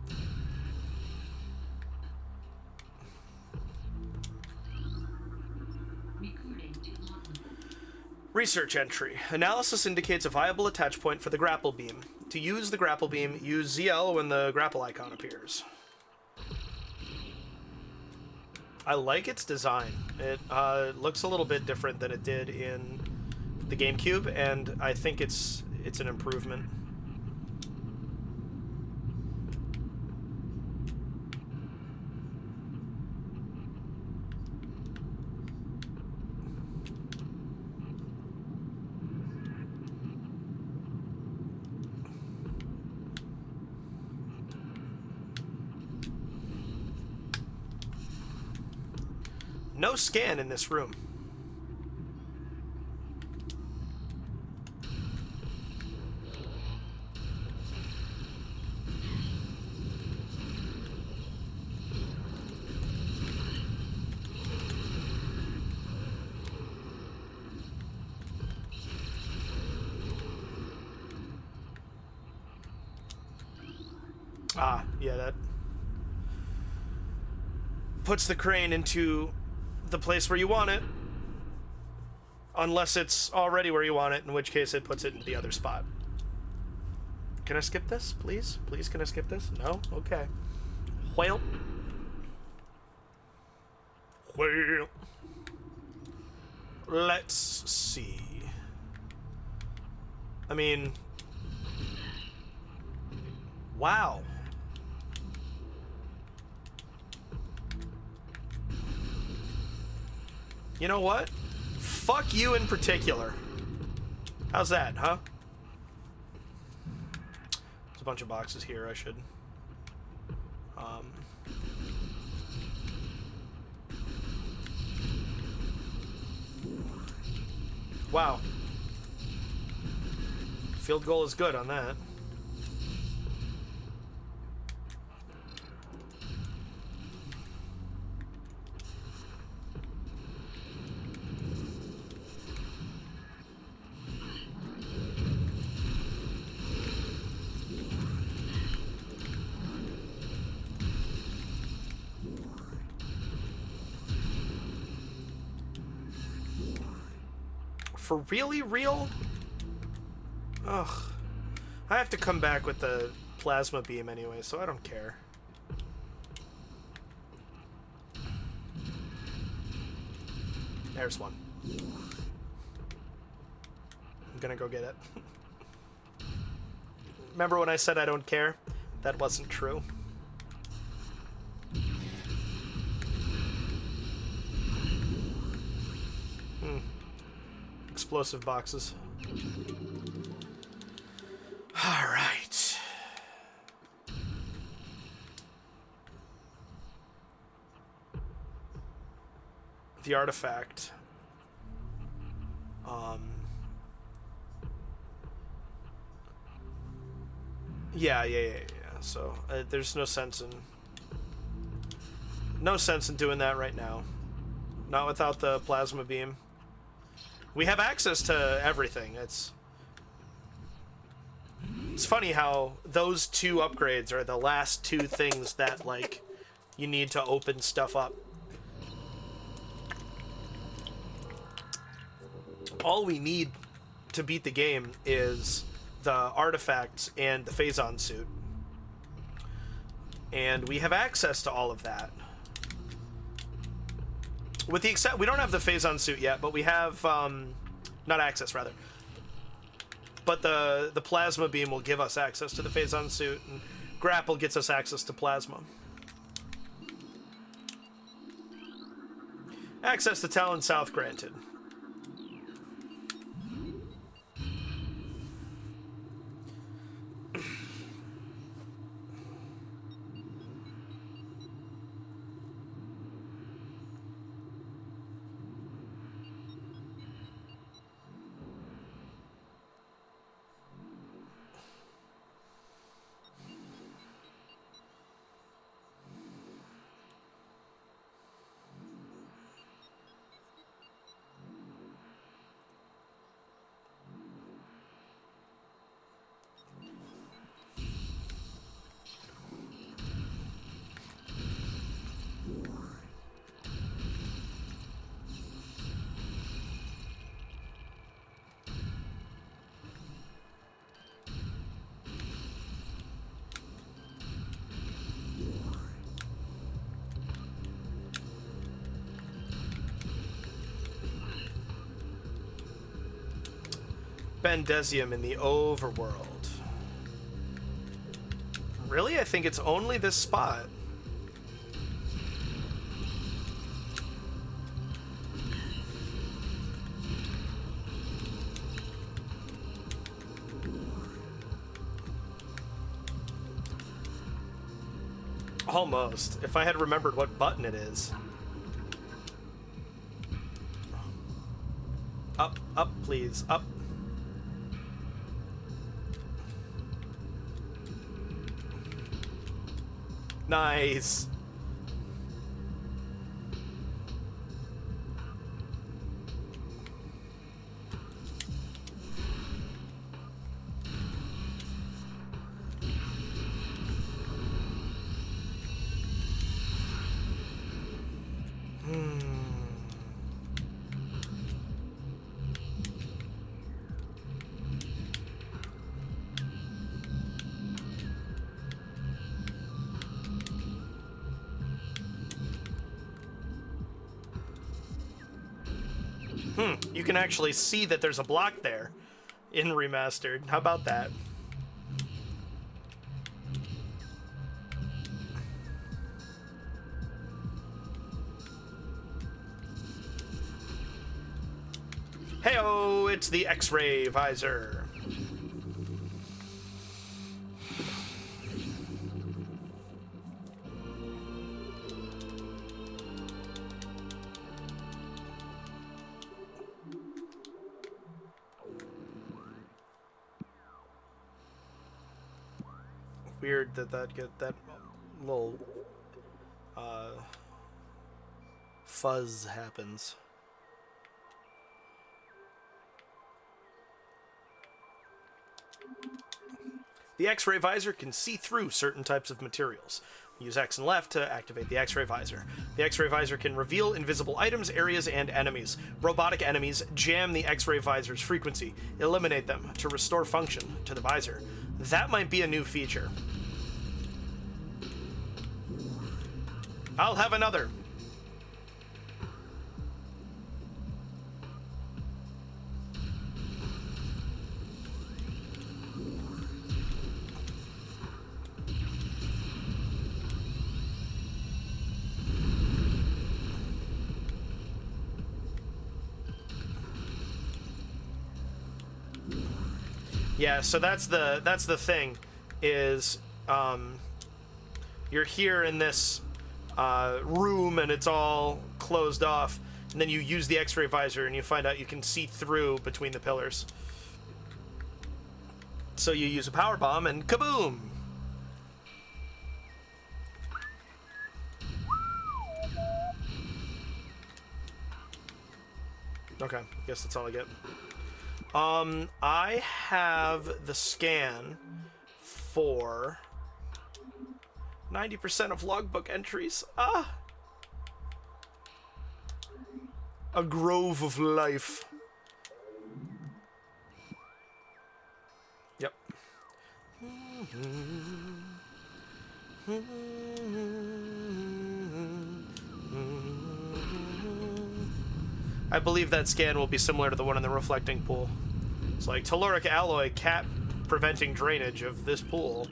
Research entry. Analysis indicates a viable attach point for the grapple beam. To use the grapple beam, use ZL when the grapple icon appears. I like its design. It looks a little bit different than it did in the GameCube, and I think it's an improvement. No scan in this room. Ah, yeah, that puts the crane into the place where you want it, unless it's already where you want it, in which case it puts it in the other spot. Can I skip this, please? Please, can I skip this? No? Okay. Well. Let's see. I mean, wow. You know what? Fuck you in particular. How's that, huh? There's a bunch of boxes here. I should... Wow. Field goal is good on that. For really real? Ugh. I have to come back with the plasma beam anyway, so I don't care. There's one. I'm gonna go get it. Remember when I said I don't care? That wasn't true. Explosive boxes. All right. The artifact. Yeah. So there's no sense in doing that right now. Not without the plasma beam. We have access to everything. It's funny how those two upgrades are the last two things that, like, you need to open stuff up. All we need to beat the game is the artifacts and the Phazon suit. And we have access to all of that. With the we don't have the Phazon suit yet, but we have, not access, rather. But the plasma beam will give us access to the Phazon suit, and grapple gets us access to plasma. Access to Talon South granted. Bendesium in the overworld. Really? I think it's only this spot. Almost. If I had remembered what button it is. Up, up, please. Up. Nice. You can actually see that there's a block there in Remastered. How about that? Heyo, it's the X-ray visor. Weird that get that little fuzz happens. The X-ray visor can see through certain types of materials. Use X and left to activate the X-ray visor. The X-ray visor can reveal invisible items, areas, and enemies. Robotic enemies jam the X-ray visor's frequency. Eliminate them to restore function to the visor. That might be a new feature. I'll have another. Yeah, so that's the thing, is you're here in this room and it's all closed off, and then you use the X-ray visor and you find out you can see through between the pillars. So you use a power bomb and kaboom! Okay, guess that's all I get. I have the scan 4. 90% of logbook entries. Ah! A grove of life. Yep. I believe that scan will be similar to the one in the reflecting pool. It's like telluric alloy cap preventing drainage of this pool.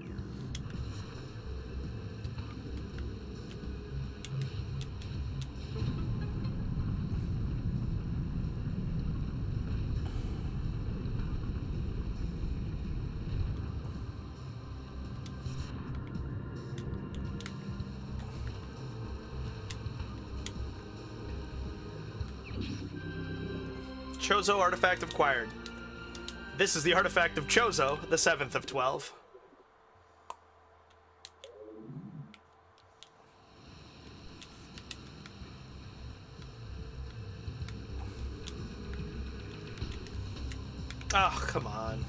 Chozo artifact acquired. This is the artifact of Chozo, the 7th of 12. Oh, come on.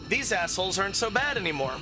These assholes aren't so bad anymore.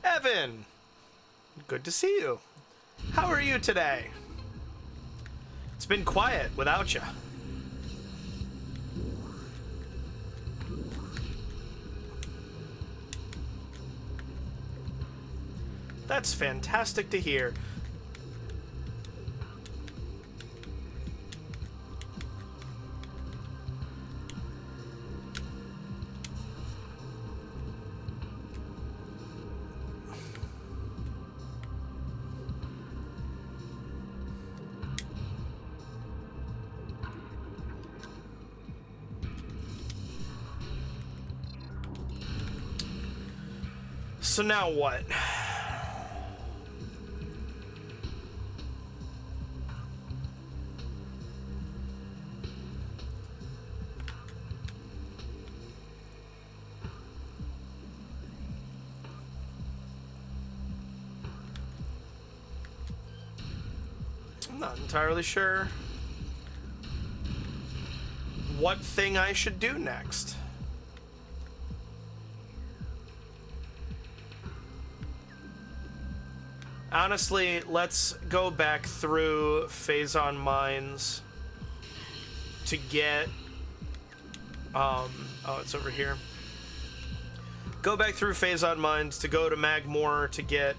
Evan! Good to see you. How are you today? It's been quiet without you. That's fantastic to hear. So now what? I'm not entirely sure what thing I should do next. Honestly, let's go back through Phazon Mines to get... oh, it's over here. Go back through Phazon Mines to go to Magmoor to get...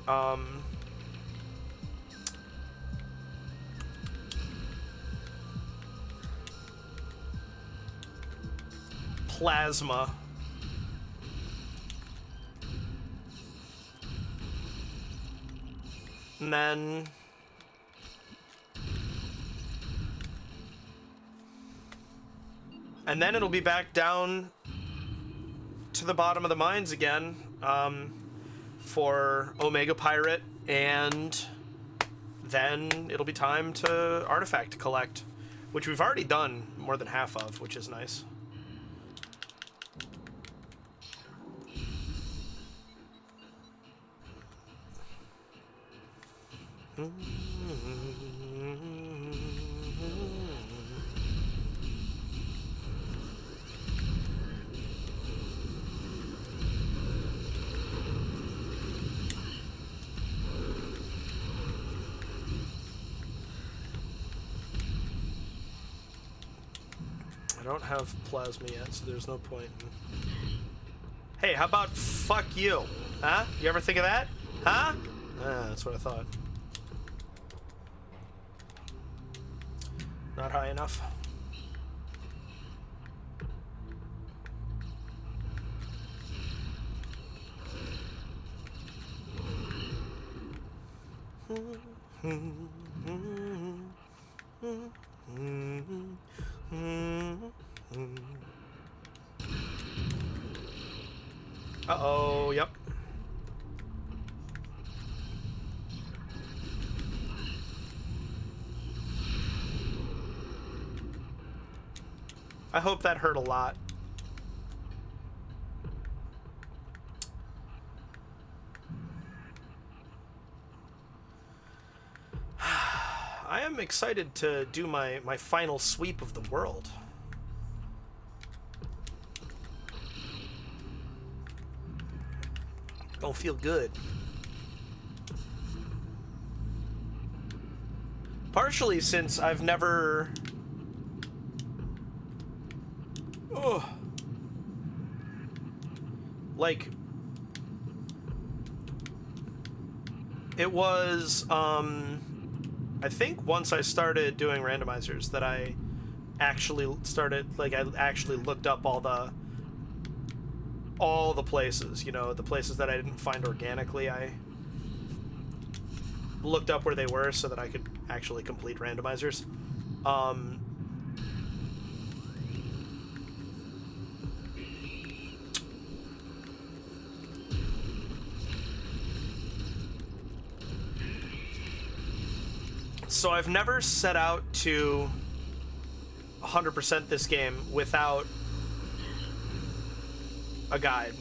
plasma. And then it'll be back down to the bottom of the mines again for Omega Pirate, and then it'll be time to artifact collect, which we've already done more than half of, which is nice. don't have plasma yet, so there's no point in... Hey, how about fuck you? Huh? You ever think of that? Huh? That's what I thought. Not high enough. Uh-oh, yep. I hope that hurt a lot. I am excited to do my final sweep of the world. Don't feel good. Partially since I've never... Oh. Like... It was, I think once I started doing randomizers that I actually started, like, I actually looked up all the places, you know, the places that I didn't find organically. I looked up where they were so that I could actually complete randomizers. So I've never set out to 100% this game without a guide.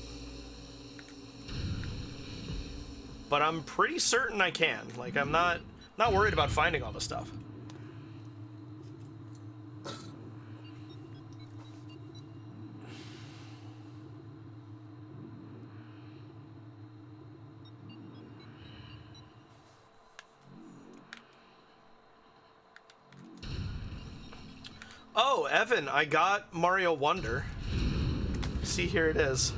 But I'm pretty certain I can. Like, I'm not worried about finding all the stuff. Oh, Evan, I got Mario Wonder. See, here it is.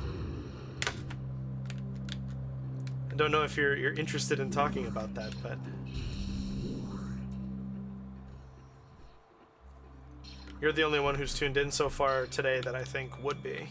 I don't know if you're interested in talking about that, but you're the only one who's tuned in so far today that I think would be.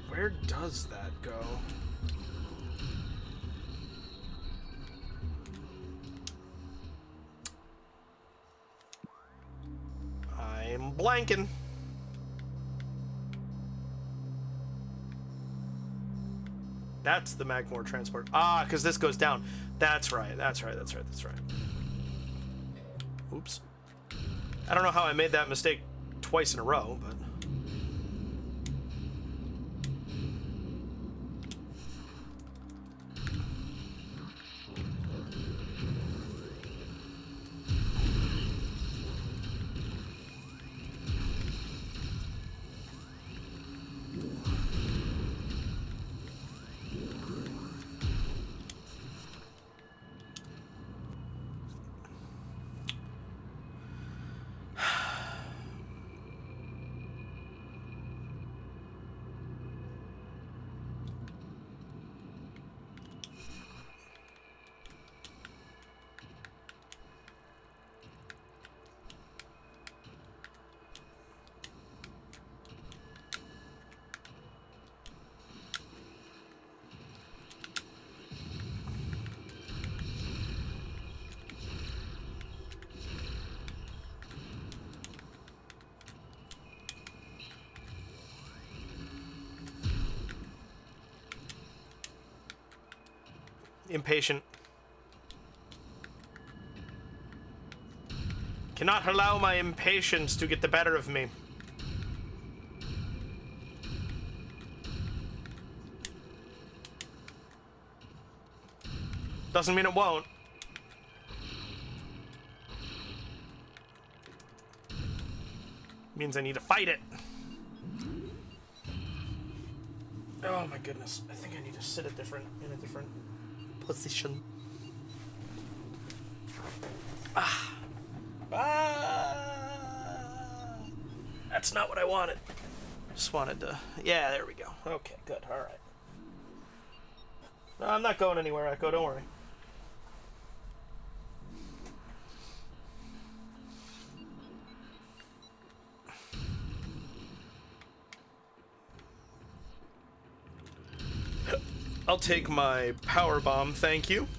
Where does that go? I'm blanking. That's the Magmore transport. Ah, because this goes down. That's right. That's right. That's right. That's right. Oops. I don't know how I made that mistake twice in a row, but... Impatient. Cannot allow my impatience to get the better of me. Doesn't mean it won't. Means I need to fight it. Oh my goodness. I think I need to sit in a different position. That's not what I wanted. Just wanted to... Yeah, there we go. Okay, good. All right. No, I'm not going anywhere, Echo. Don't worry. I'll take my power bomb, thank you.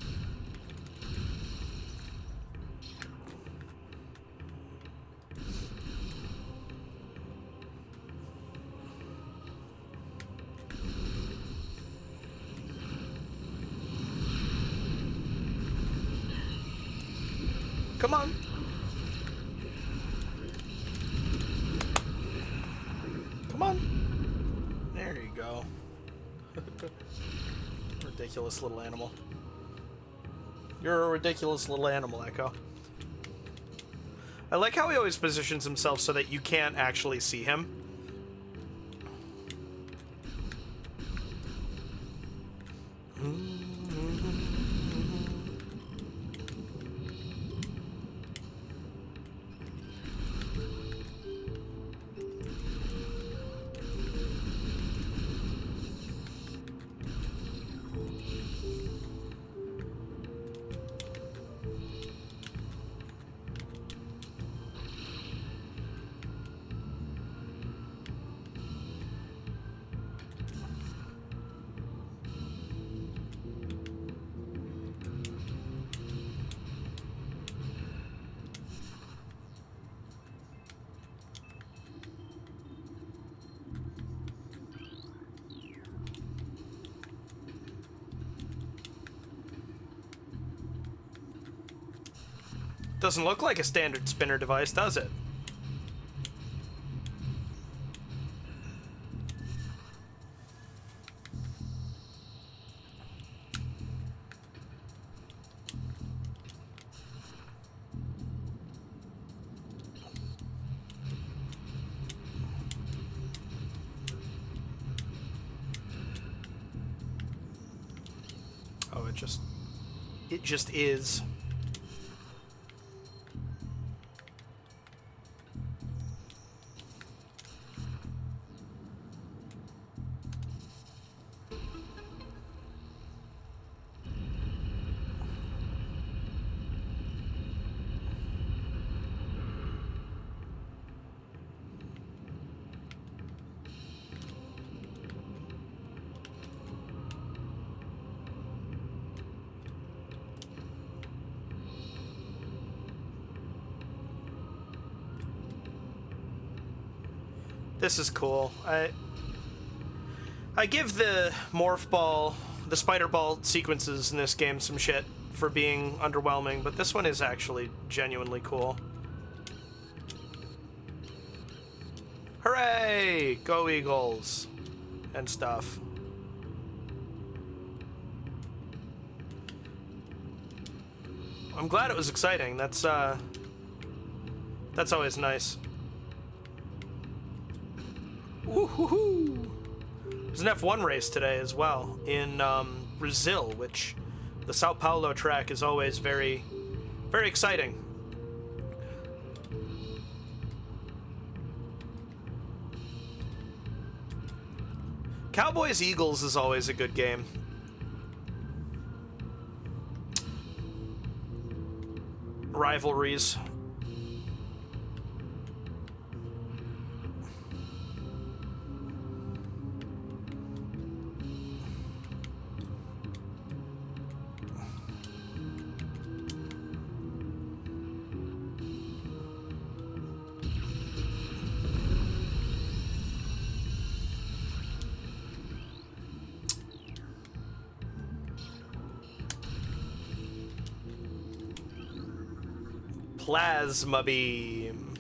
Come on. Come on. There you go. Ridiculous little animal. You're a ridiculous little animal, Echo. I like how he always positions himself so that you can't actually see him. Doesn't look like a standard spinner device, does it? Oh, it just is. This is cool. I give the morph ball, the spider ball sequences in this game some shit for being underwhelming, but this one is actually genuinely cool. Hooray! Go Eagles! And stuff. I'm glad it was exciting. That's always nice. Woohoo! There's an F1 race today as well in Brazil, which the Sao Paulo track is always very, very exciting. Cowboys Eagles is always a good game. Rivalries. Plasma beam.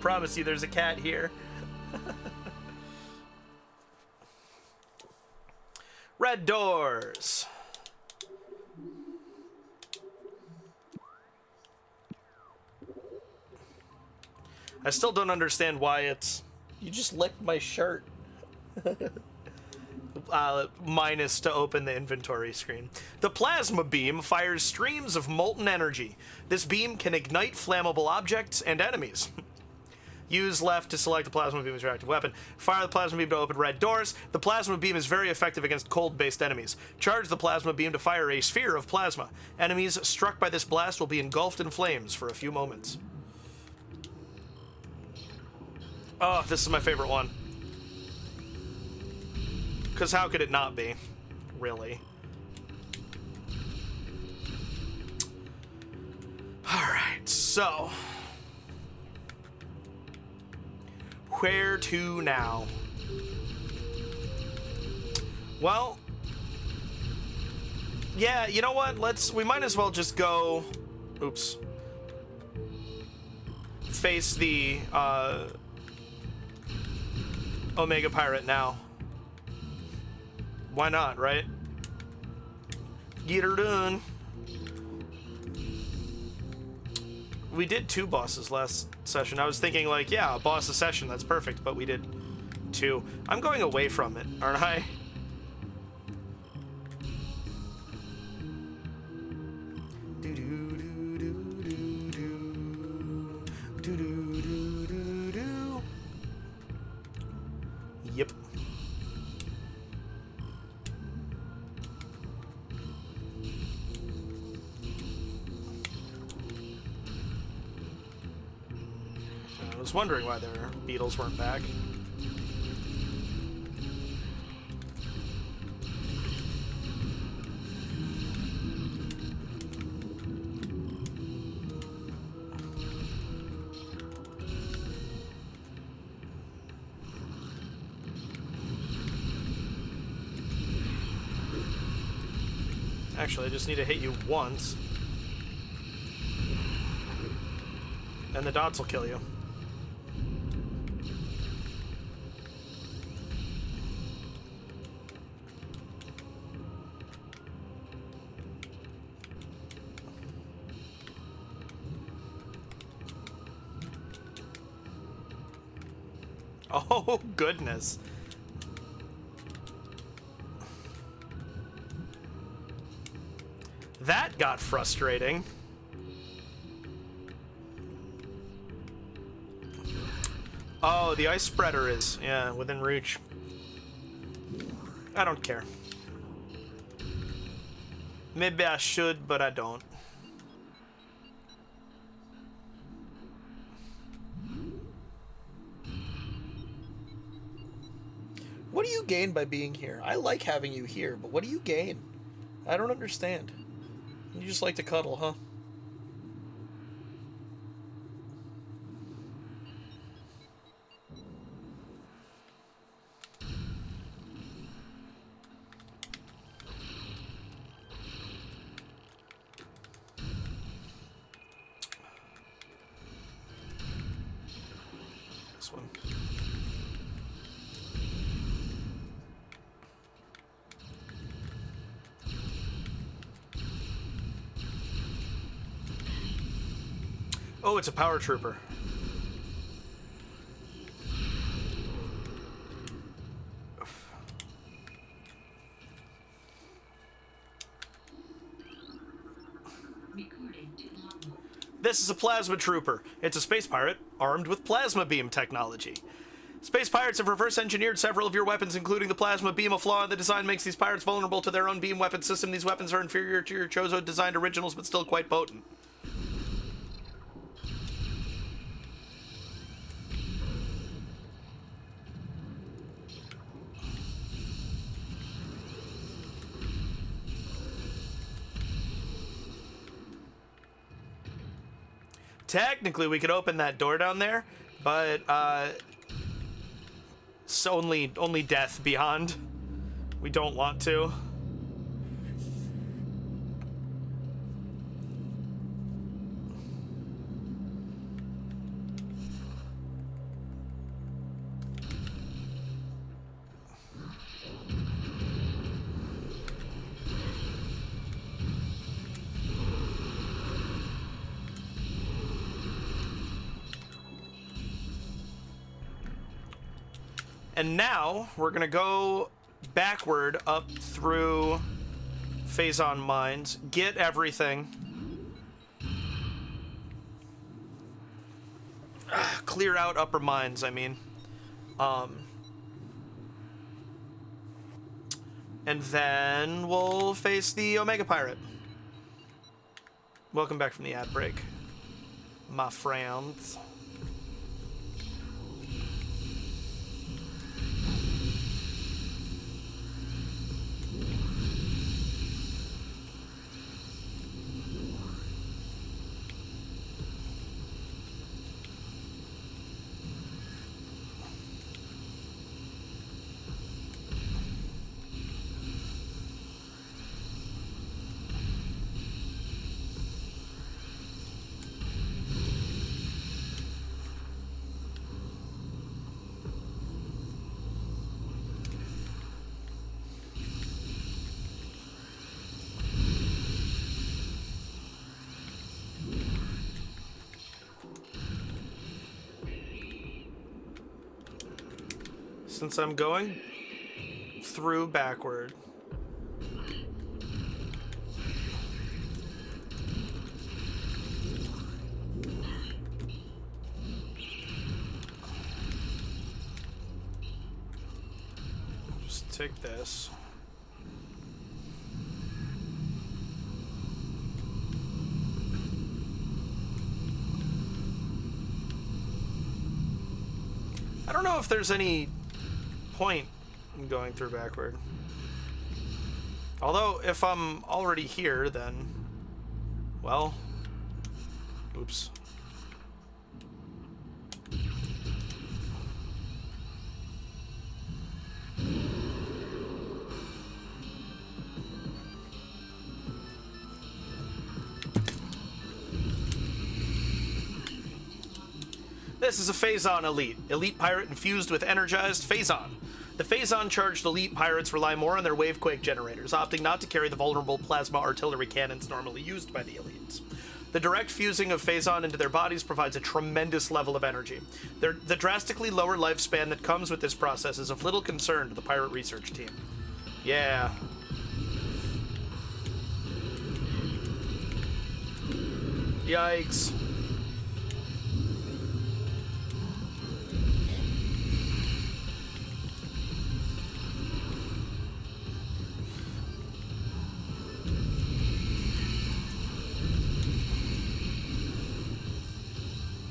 Promise you there's a cat here. Red doors. I still don't understand why it's... You just licked my shirt. Minus to open the inventory screen. The plasma beam fires streams of molten energy. This beam can ignite flammable objects and enemies. Use left to select the plasma beam as your active weapon. Fire the plasma beam to open red doors. The plasma beam is very effective against cold-based enemies. Charge the plasma beam to fire a sphere of plasma. Enemies struck by this blast will be engulfed in flames for a few moments. Oh, this is my favorite one. Because how could it not be? Really? Alright, so... Where to now? Well... Yeah, you know what? We might as well just go... Oops. Face the, Omega Pirate now. Why not, right? Get her done. We did 2 bosses last session. I was thinking, like, yeah, a boss a session, that's perfect, but we did 2. I'm going away from it, aren't I? Yep. I was wondering why their beetles weren't back. Actually, I just need to hit you once. And the dots will kill you. Oh, goodness. That got frustrating. Oh, the ice spreader is, yeah, within reach. I don't care. Maybe I should, but I don't. What do you gain by being here? I like having you here, but what do you gain? I don't understand. You just like to cuddle, huh? This one. Oh, it's a power trooper. This is a plasma trooper. It's a space pirate armed with plasma beam technology. Space pirates have reverse engineered several of your weapons, including the plasma beam. A flaw in the design makes these pirates vulnerable to their own beam weapon system. These weapons are inferior to your Chozo designed originals, but still quite potent. Technically, we could open that door down there, but it's only death beyond. We don't want to. And now we're gonna go backward up through Phazon Mines, get everything. Clear out upper mines, I mean. And then we'll face the Omega Pirate. Welcome back from the ad break, my friends. Since I'm going through backward, just take this. I don't know if there's any point in going through backward. Although, if I'm already here, then... well... oops. This is a Phazon Elite. Elite Pirate infused with energized Phazon. The Phazon-charged elite pirates rely more on their Wavequake generators, opting not to carry the vulnerable plasma artillery cannons normally used by the elites. The direct fusing of Phazon into their bodies provides a tremendous level of energy. The drastically lower lifespan that comes with this process is of little concern to the pirate research team. Yeah. Yikes.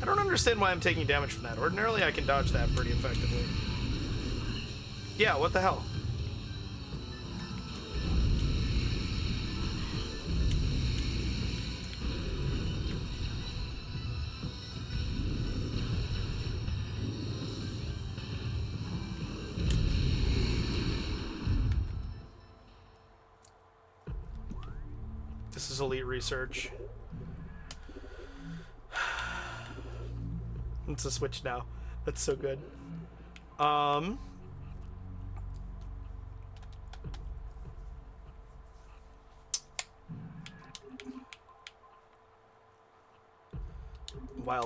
I don't understand why I'm taking damage from that. Ordinarily, I can dodge that pretty effectively. Yeah, what the hell? This is elite research. It's a switch now. That's so good. While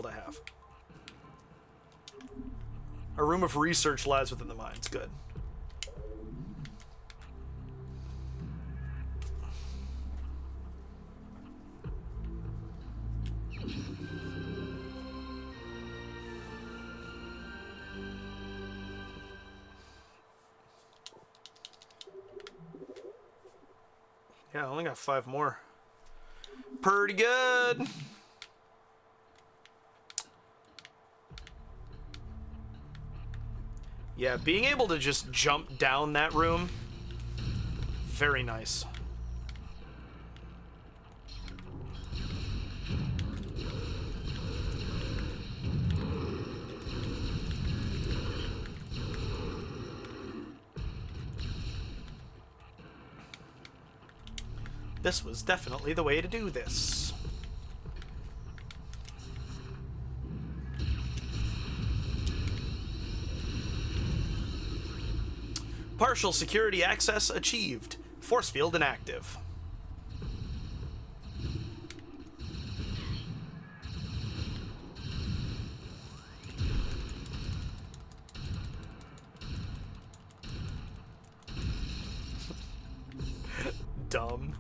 to have. A room of research lies within the mines. Good. Yeah, I only got 5 more. Pretty good. Yeah, being able to just jump down that room, very nice. This was definitely the way to do this. Partial security access achieved. Force field inactive. dumb.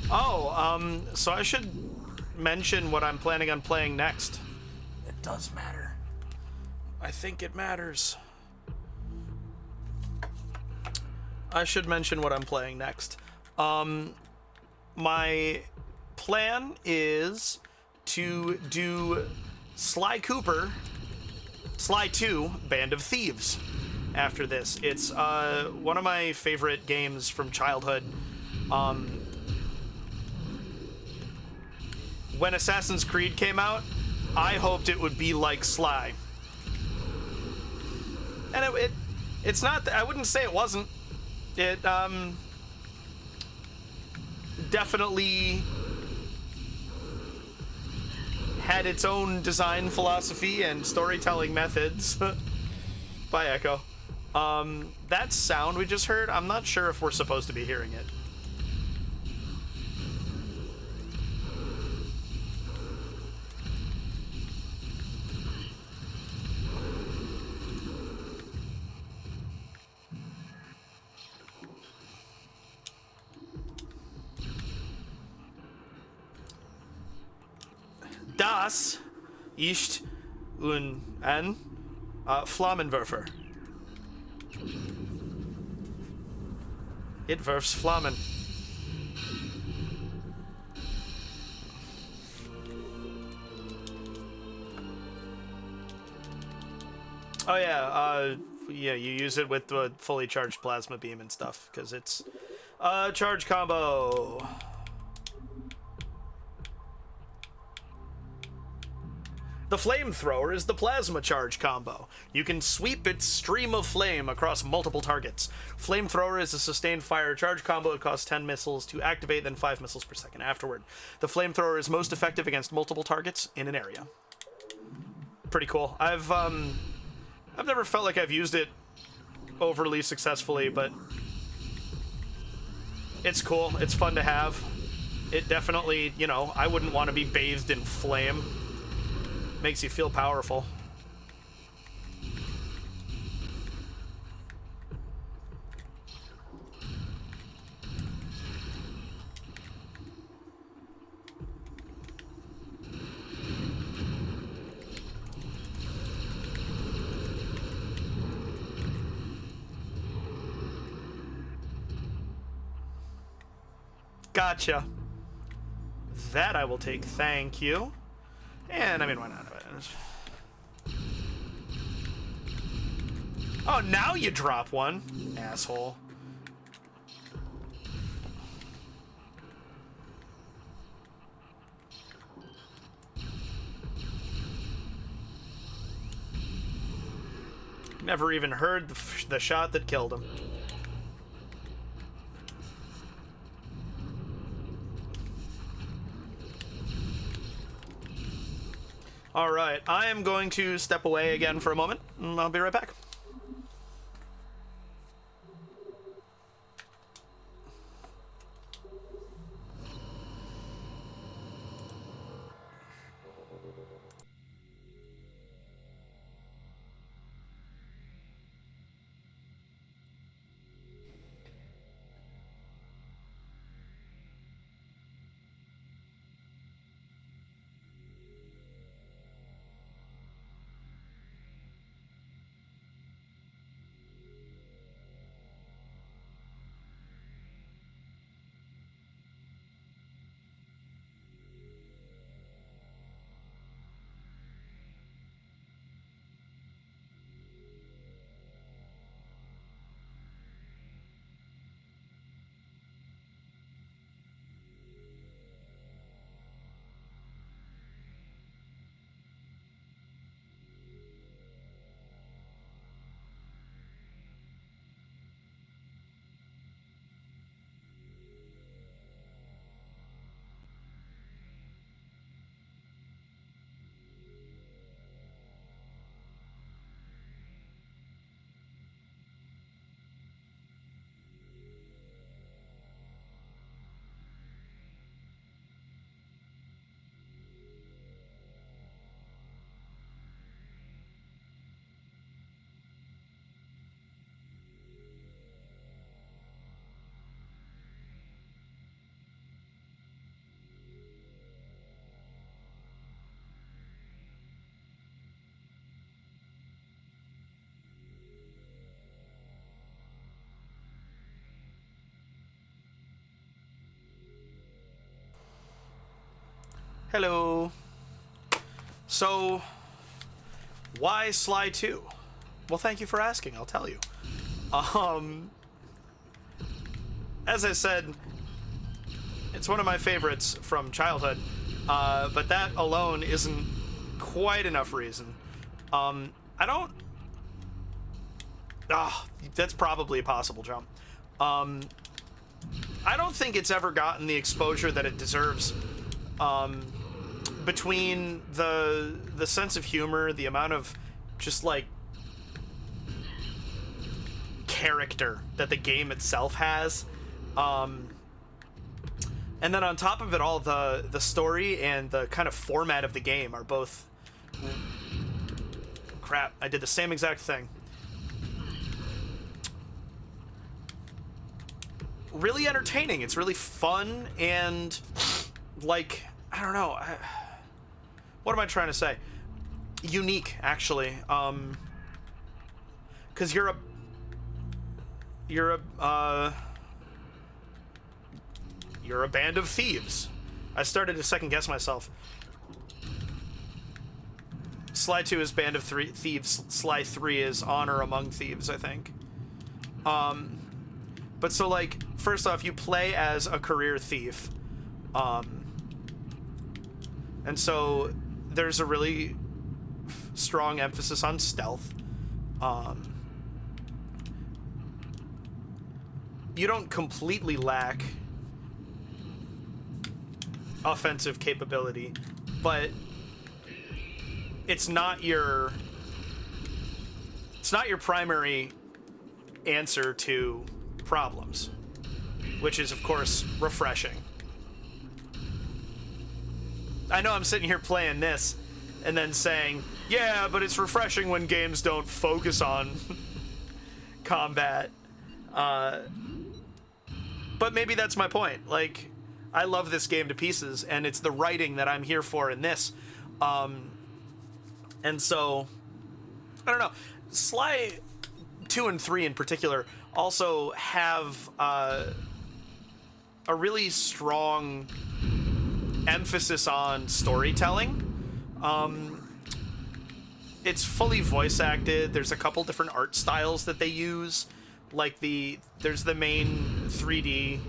Oh, so I should mention what I'm planning on playing next. It does matter. I think it matters. I should mention what I'm playing next. My plan is to do Sly Cooper, Sly 2, Band of Thieves after this. It's one of my favorite games from childhood. When Assassin's Creed came out, I hoped it would be like Sly. And it's not, I wouldn't say it wasn't. It definitely had its own design philosophy and storytelling methods. Bye, Echo. That sound we just heard, I'm not sure if we're supposed to be hearing it. Das ist ein Flammenwerfer. It werfs Flammen. Oh yeah, yeah, you use it with the fully charged plasma beam and stuff, because it's a charge combo. The flamethrower is the plasma charge combo. You can sweep its stream of flame across multiple targets. Flamethrower is a sustained fire charge combo. It costs 10 missiles to activate, then 5 missiles per second afterward. The flamethrower is most effective against multiple targets in an area. Pretty cool. I've never felt like I've used it overly successfully, but it's cool. It's fun to have. It definitely, you know, I wouldn't want to be bathed in flame. Makes you feel powerful. Gotcha. That I will take, thank you. And, I mean, why not? Oh, now you drop one, asshole. Never even heard the shot that killed him. All right, I am going to step away again for a moment, and I'll be right back. Hello. So, why Sly 2? Well, thank you for asking. I'll tell you. As I said, it's one of my favorites from childhood, but that alone isn't quite enough reason. I don't... that's probably a possible jump. I don't think it's ever gotten the exposure that it deserves. Between the sense of humor, the amount of just like character that the game itself has, and then on top of it all, the story and the kind of format of the game are both... Crap, I did the same exact thing. Really entertaining. It's really fun and, like, I don't know. What am I trying to say? Unique, actually. Because you're a band of thieves. I started to second guess myself. Sly 2 is Band of Thieves. Sly 3 is Honor Among Thieves, I think. But so, like, first off, you play as a career thief. And so there's a really strong emphasis on stealth. You don't completely lack offensive capability, but it's not your primary answer to problems, which is of course refreshing. I know I'm sitting here playing this and then saying, yeah, but it's refreshing when games don't focus on combat. But maybe that's my point. Like, I love this game to pieces, and it's the writing that I'm here for in this. And so, I don't know. Sly 2 and 3 in particular also have a really strong emphasis on storytelling. It's fully voice acted. There's a couple different art styles that they use. Like there's the main 3D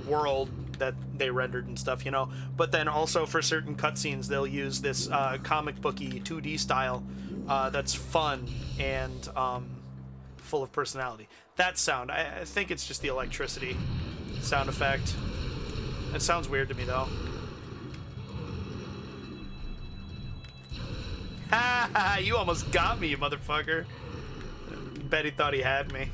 world that they rendered and stuff, you know. But then also for certain cutscenes, they'll use this comic booky 2D style that's fun and full of personality. That sound, I think it's just the electricity sound effect. It sounds weird to me, though. Ha ha! You almost got me, you motherfucker. Bet he thought he had me.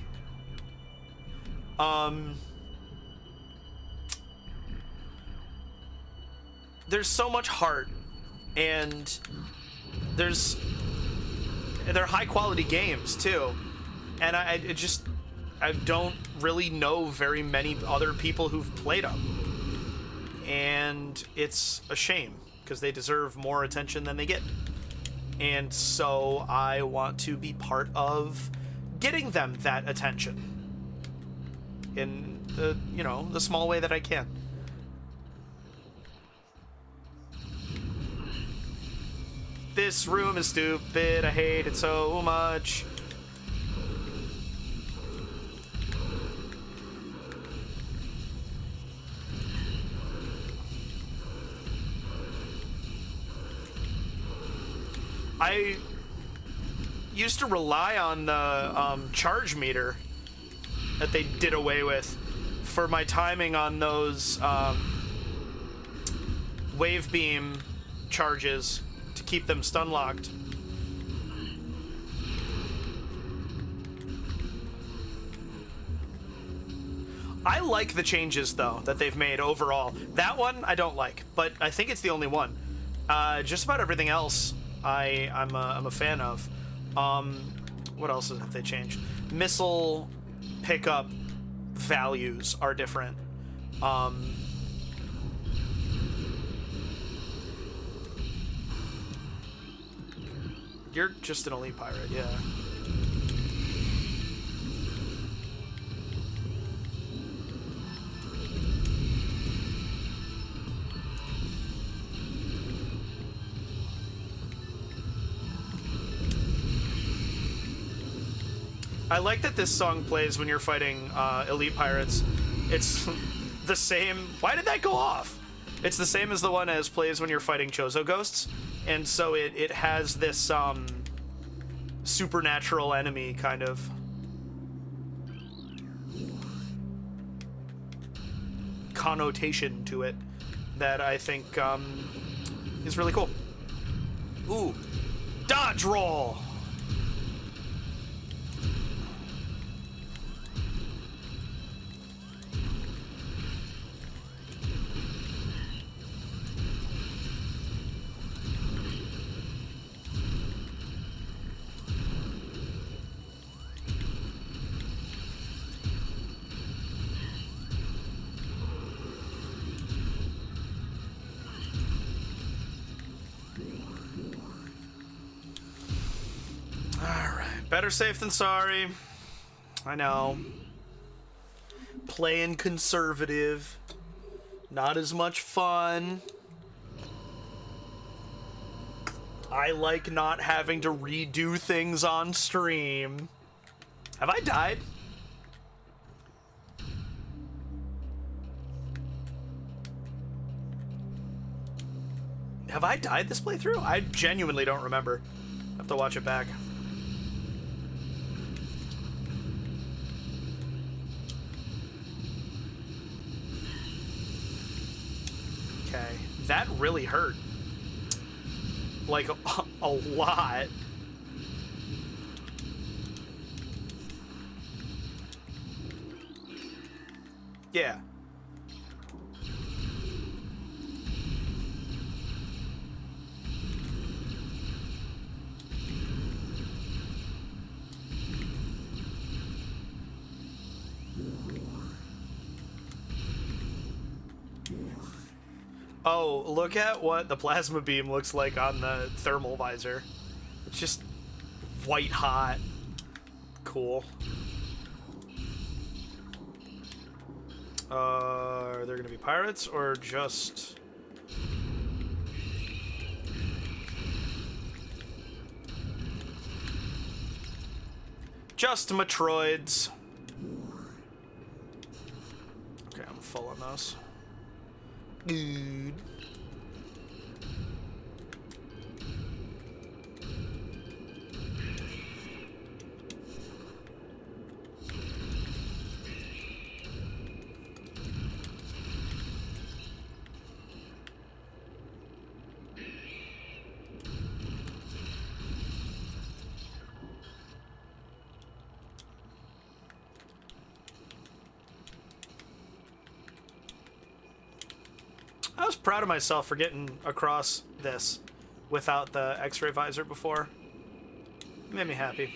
There's so much heart, and they're high quality games too, and I don't really know very many other people who've played them, and it's a shame because they deserve more attention than they get, and so I want to be part of getting them that attention in the small way that I can. This room is stupid. I hate it so much. I used to rely on the charge meter that they did away with for my timing on those wave beam charges to keep them stun locked. I like the changes though that they've made overall. That one I don't like, but I think it's the only one. Just about everything else I'm a fan of. What else have they changed? Missile pickup values are different. You're just an elite pirate, yeah. I like that this song plays when you're fighting elite pirates. It's the same. Why did that go off? It's the same as the one as plays when you're fighting Chozo ghosts, and so it has this supernatural enemy kind of connotation to it that I think is really cool. Ooh, dodge roll. Better safe than sorry. I know. Playing conservative. Not as much fun. I like not having to redo things on stream. Have I died? Have I died this playthrough? I genuinely don't remember. I have to watch it back. Okay, that really hurt. Like, a lot. Yeah. Oh, look at what the plasma beam looks like on the thermal visor. It's just white hot. Cool. Are there gonna be pirates or just... Just Metroids. Okay, I'm full on those. Dude. I was proud of myself for getting across this without the X-ray visor before. It made me happy.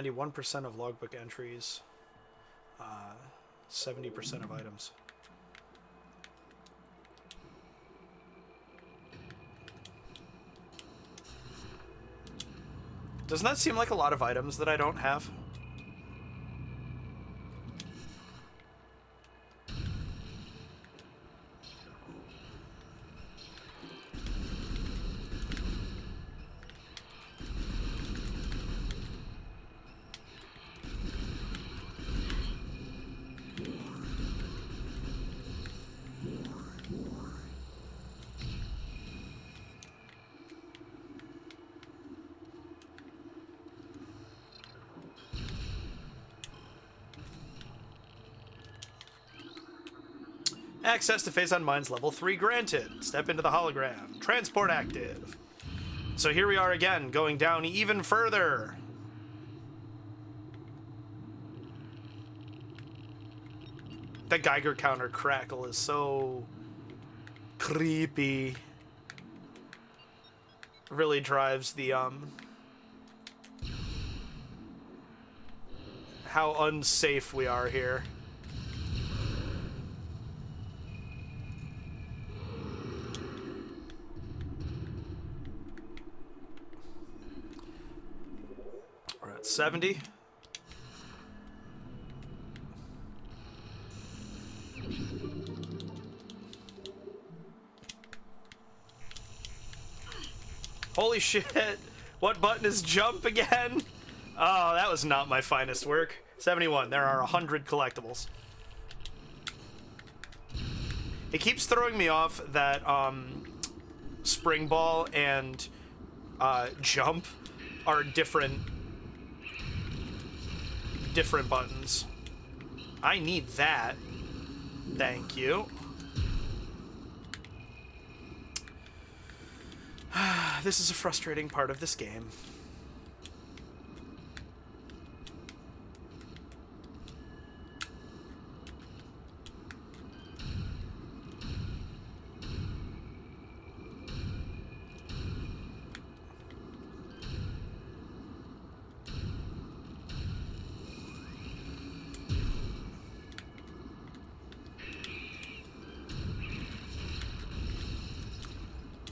%, of logbook entries, 70% of items. Doesn't that seem like a lot of items that I don't have? Access to Phazon Mines level 3 granted. Step into the hologram. Transport active. So here we are again, going down even further. The Geiger counter crackle is so creepy. Really drives the, how unsafe we are here. We're at 70. Holy shit! What button is jump again? Oh, that was not my finest work. 71. There are 100 collectibles. It keeps throwing me off that spring ball and jump are different buttons. I need that. Thank you. This is a frustrating part of this game.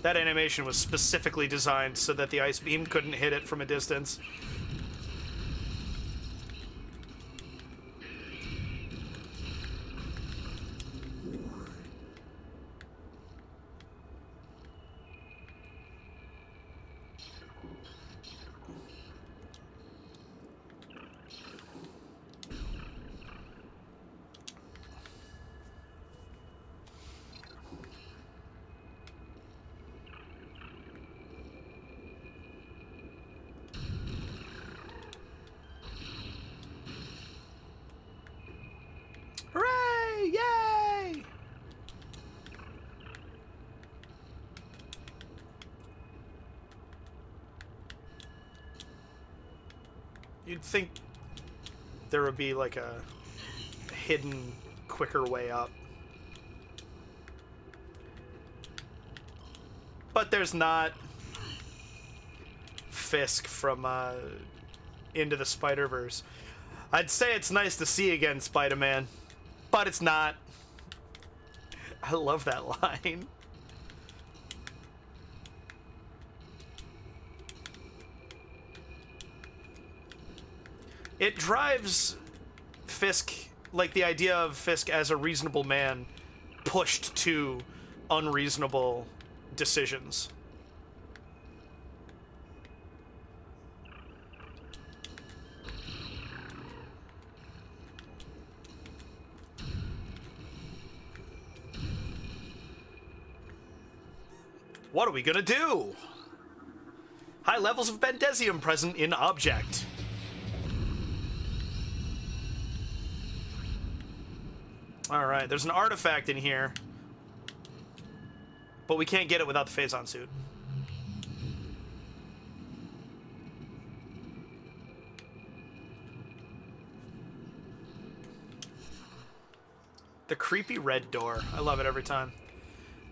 That animation was specifically designed so that the ice beam couldn't hit it from a distance. Hooray! Yay! You'd think there would be like a hidden, quicker way up. But there's not. Fisk from Into the Spider-Verse. I'd say it's nice to see again, Spider-Man. But it's not. I love that line. It drives Fisk, like the idea of Fisk as a reasonable man, pushed to unreasonable decisions. What are we gonna do? High levels of Bendesium present in object. Alright, there's an artifact in here. But we can't get it without the Phazon suit. The creepy red door. I love it every time.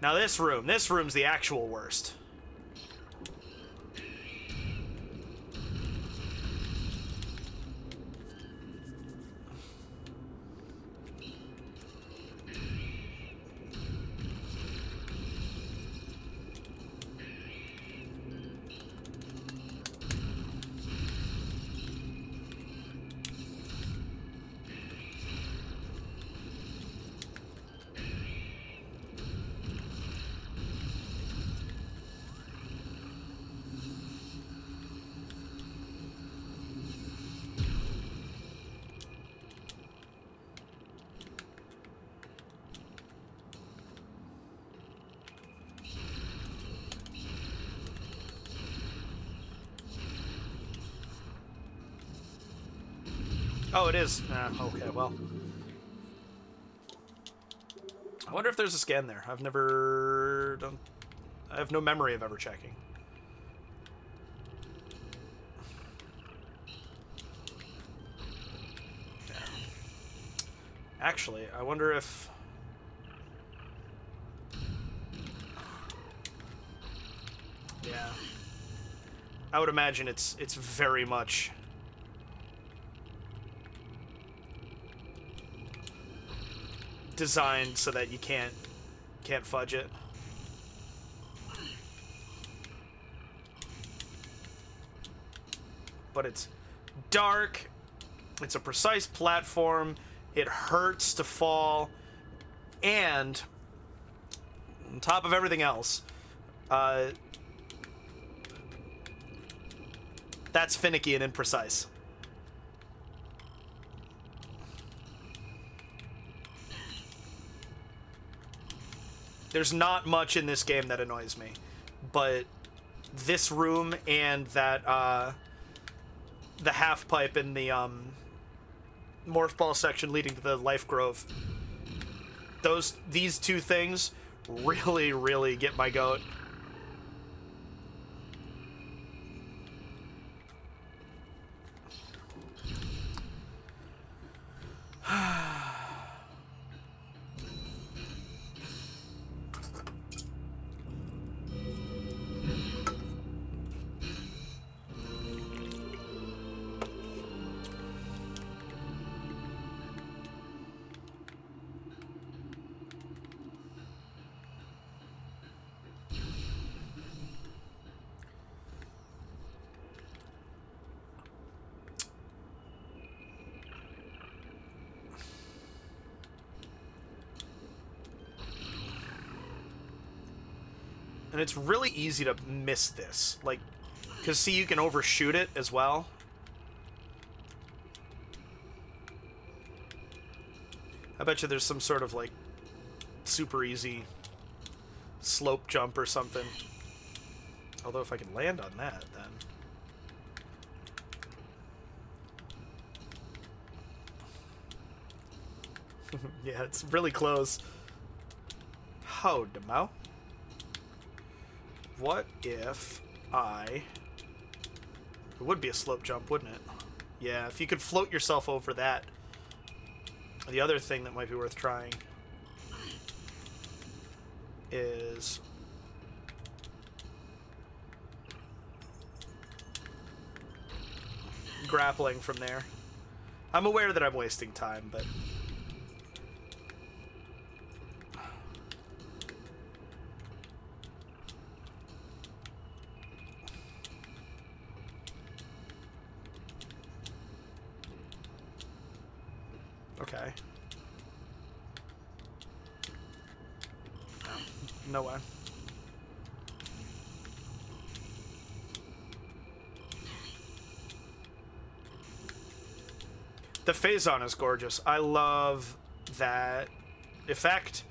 Now this room's the actual worst. Oh, it is. Okay, well. I wonder if there's a scan there. I've never done... I have no memory of ever checking. Yeah. Actually, I wonder if... Yeah. I would imagine it's very much... designed so that you can't fudge it. But it's dark, it's a precise platform, it hurts to fall, and on top of everything else, that's finicky and imprecise. There's not much in this game that annoys me, but this room and that, the half pipe in the, morph ball section leading to the life grove, these two things really, really get my goat. And it's really easy to miss this. Like, because see, you can overshoot it as well. I bet you there's some sort of, like, super easy slope jump or something. Although if I can land on that, then... yeah, it's really close. How, Demo? What if I... It would be a slope jump, wouldn't it? Yeah, if you could float yourself over that. The other thing that might be worth trying is... grappling from there. I'm aware that I'm wasting time, but... Okay. No way. The Phazon is gorgeous. I love that effect.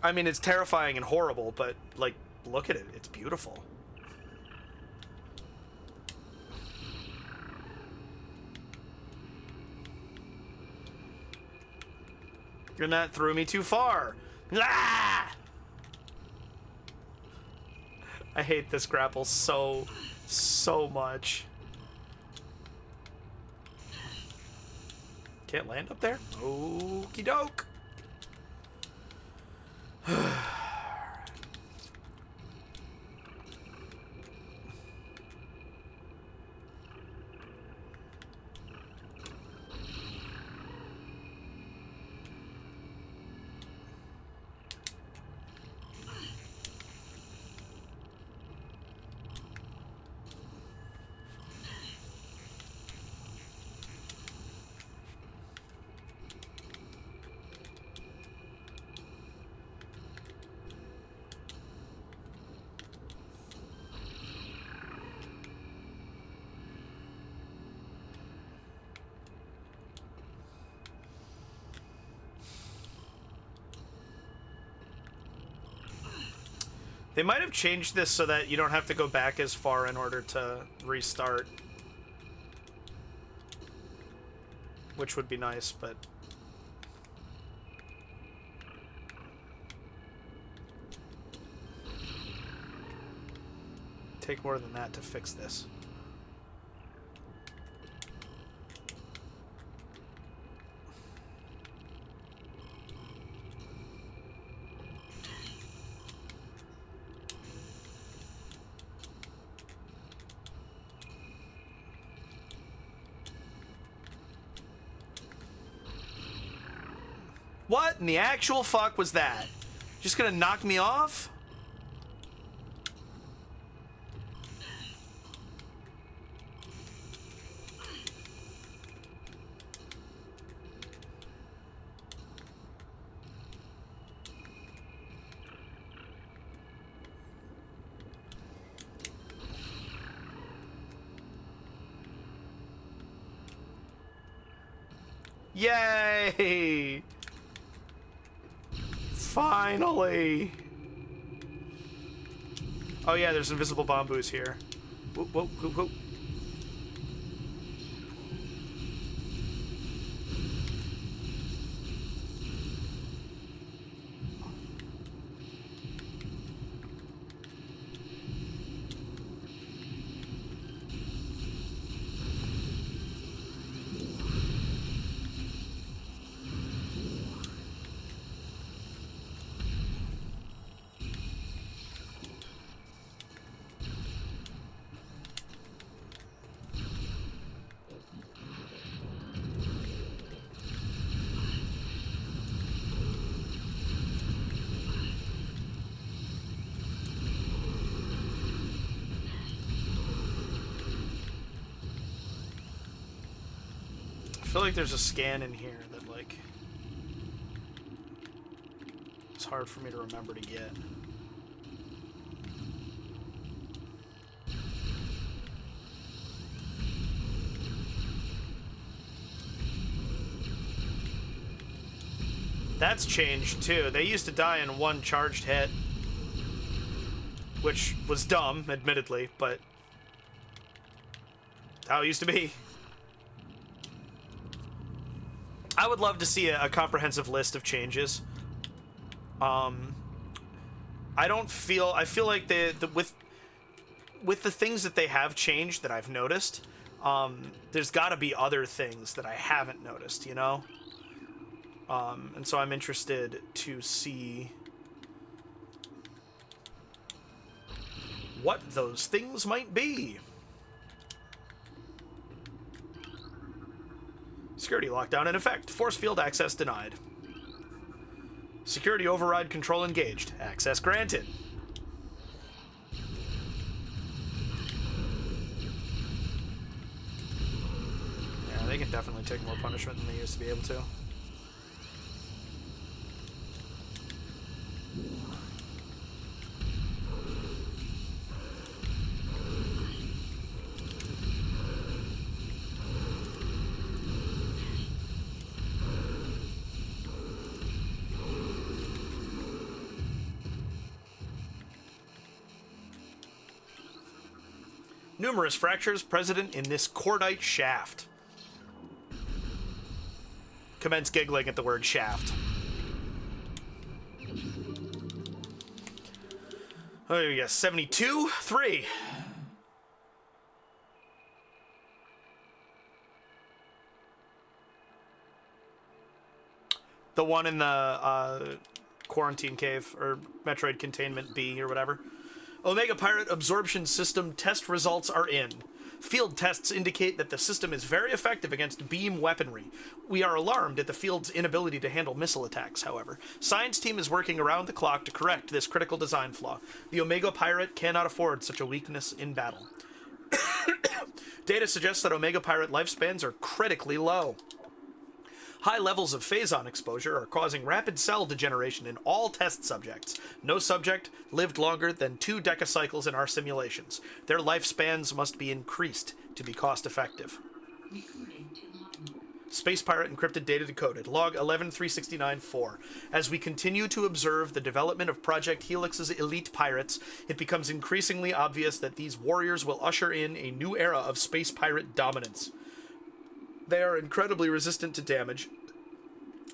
I mean, it's terrifying and horrible, but, like, look at it. It's beautiful. And that threw me too far. Ah! I hate this grapple so much. Can't land up there? Okie doke. They might have changed this so that you don't have to go back as far in order to restart. Which would be nice, but take more than that to fix this. What in the actual fuck was that? Just gonna knock me off? Yay! Finally! Oh yeah, there's invisible bamboos here. Whoop, whoop, whoop, whoop. I feel like there's a scan in here that, like, it's hard for me to remember to get. That's changed, too. They used to die in one charged hit, which was dumb, admittedly, but how it used to be. I would love to see a comprehensive list of changes. I feel like with the things that they have changed that I've noticed, there's got to be other things that I haven't noticed, you know? And so I'm interested to see what those things might be. Security lockdown in effect. Force field access denied. Security override control engaged. Access granted. Yeah, they can definitely take more punishment than they used to be able to. Numerous fractures present in this cordite shaft. Commence giggling at the word shaft. Oh, there we go. 72, 3. The one in the quarantine cave, or Metroid Containment B, or whatever. Omega Pirate Absorption System test results are in. Field tests indicate that the system is very effective against beam weaponry. We are alarmed at the field's inability to handle missile attacks, however. Science team is working around the clock to correct this critical design flaw. The Omega Pirate cannot afford such a weakness in battle. Data suggests that Omega Pirate lifespans are critically low. High levels of phazon exposure are causing rapid cell degeneration in all test subjects. No subject lived longer than 2 decacycles in our simulations. Their lifespans must be increased to be cost-effective. Space Pirate encrypted data decoded. Log 11-369-4. As we continue to observe the development of Project Helix's elite pirates, it becomes increasingly obvious that these warriors will usher in a new era of space pirate dominance. They are incredibly resistant to damage.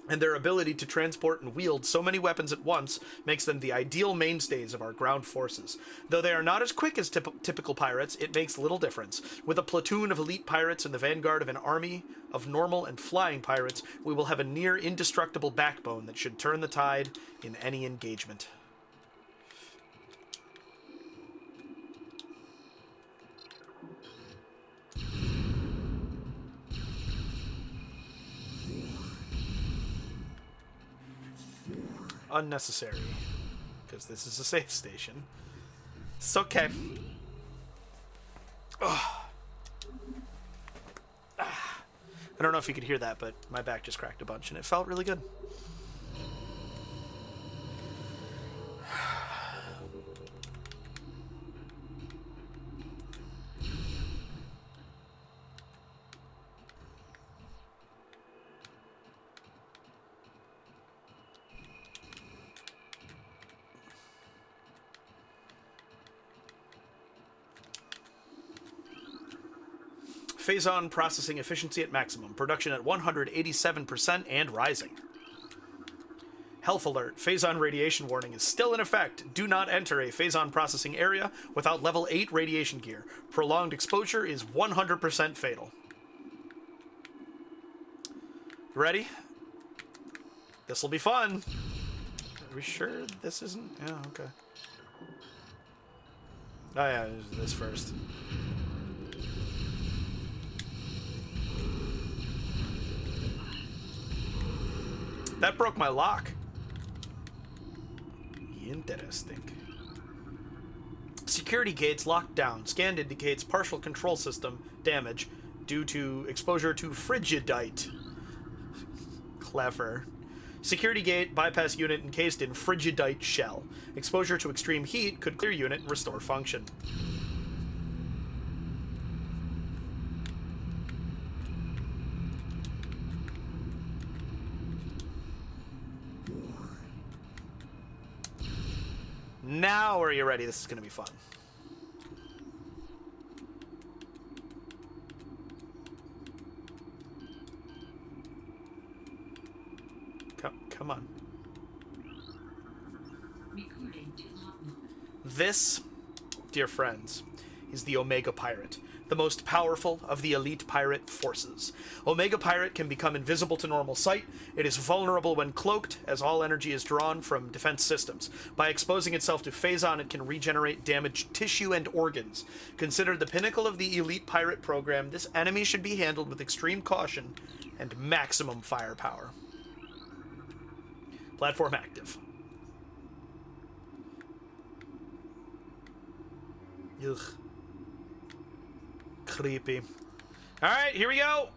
and their ability to transport and wield so many weapons at once makes them the ideal mainstays of our ground forces. Though they are not as quick as typical pirates, it makes little difference. With a platoon of elite pirates in the vanguard of an army of normal and flying pirates, we will have a near indestructible backbone that should turn the tide in any engagement. Unnecessary, because this is a safe station. It's okay. Ugh. I don't know if you could hear that, but my back just cracked a bunch, and it felt really good. Phazon processing efficiency at maximum. Production at 187% and rising. Health alert. Phazon radiation warning is still in effect. Do not enter a Phazon processing area without level 8 radiation gear. Prolonged exposure is 100% fatal. Ready? This'll be fun. Are we sure this isn't? Yeah, okay. Oh yeah, this first. That broke my lock. Interesting. Security gates locked down. Scan indicates partial control system damage due to exposure to frigidite. Clever. Security gate bypass unit encased in frigidite shell. Exposure to extreme heat could clear unit and restore function. Now are you ready? This is going to be fun. Come on. This, dear friends, is the Omega Pirate, the most powerful of the elite pirate forces. Omega Pirate can become invisible to normal sight. It is vulnerable when cloaked, as all energy is drawn from defense systems. By exposing itself to Phazon, it can regenerate damaged tissue and organs. Considered the pinnacle of the elite pirate program, this enemy should be handled with extreme caution and maximum firepower. Platform active. Ugh. Creepy. Alright, here we go!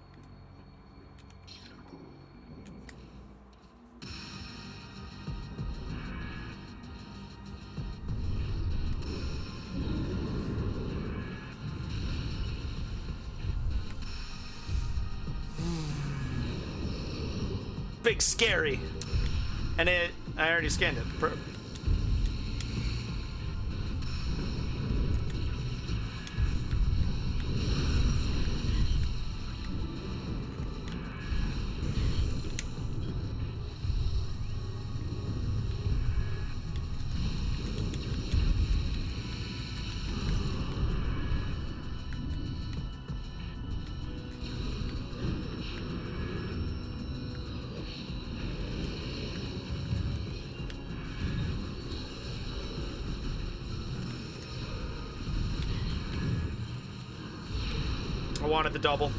Big scary. And I already scanned it. I wanted the double.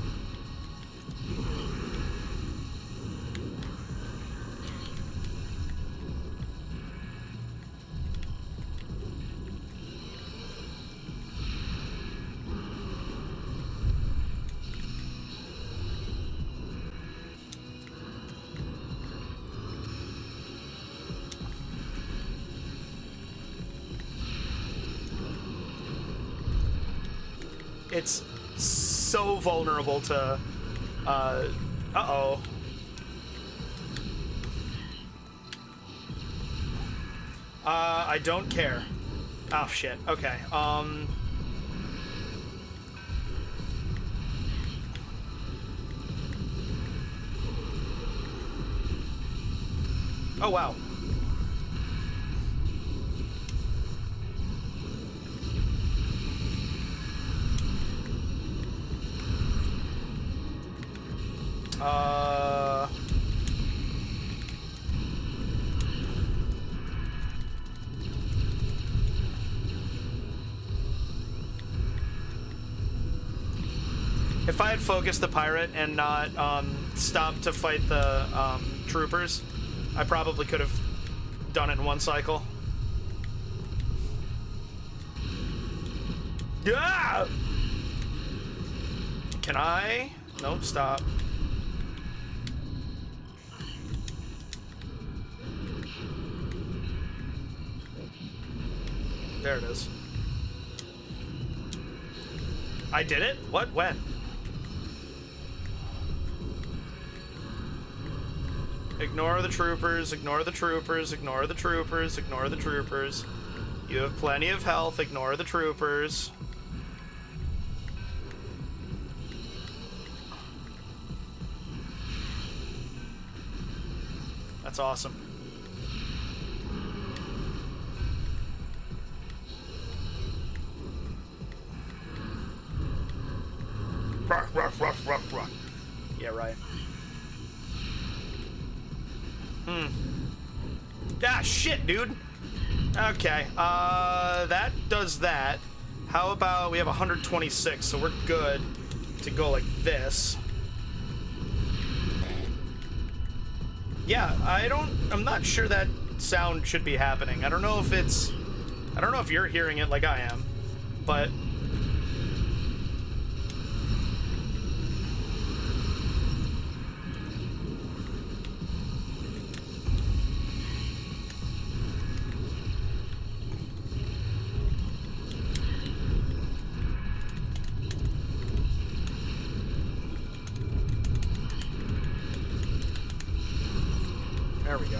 It's so vulnerable to, uh-oh. I don't care. Oh, shit. Okay, Oh, wow. If I had focused the pirate and not stopped to fight the troopers, I probably could have done it in one cycle. Yeah! Can I? Nope, stop. There it is. I did it? What? When? Ignore the troopers, ignore the troopers, ignore the troopers, ignore the troopers. You have plenty of health, ignore the troopers. That's awesome. Yeah, right. Ah, shit, dude. Okay, that does that. How about we have 126, so we're good to go like this. Yeah, I'm not sure that sound should be happening. I don't know if you're hearing it like I am, but there we go.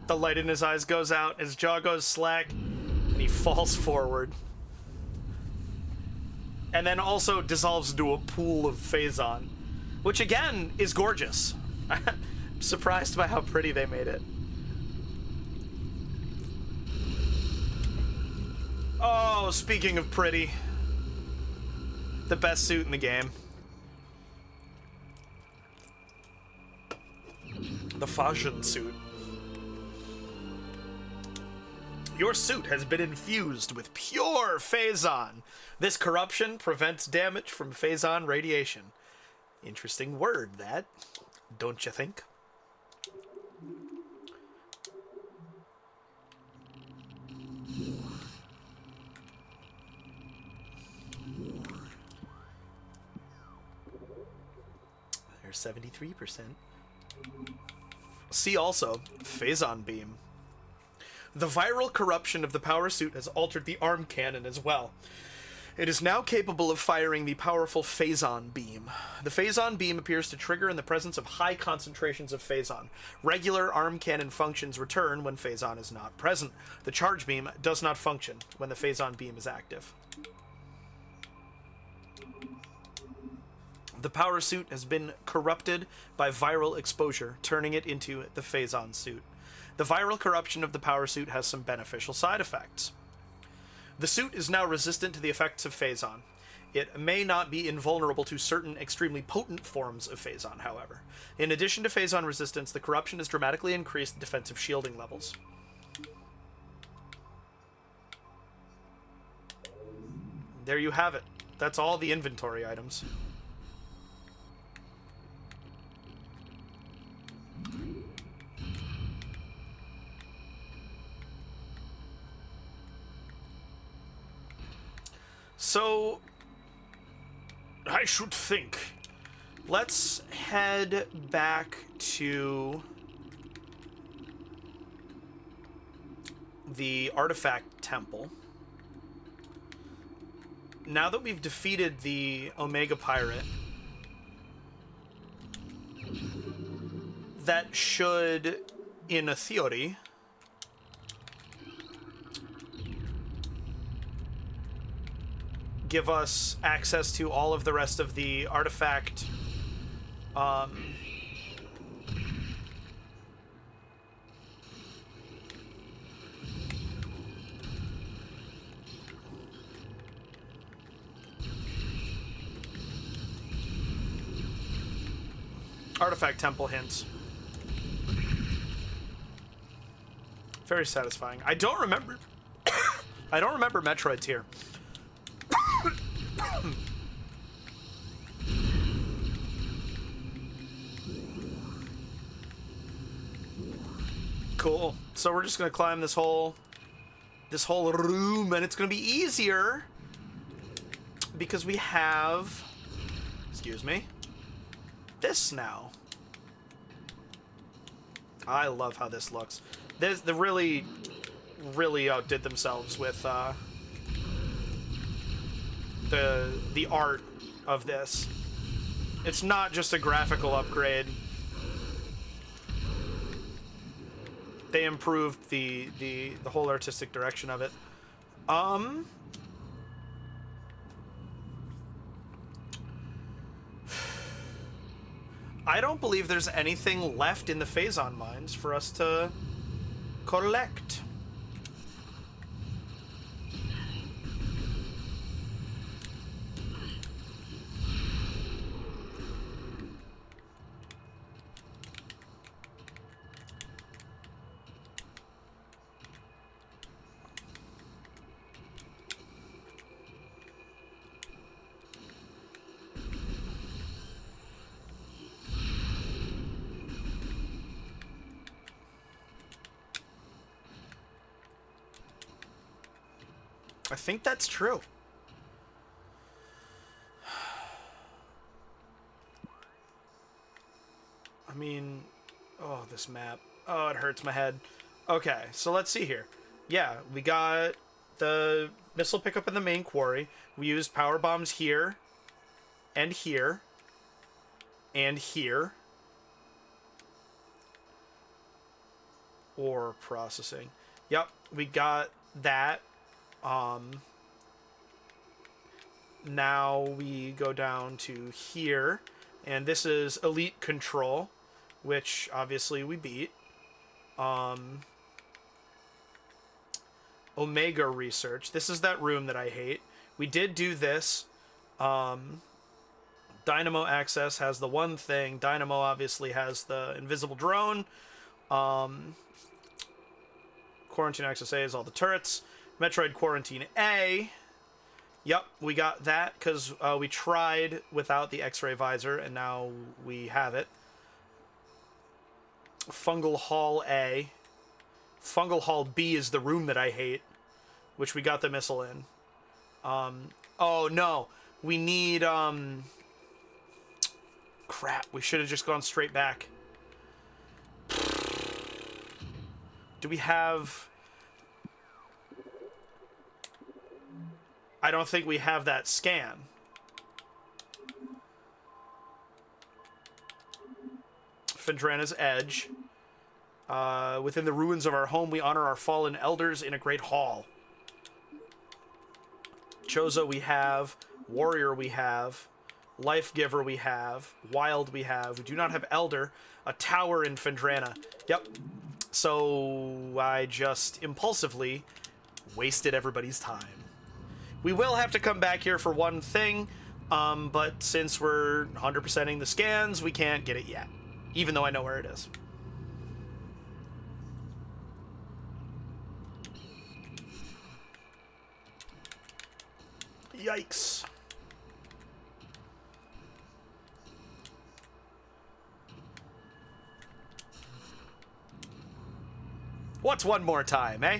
The light in his eyes goes out, his jaw goes slack, and he falls forward. And then also dissolves into a pool of Phazon, which again is gorgeous. I'm surprised by how pretty they made it. Oh, speaking of pretty, the best suit in the game. The Phazon suit. Your suit has been infused with pure Phazon. This corruption prevents damage from Phazon radiation. Interesting word, that. Don't you think? There's 73%. See also, Phazon Beam. The viral corruption of the power suit has altered the arm cannon as well. It is now capable of firing the powerful Phazon Beam. The Phazon Beam appears to trigger in the presence of high concentrations of Phazon. Regular arm cannon functions return when Phazon is not present. The charge beam does not function when the Phazon Beam is active. The power suit has been corrupted by viral exposure, turning it into the Phazon suit. The viral corruption of the power suit has some beneficial side effects. The suit is now resistant to the effects of Phazon. It may not be invulnerable to certain extremely potent forms of Phazon, however. In addition to Phazon resistance, the corruption has dramatically increased defensive shielding levels. There you have it. That's all the inventory items. So, I should think Let's head back to the Artifact Temple. Now that we've defeated the Omega Pirate, that should, in a theory, give us access to all of the rest of the artifact artifact temple hints. Very satisfying. I don't remember I don't remember Metroid's here. Cool. So we're just gonna climb this whole room, and it's gonna be easier because we have, excuse me, this now. I love how this looks. They really outdid themselves with the art of this. It's not just a graphical upgrade. They improved the whole artistic direction of it. I don't believe there's anything left in the Phazon mines for us to collect. I think that's true. I mean, oh, this map. Oh, it hurts my head. Okay, so let's see here. Yeah, we got the missile pickup in the main quarry. We used power bombs here, and here, and here. Ore processing. Yep, we got that. Now we go down to here, and this is Elite Control, which obviously we beat. Omega Research. This is that room that I hate. We did do this. Dynamo Access has the one thing. Dynamo obviously has the invisible drone. Quarantine Access A is all the turrets. Metroid Quarantine A. Yep, we got that because we tried without the X-ray visor, and now we have it. Fungal Hall A. Fungal Hall B is the room that I hate, which we got the missile in. Oh, no. We need, crap, we should have just gone straight back. Do we have... I don't think we have that scan. Phendrana's Edge. Within the ruins of our home, we honor our fallen elders in a great hall. Chozo we have. Warrior we have. Life Giver we have. Wild we have. We do not have Elder. A tower in Phendrana. Yep. So I just impulsively wasted everybody's time. We will have to come back here for one thing, but since we're 100%ing the scans, we can't get it yet, even though I know where it is. Yikes. What's one more time, eh?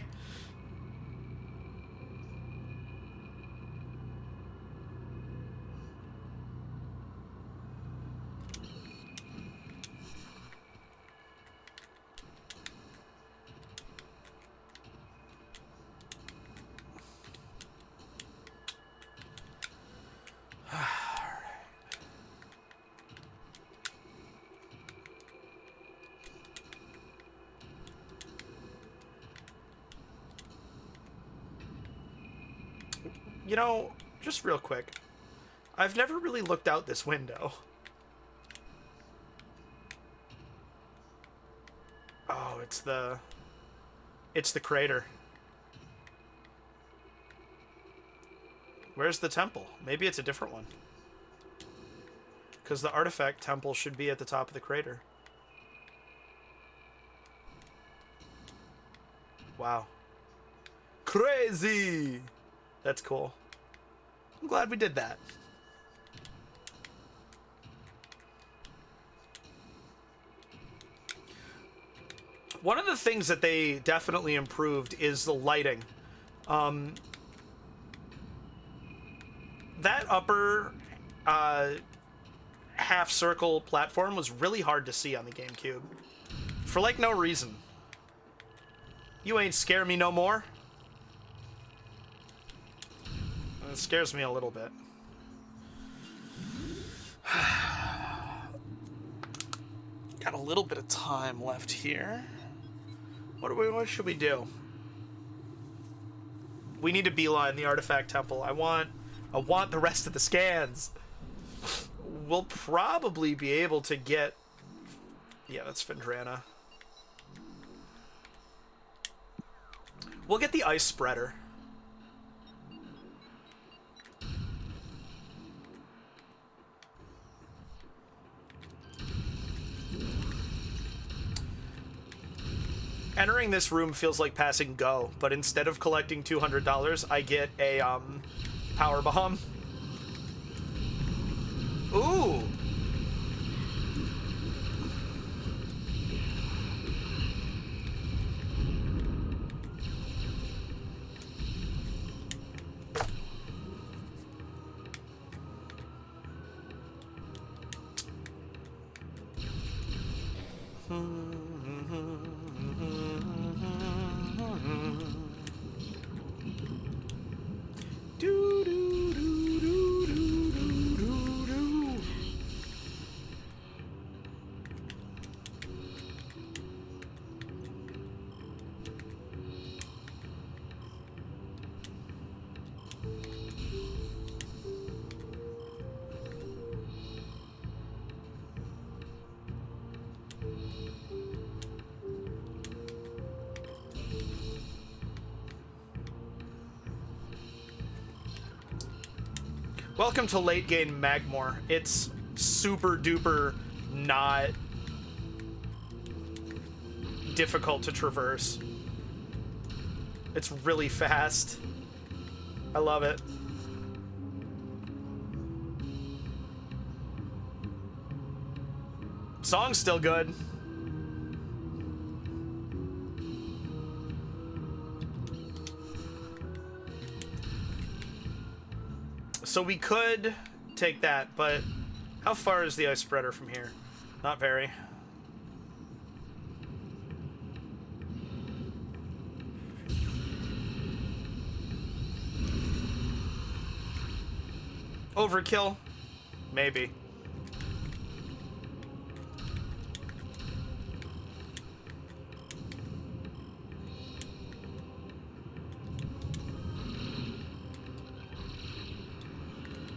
You know, just real quick. I've never really looked out this window. Oh, it's the crater. Where's the temple? Maybe it's a different one. Because the artifact temple should be at the top of the crater. Wow. Crazy! That's cool. I'm glad we did that. One of the things that they definitely improved is the lighting. That upper half circle platform was really hard to see on the GameCube. For like no reason. You ain't scare me no more. It scares me a little bit. Got a little bit of time left here. What should we do? We need to beeline the artifact temple. I want the rest of the scans. We'll probably be able to get... Yeah, that's Phendrana. We'll get the ice spreader. Entering this room feels like passing go, but instead of collecting $200, I get a power bomb. Ooh. Welcome to late game Magmor. It's super duper not difficult to traverse. It's really fast. I love it. Song's still good. So we could take that, but how far is the ice spreader from here? Not very. Overkill? Maybe.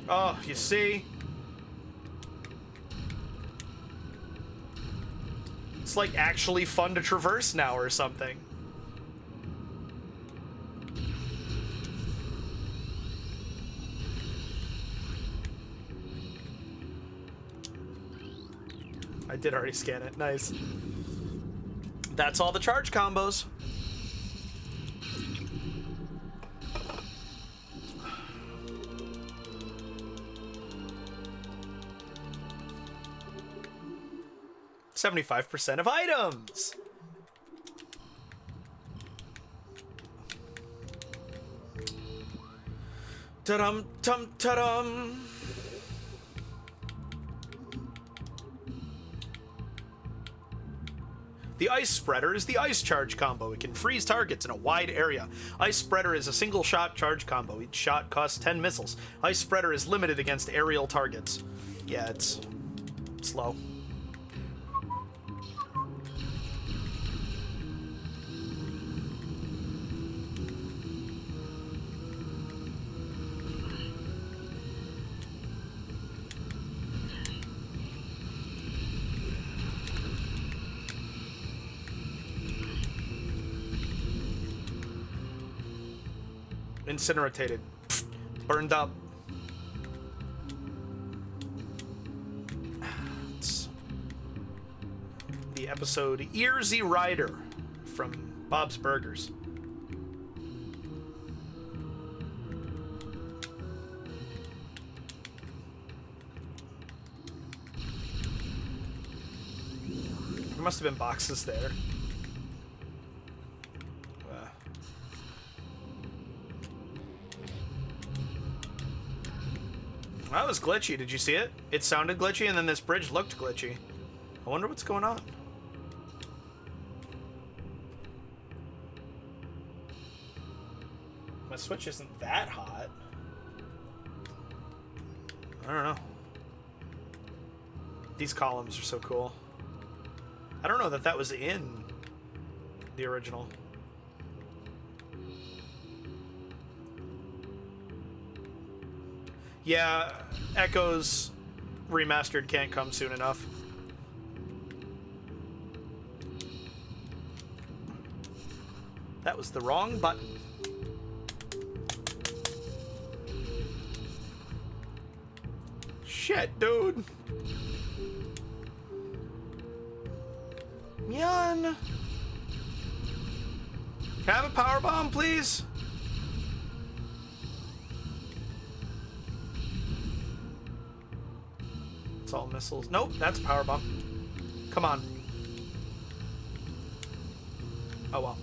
Oh, you see? It's like actually fun to traverse now or something. I did already scan it. Nice. That's all the charge combos. $75% of items. Ta-dum, tum, ta-dum. The Ice Spreader is the ice charge combo. It can freeze targets in a wide area. Ice Spreader is a single shot charge combo. Each shot costs 10 missiles. Ice Spreader is limited against aerial targets. Yeah, it's slow. incinerated. Burned up. It's the episode Earsy Rider from Bob's Burgers. There must have been boxes there. That was glitchy. Did you see it? It sounded glitchy, and then this bridge looked glitchy. I wonder what's going on. My Switch isn't that hot. I don't know. These columns are so cool. I don't know that that was in the original. Yeah, Echoes Remastered can't come soon enough. That was the wrong button. Shit, dude. Yan. Can I have a power bomb, please? It's all missiles. Nope, that's a power bomb. Come on. Oh well.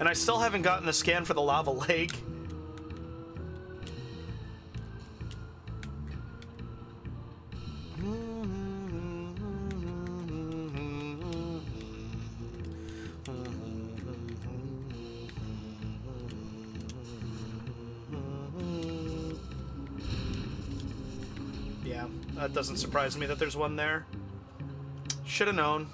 And I still haven't gotten the scan for the lava lake. Yeah, that doesn't surprise me that there's one there. Should have known.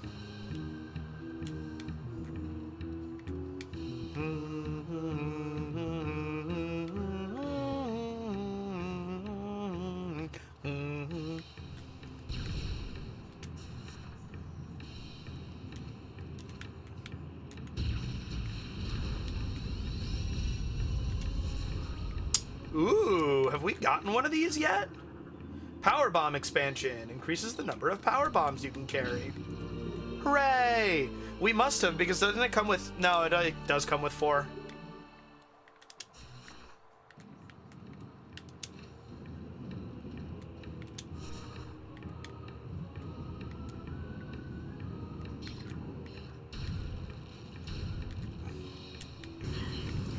Ooh, have we gotten one of these yet? Power bomb expansion increases the number of power bombs you can carry. Hooray! We must have, because doesn't it come with... No, it does come with 4.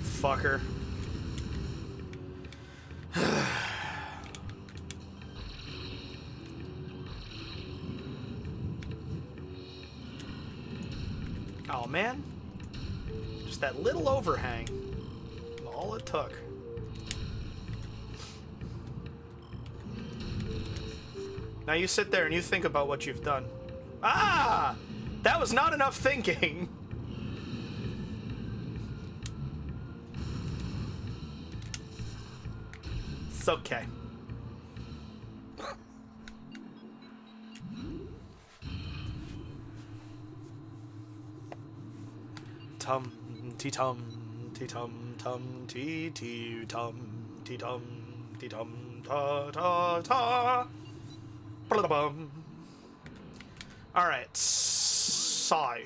Fucker. Oh man, just that little overhang, all it took. Now you sit there and you think about what you've done. Ah, that was not enough thinking. It's okay. Tum ti tum ti tum tum ti ti tum ti tum ti tum ta ta ta. Bum. All right, sigh.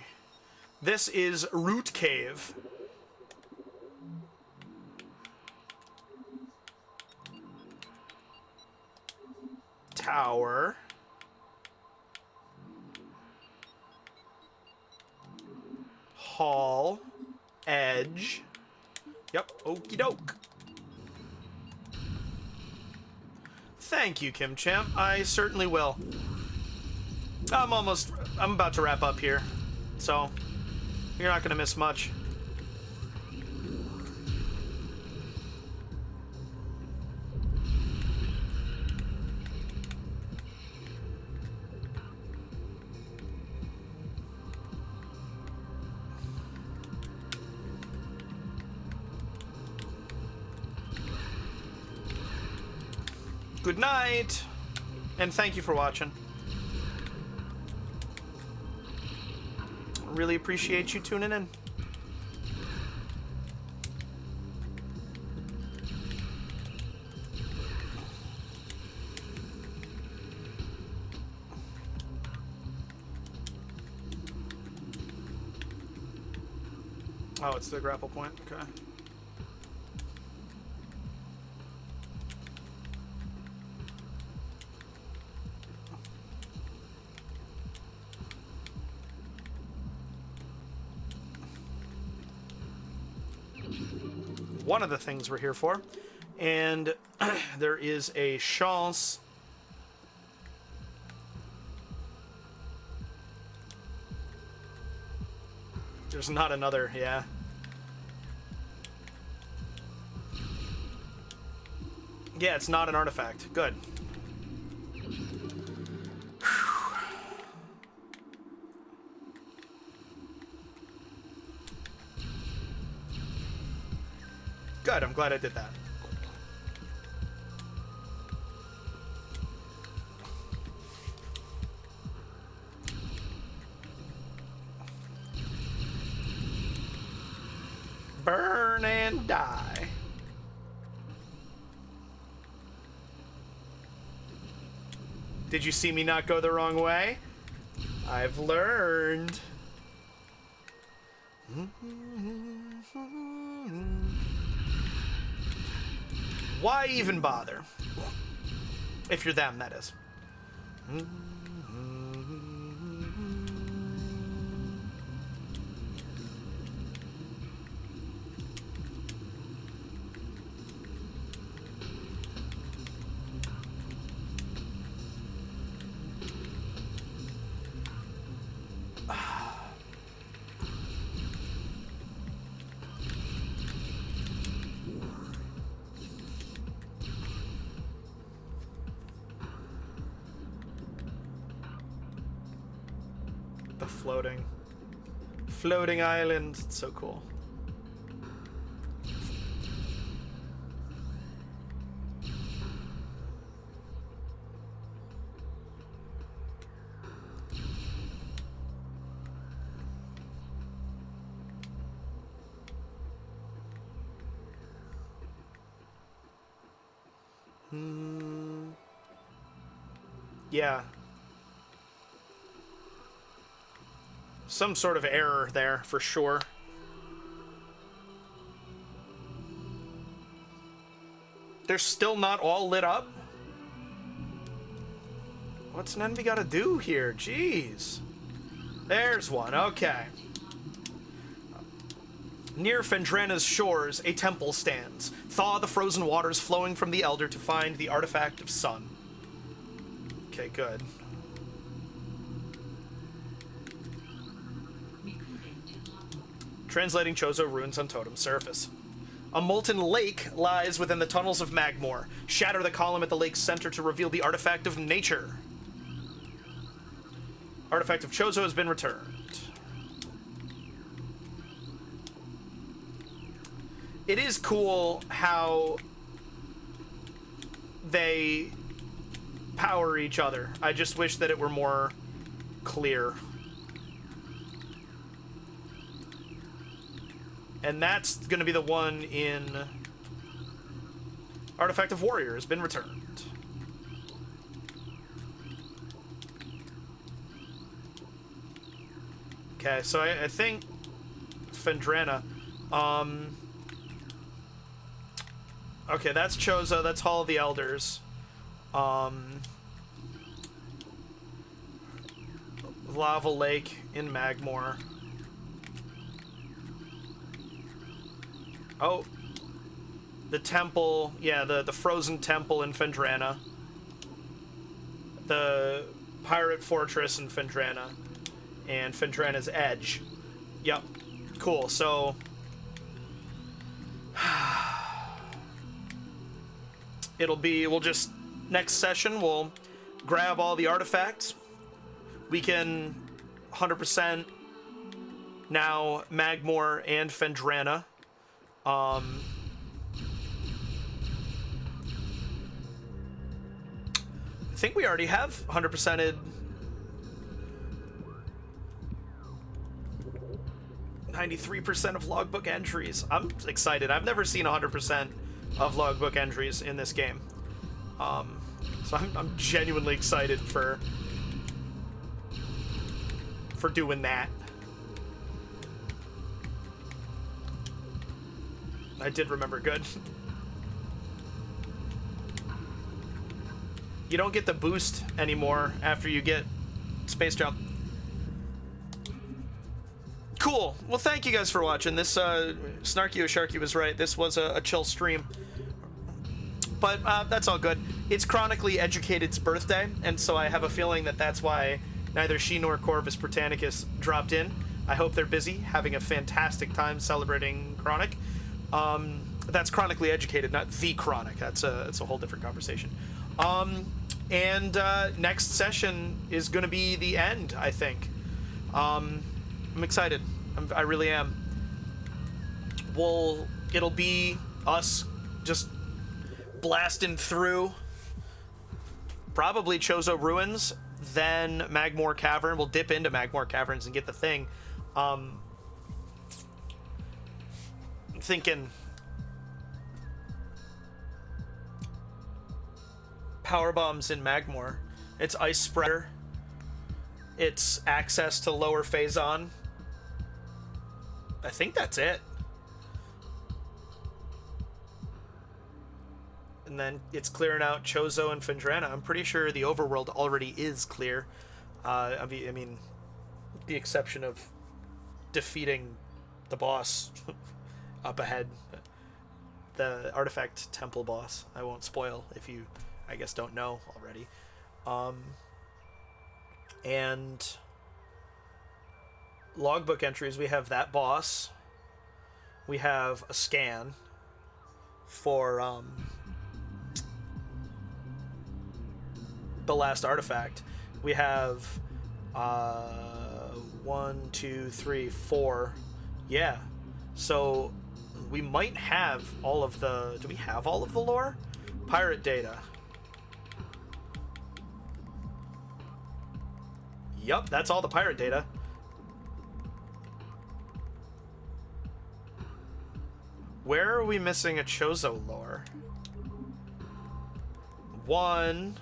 This is Root Cave. Tower. Hall. Edge. Yep, okie doke. Thank you, Kim Champ. I certainly will. I'm about to wrap up here. So, you're not gonna miss much. Good night. And thank you for watching. Really appreciate you tuning in. Oh, it's the grapple point. Okay. One of the things we're here for, and there is a chance there's not another, yeah. Yeah, it's not an artifact. Good. Good, I'm glad I did that. Burn and die. Did you see me not go the wrong way? I've learned. Why even bother? If you're them, that is. The floating island. It's so cool. Yeah. Some sort of error there, for sure. They're still not all lit up? What's an enemy gotta do here? Jeez. There's one, okay. Near Phendrana's shores, a temple stands. Thaw the frozen waters flowing from the Elder to find the artifact of sun. Okay, good. Translating Chozo runes on totem surface. A molten lake lies within the tunnels of Magmoor. Shatter the column at the lake's center to reveal the artifact of nature. Artifact of Chozo has been returned. It is cool how they power each other. I just wish that it were more clear. And that's going to be the one in Artifact of Warrior has been returned. Okay, so I think Phendrana. Okay, that's Chozo, that's Hall of the Elders. Lava Lake in Magmoor. Oh, the temple, yeah, the frozen temple in Phendrana. The pirate fortress in Phendrana. And Phendrana's Edge. Yep, cool, so... It'll be, we'll just, next session, we'll grab all the artifacts. We can 100% now Magmoor and Phendrana. I think we already have 100%ed 93% of logbook entries. I'm excited. I've never seen 100% of logbook entries in this game. So I'm genuinely excited for doing that. I did remember good. You don't get the boost anymore after you get space jump. Cool. Well, thank you guys for watching. This Snarky O'Sharky was right. This was a chill stream. But that's all good. It's Chronically Educated's birthday, and so I have a feeling that that's why neither she nor Corvus Britannicus dropped in. I hope they're busy, having a fantastic time celebrating Chronic. That's Chronically Educated, not The Chronic. It's a whole different conversation. And next session is going to be the end, I think. I'm excited. I really am. It'll be us just blasting through probably Chozo Ruins, then Magmoor Cavern. We'll dip into Magmoor Caverns and get the thing. I'm thinking power bombs in Magmoor. It's Ice Spreader. It's access to Lower Phazon. I think that's it. And then it's clearing out Chozo and Phendrana. I'm pretty sure the overworld already is clear. I mean, the exception of defeating the boss up ahead, the Artifact Temple boss. I won't spoil if you, I guess, don't know already. And logbook entries, we have that boss. We have a scan for the last artifact. We have 1, 2, 3, 4. Yeah. So we might have all of the... Do we have all of the lore? Pirate data. Yup, that's all the pirate data. Where are we missing a Chozo lore? 1...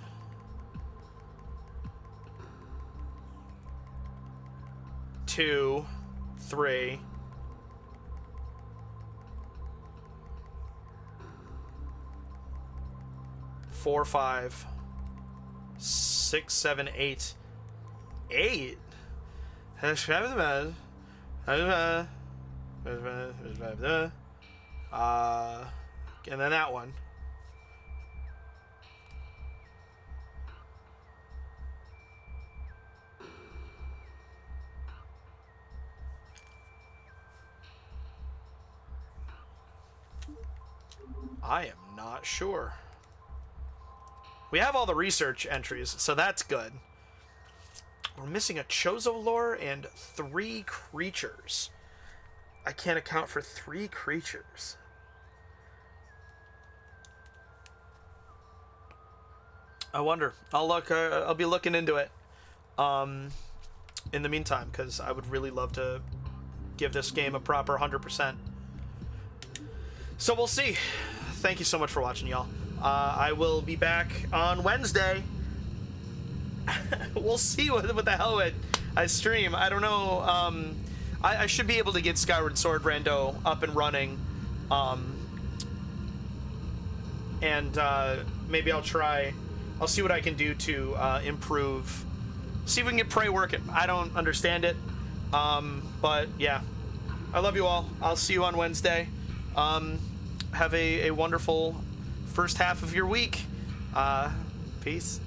2, 3. 4, 5. 6, 7, 8. 8? And then that one. I am not sure. We have all the research entries, so that's good. We're missing a Chozo lore and 3 creatures. I can't account for 3 creatures. I wonder. I'll be looking into it in the meantime, because I would really love to give this game a proper 100%. So we'll see. Thank you so much for watching, y'all. I will be back on Wednesday. We'll see what the hell I stream. I don't know. I should be able to get Skyward Sword Rando up and running. And maybe I'll see what I can do to improve. See if we can get Prey working. I don't understand it. But yeah. I love you all. I'll see you on Wednesday. Have a wonderful first half of your week. Peace.